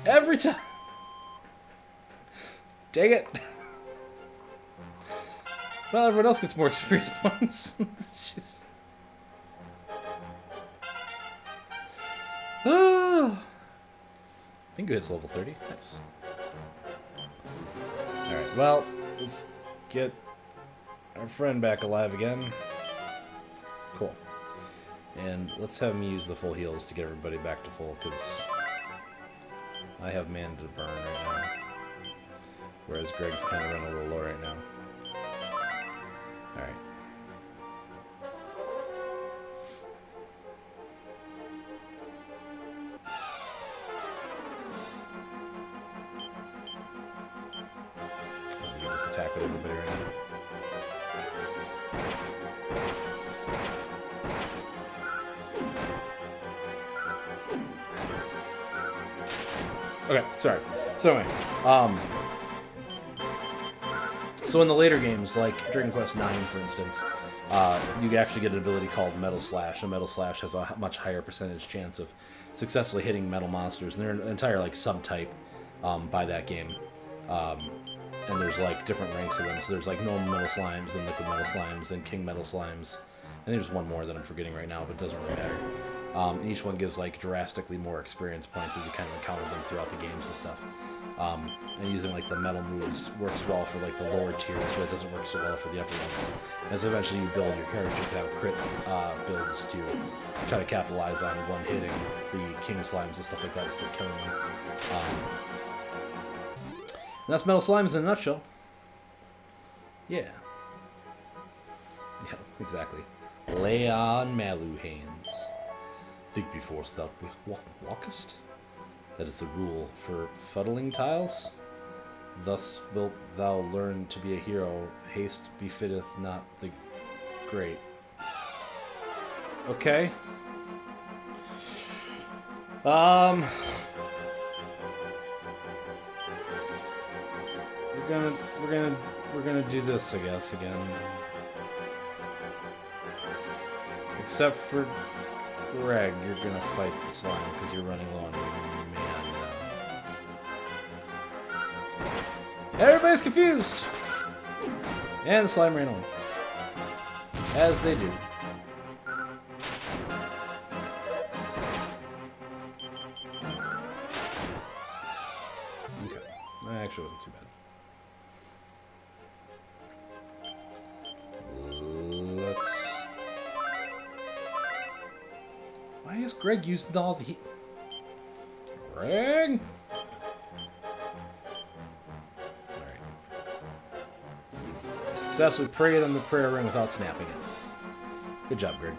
Every time. Dang it. Well, everyone else gets more experience points. Jeez. Pingu hits level 30. Nice. Alright, well, let's get our friend back alive again. Cool. And let's have me use the full heals to get everybody back to full, because I have mana to burn right now. Whereas Greg's kind of running a little low right now. Alright. You can just attack with everybody right now. Okay, sorry. So anyway, so in the later games, like Dragon Quest IX, for instance, you actually get an ability called Metal Slash. And Metal Slash has a much higher percentage chance of successfully hitting metal monsters, and they're an entire like subtype by that game. And there's like different ranks of them. So there's like normal metal slimes, then liquid metal slimes, then king metal slimes, and there's one more that I'm forgetting right now, but it doesn't really matter. And each one gives like drastically more experience points as you kind of encounter them throughout the games and stuff. And using like the metal moves works well for like the lower tiers, but it doesn't work so well for the upper ones. As eventually you build your characters to have crit builds to try to capitalize on one hitting the king slimes and stuff like that instead of killing them. And that's Metal Slimes in a nutshell. Yeah. Yeah, exactly. Lay on Malu hands. Think before thou walkest. That is the rule for fuddling tiles. Thus wilt thou learn to be a hero. Haste befitteth not the great. Okay. We're gonna do this, I guess, again. Except for Greg, you're gonna fight the slime because you're running low on mana. Everybody's confused! And the slime ran away. As they do. Okay. That actually wasn't too bad. Why is Greg using all the heat? Greg? Alright. Successfully prayed on the prayer ring without snapping it. Good job, Greg.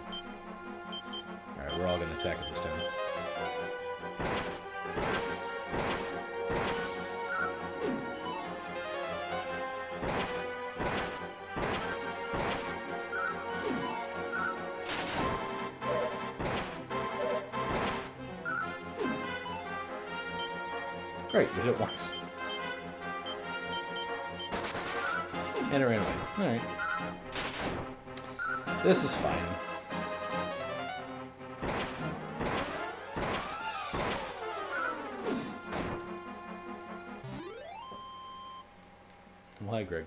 Alright, we're all going to attack it this time. Great, we did it once. And it ran away. Alright. This is fine. Well, hi, Greg.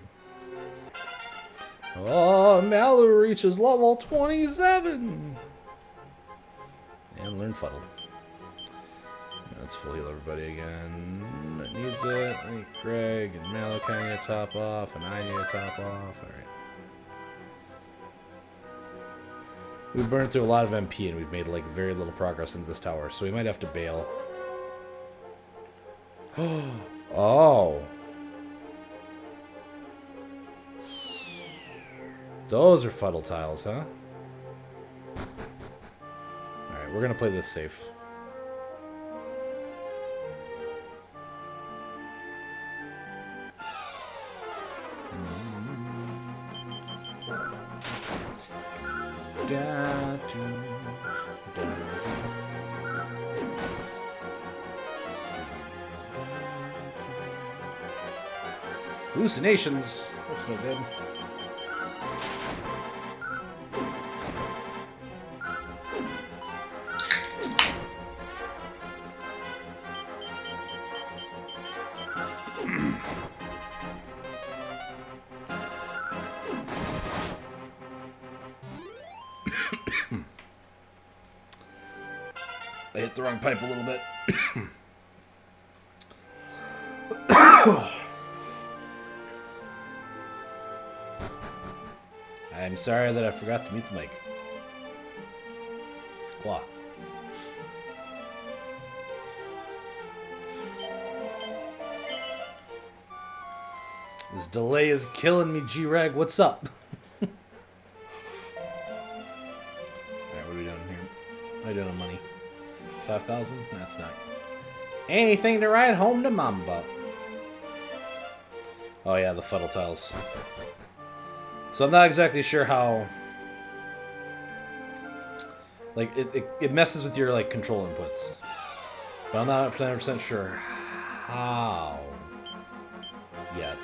Oh, Mallow reaches level 27! And learn Fuddle. Let's full heal everybody again. That needs it. I think Greg and Malachi need to top off, and I need to top off. Alright. We burned through a lot of MP, and we've made like very little progress into this tower, so we might have to bail. Oh. Those are Fuddle tiles, huh? Alright, we're gonna play this safe. Hallucinations. That's no good. I hit the wrong pipe a little bit. I'm sorry that I forgot to mute the mic. Blah. This delay is killing me, G-Rag. What's up? Alright, what are we doing here? How are you doing on money? 5,000? That's not. Anything to ride home to Mamba. Oh yeah, the Fuddle tiles. So I'm not exactly sure how... Like, it messes with your, like, control inputs. But I'm not 100% sure how yet.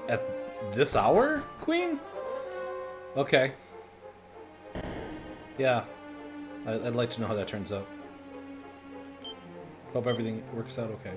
At this hour, Queen? Okay. Yeah. I'd like to know how that turns out. Hope everything works out okay.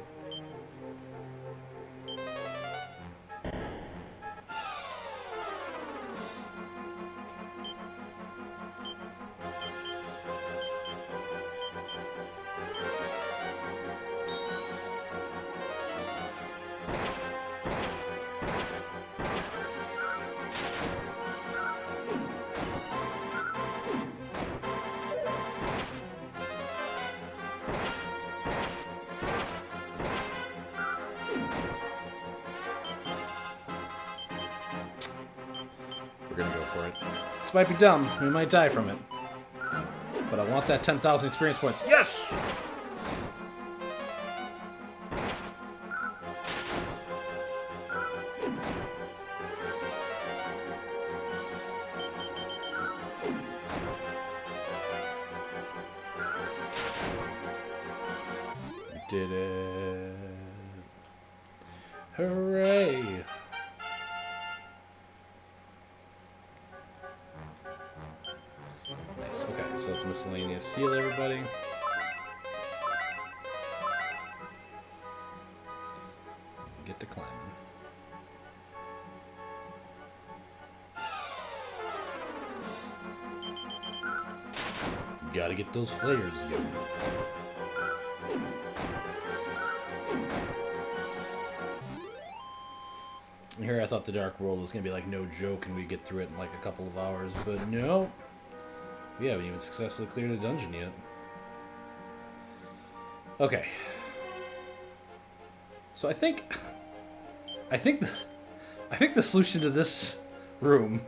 We're gonna go for it. This might be dumb. We might die from it. But I want that 10,000 experience points. Yes! We did it. Hooray! Nice. Okay, so it's miscellaneous. Heal everybody. Get to climbing. Gotta get those flares going. Here I thought the Dark World was gonna be like no joke and we'd get through it in like a couple of hours, but no. We haven't even successfully cleared a dungeon yet. Okay. So I think the solution to this room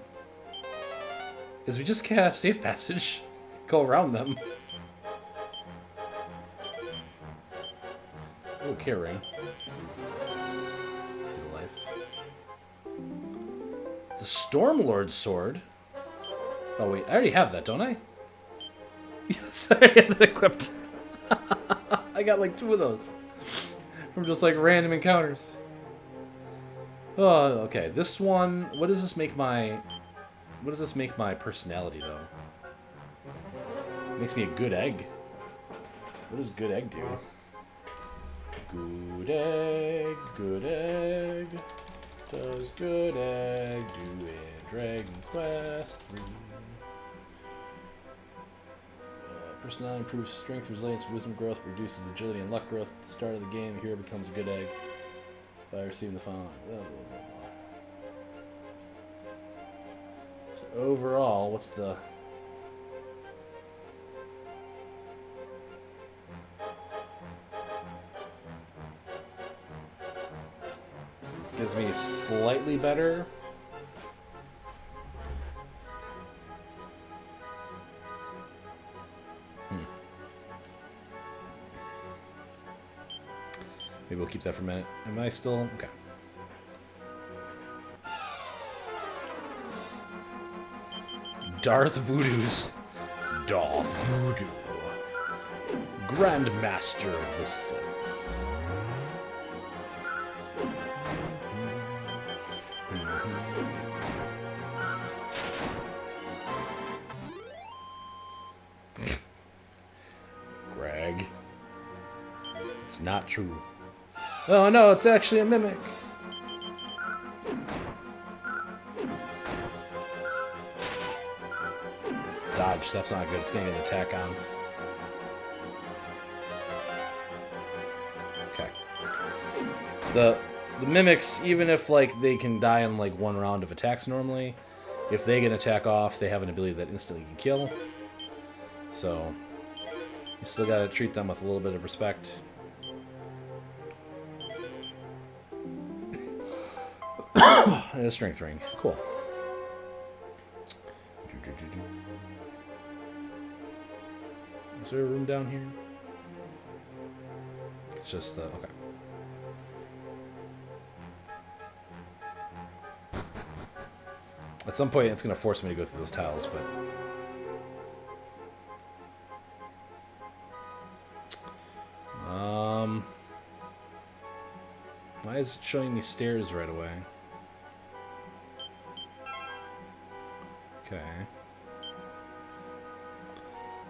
is we just cast safe passage, go around them. Oh, care ring. See the life. The Stormlord's sword. Oh wait, I already have that, don't I? Yes, I already have that equipped. I got like 2 of those from just like random encounters. Oh, okay. This one. What does this make my? What does this make my personality though? It makes me a good egg. What does good egg do? Good egg, good egg. Does good egg do in Dragon Quest 3? Personality improves strength, resilience, wisdom growth, reduces agility and luck growth. At the start of the game, the hero becomes a good egg by receiving the following. Blah, blah, blah. So overall, what's the... Gives me slightly better. Maybe we'll keep that for a minute. Am I still... Okay. Darth Voodoo's Darth Voodoo. Grand Master of the Sith. Greg. It's not true. Oh no, it's actually a mimic. Dodge, that's not good. It's gonna get an attack on. Okay. The mimics, even if like they can die in like 1 round of attacks normally, if they get an attack off, they have an ability that instantly can kill. So you still gotta treat them with a little bit of respect. And a strength ring. Cool. Is there a room down here? It's just the... Okay. At some point, it's going to force me to go through those tiles, but... Why is it showing me stairs right away? Okay.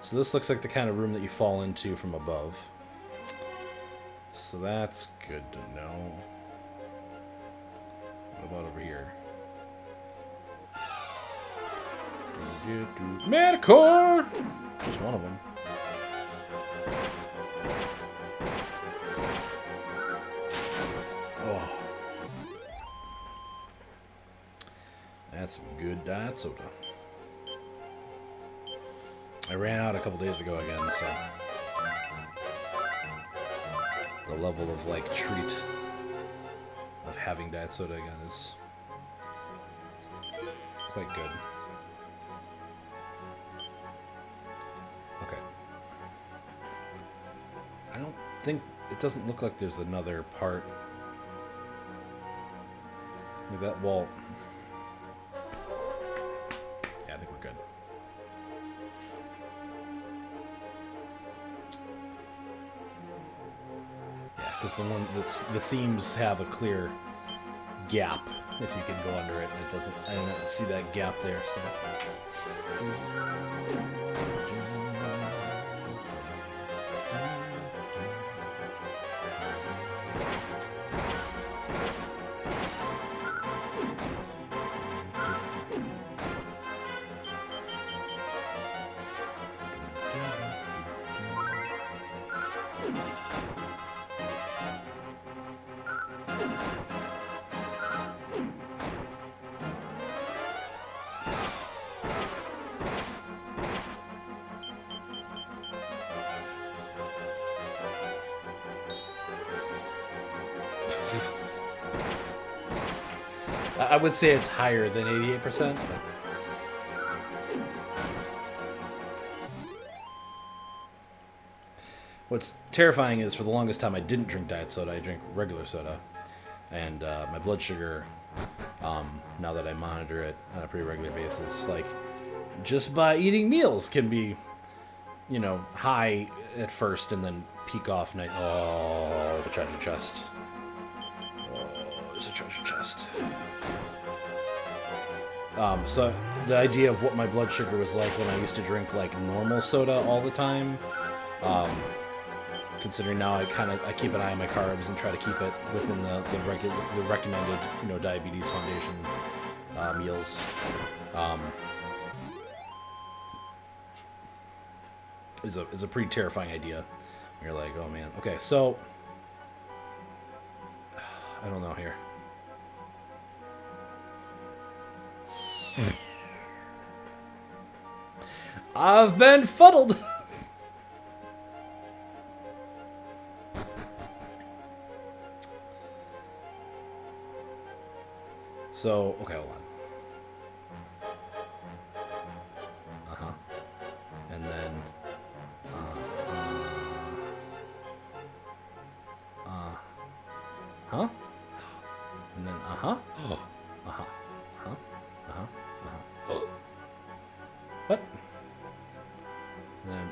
So this looks like the kind of room that you fall into from above. So that's good to know. What about over here? Manticore! Just one of them. Oh. That's some good diet soda. I ran out a couple days ago again, so the level of like treat of having diet soda again is quite good. Okay. I don't think it doesn't look like there's another part. Like that wall. Yeah, I think we're good. Because the seams have a clear gap if you can go under it, and it doesn't. I don't see that gap there. So. I would say it's higher than 88%. What's terrifying is for the longest time I didn't drink diet soda. I drank regular soda, and my blood sugar. Now that I monitor it on a pretty regular basis, like just by eating meals can be, high at first and then peak off night. Oh, the treasure chest. Oh, there's a treasure chest. So the idea of what my blood sugar was like when I used to drink like normal soda all the time, considering now I keep an eye on my carbs and try to keep it within the recommended Diabetes Foundation meals. Is a pretty terrifying idea. You're like, oh man. Okay, so I don't know here. I've been fuddled. So, okay, hold on. And then and then what? And then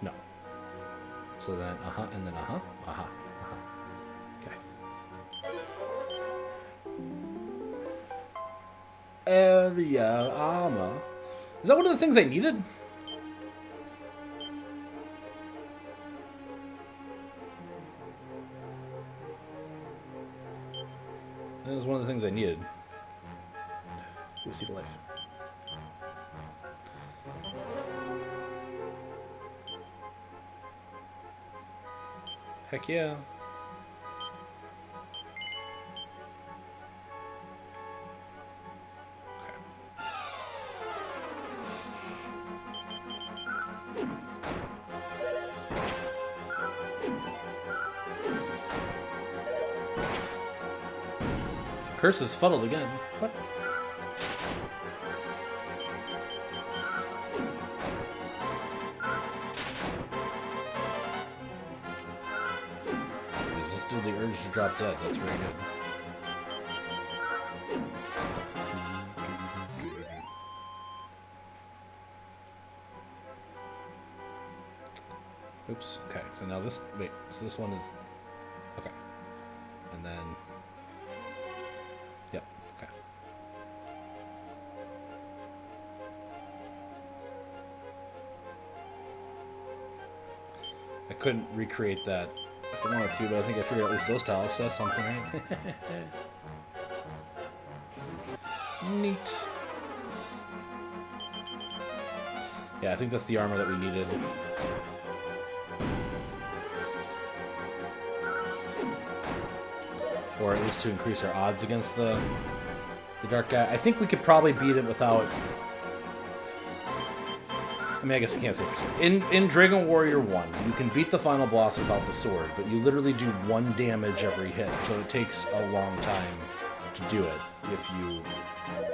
no. So then and then okay. Area armor. Is that one of the things I needed? That was one of the things I needed. Go see the life. Heck yeah. Curse is fuddled again. What? Resisted the urge to drop dead. That's very good. Oops. Okay. So now this. Wait. So this one is. Okay. And then. Yep. Okay. I couldn't recreate that if I wanted to, but I think I figured out at least those tiles, so that's something, right? Neat. Yeah, I think that's the armor that we needed. Or at least to increase our odds against the dark guy. I think we could probably beat it without... I mean, I guess I can't say for sure. In Dragon Warrior 1, you can beat the final boss without the sword, but you literally do 1 damage every hit, so it takes a long time to do it if you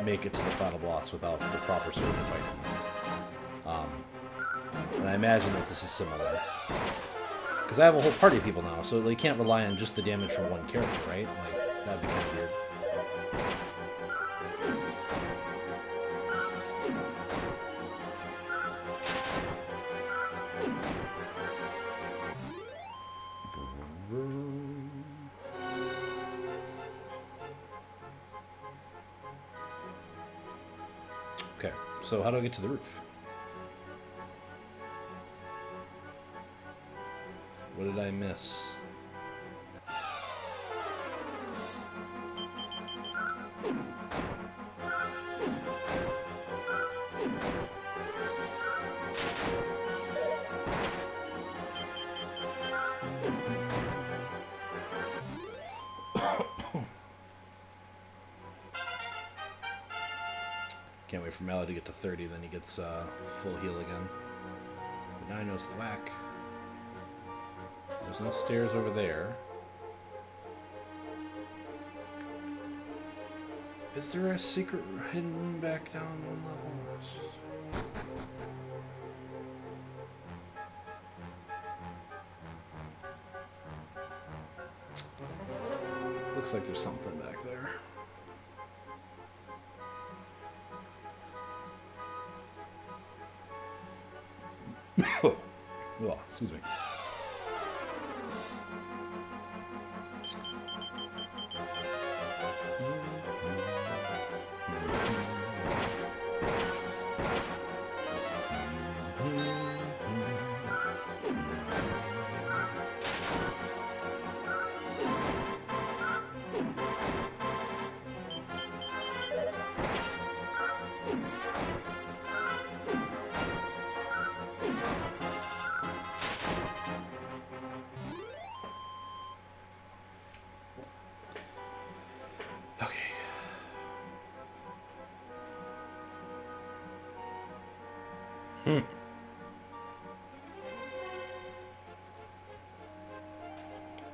make it to the final boss without the proper sword to fight him. And I imagine that this is similar. Because I have a whole party of people now, so they can't rely on just the damage from one character, right? Like, that'd be kind of weird. Okay, so how do I get to the roof? What did I miss? Can't wait for Mallow to get to 30, then he gets full heal again. But now he knows thwack. There's no stairs over there. Is there a secret hidden room back down one level? Looks like there's something back there. Oh, excuse me.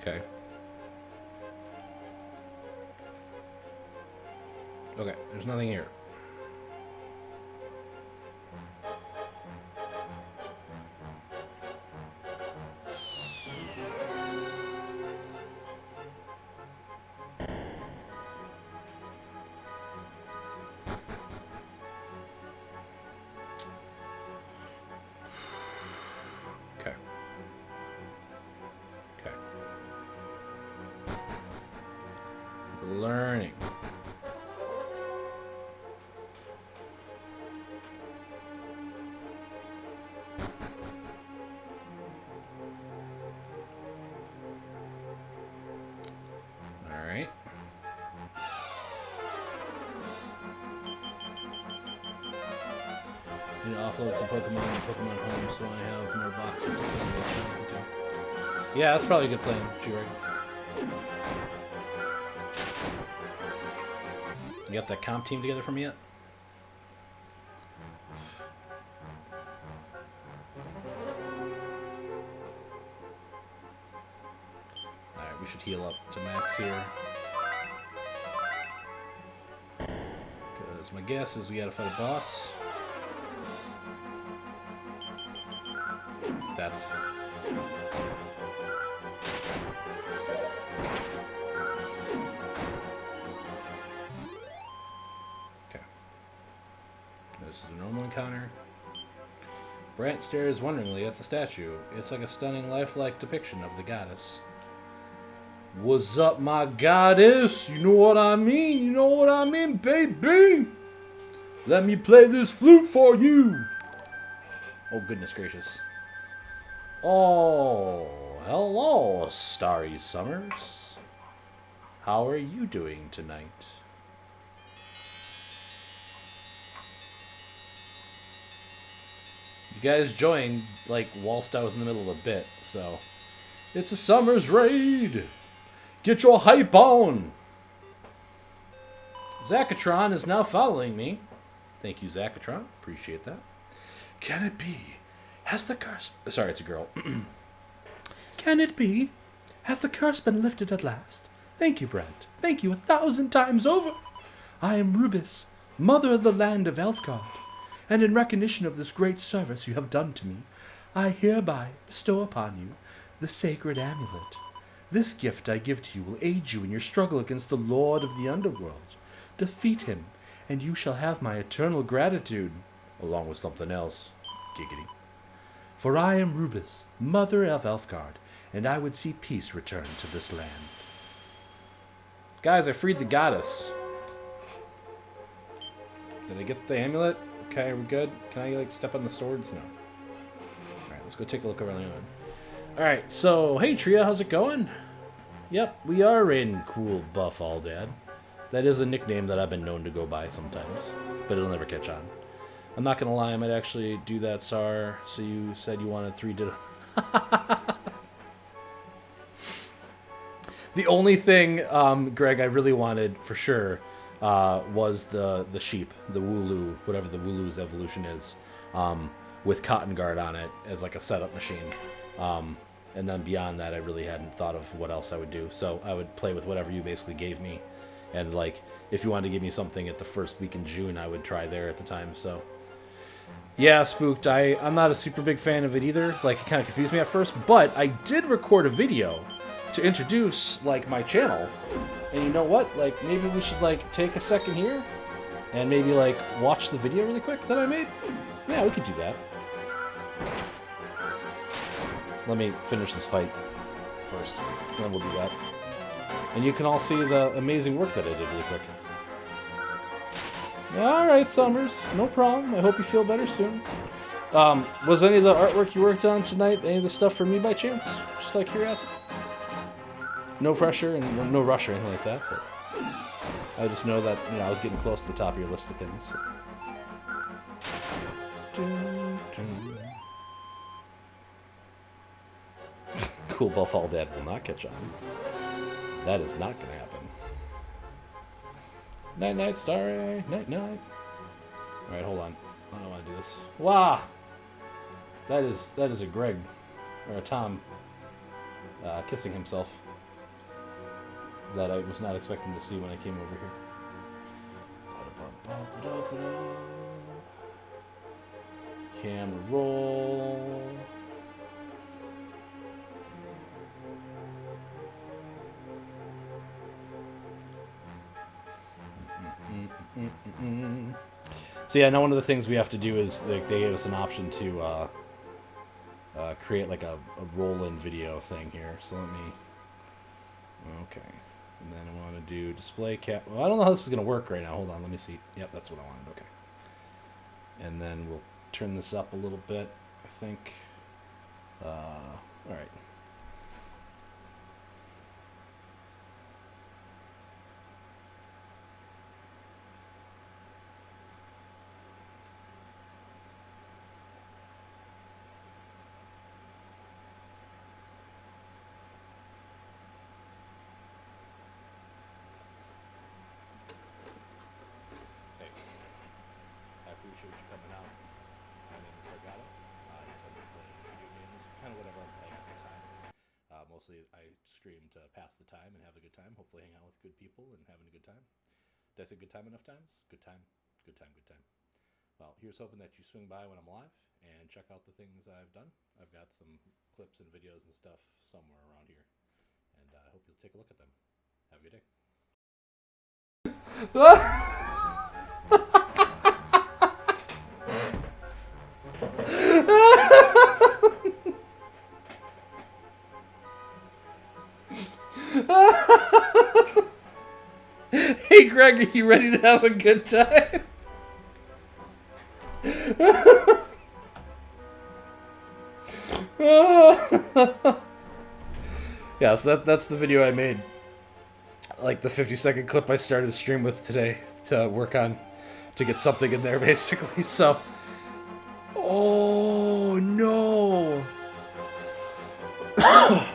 Okay. Okay, there's nothing here. Okay. Okay. Learning. All right. Need to offload some Pokemon and Pokemon Home so I have more boxes. Yeah, that's probably a good plan, G-Ray. You got that comp team together for me yet? Alright, we should heal up to max here. Because my guess is we gotta fight a boss. That's... Okay. This is a normal encounter. Brant stares wonderingly at the statue. It's like a stunning, lifelike depiction of the goddess. What's up, my goddess? You know what I mean? You know what I mean, baby? Let me play this flute for you. Oh, goodness gracious. Oh, hello, Starry Summers. How are you doing tonight? You guys joined, like, whilst I was in the middle of a bit, so... It's a summer's raid! Get your hype on! Zacatron is now following me. Thank you, Zacatron. Appreciate that. Can it be? Has the curse... Sorry, it's a girl. Can it be? Has the curse been lifted at last? Thank you, Brent. Thank you 1,000 times over. I am Rubis, mother of the land of Elfgard, and in recognition of this great service you have done to me, I hereby bestow upon you the sacred amulet. This gift I give to you will aid you in your struggle against the Lord of the Underworld. Defeat him, and you shall have my eternal gratitude, along with something else. Giggity. For I am Rubis, mother of Elfgard, and I would see peace return to this land. Guys, I freed the goddess. Did I get the amulet? Okay, are we good? Can I, like, step on the swords? No. Alright, let's go take a look around the island. Alright, so, hey Tria, how's it going? Yep, we are in Cool Buff All Dad. That is a nickname that I've been known to go by sometimes, but it'll never catch on. I'm not gonna lie, I might actually do that, Sar. So you said you wanted 3 ditto. The only thing, Greg, I really wanted for sure was the sheep, the Wooloo, whatever the Wooloo's evolution is, with Cotton Guard on it as like a setup machine. And then beyond that, I really hadn't thought of what else I would do. So I would play with whatever you basically gave me. And like, if you wanted to give me something at the first week in June, I would try there at the time. So yeah, Spooked, I'm not a super big fan of it either. Like, it kind of confused me at first, but I did record a video to introduce like my channel. And you know what? Like maybe we should like take a second here and maybe like watch the video really quick that I made. Yeah, we could do that. Let me finish this fight first, and then we'll do that. And you can all see the amazing work that I did really quick. Alright, Summers. No problem. I hope you feel better soon. Was any of the artwork you worked on tonight any of the stuff for me by chance? Just out of curiosity? No pressure and no rush or anything like that, but I just know that, you know, I was getting close to the top of your list of things. So. Cool Buffalo Dad will not catch on. That is not going to happen. Night night, Starry. Night night. Alright, hold on. I don't want to do this. Wow! That is a Greg. Or a Tom. Kissing himself. That I was not expecting to see when I came over here. Camera roll. So yeah, now one of the things we have to do is they gave us an option to create like a roll-in video thing here. So let me. Okay, and then I want to do display cap. Well, I don't know how this is gonna work right now. Hold on, let me see. Yep, that's what I wanted. Okay, and then we'll turn this up a little bit. I think. All right. Appreciate you coming out. My name is Sargoto. I tend to play video games, kind of whatever I'm playing at the time. Mostly I stream to pass the time and have a good time, hopefully hang out with good people and having a good time. Did I say good time enough times? Good time, good time, good time. Well, here's hoping that you swing by when I'm live and check out the things I've done. I've got some clips and videos and stuff somewhere around here, and I hope you'll take a look at them. Have a good day. Hey Greg, are you ready to have a good time? Yeah, so that's the video I made. Like the 50-second clip I started to stream with today to work on, to get something in there basically, so. Oh no!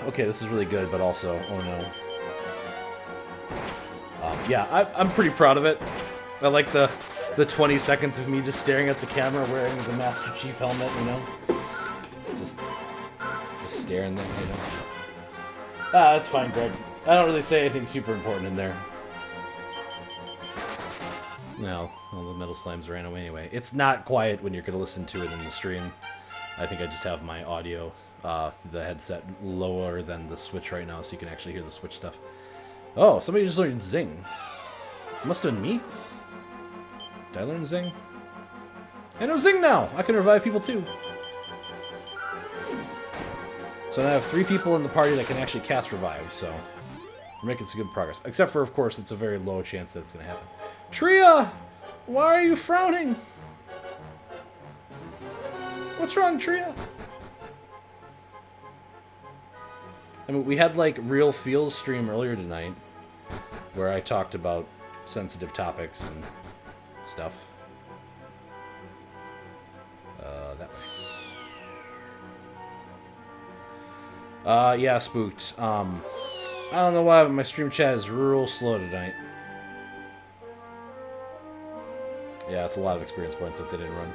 Okay, this is really good, but also, oh no. Yeah, I'm pretty proud of it. I like the 20 seconds of me just staring at the camera wearing the Master Chief helmet, you know? It's just staring there, you know? Ah, that's fine, Greg. I don't really say anything super important in there. No, well, the metal slimes ran away anyway. It's not quiet when you're going to listen to it in the stream. I think I just have my audio through the headset lower than the Switch right now, so you can actually hear the Switch stuff. Oh, somebody just learned Zing. It must have been me. Did I learn Zing? I know Zing now! I can revive people too. So now I have 3 people in the party that can actually cast Revive, so we're making some good progress. Except for, of course, it's a very low chance that it's going to happen. Tria! Why are you frowning? What's wrong, Tria? I mean, we had, like, Real Feels stream earlier tonight, where I talked about sensitive topics and stuff. That way. Yeah, Spooked. I don't know why, but my stream chat is real slow tonight. Yeah, it's a lot of experience points that they didn't run.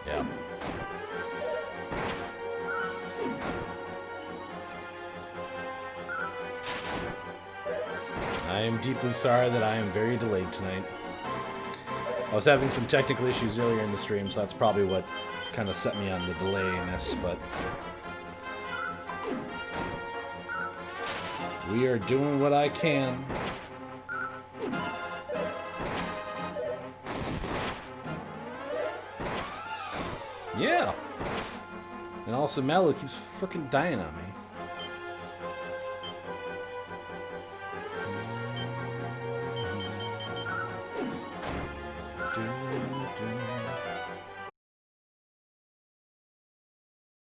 Yeah. I am deeply sorry that I am very delayed tonight. I was having some technical issues earlier in the stream, so that's probably what kind of set me on the delay in this, but we are doing what I can. Yeah. And also Malu keeps freaking dying on me.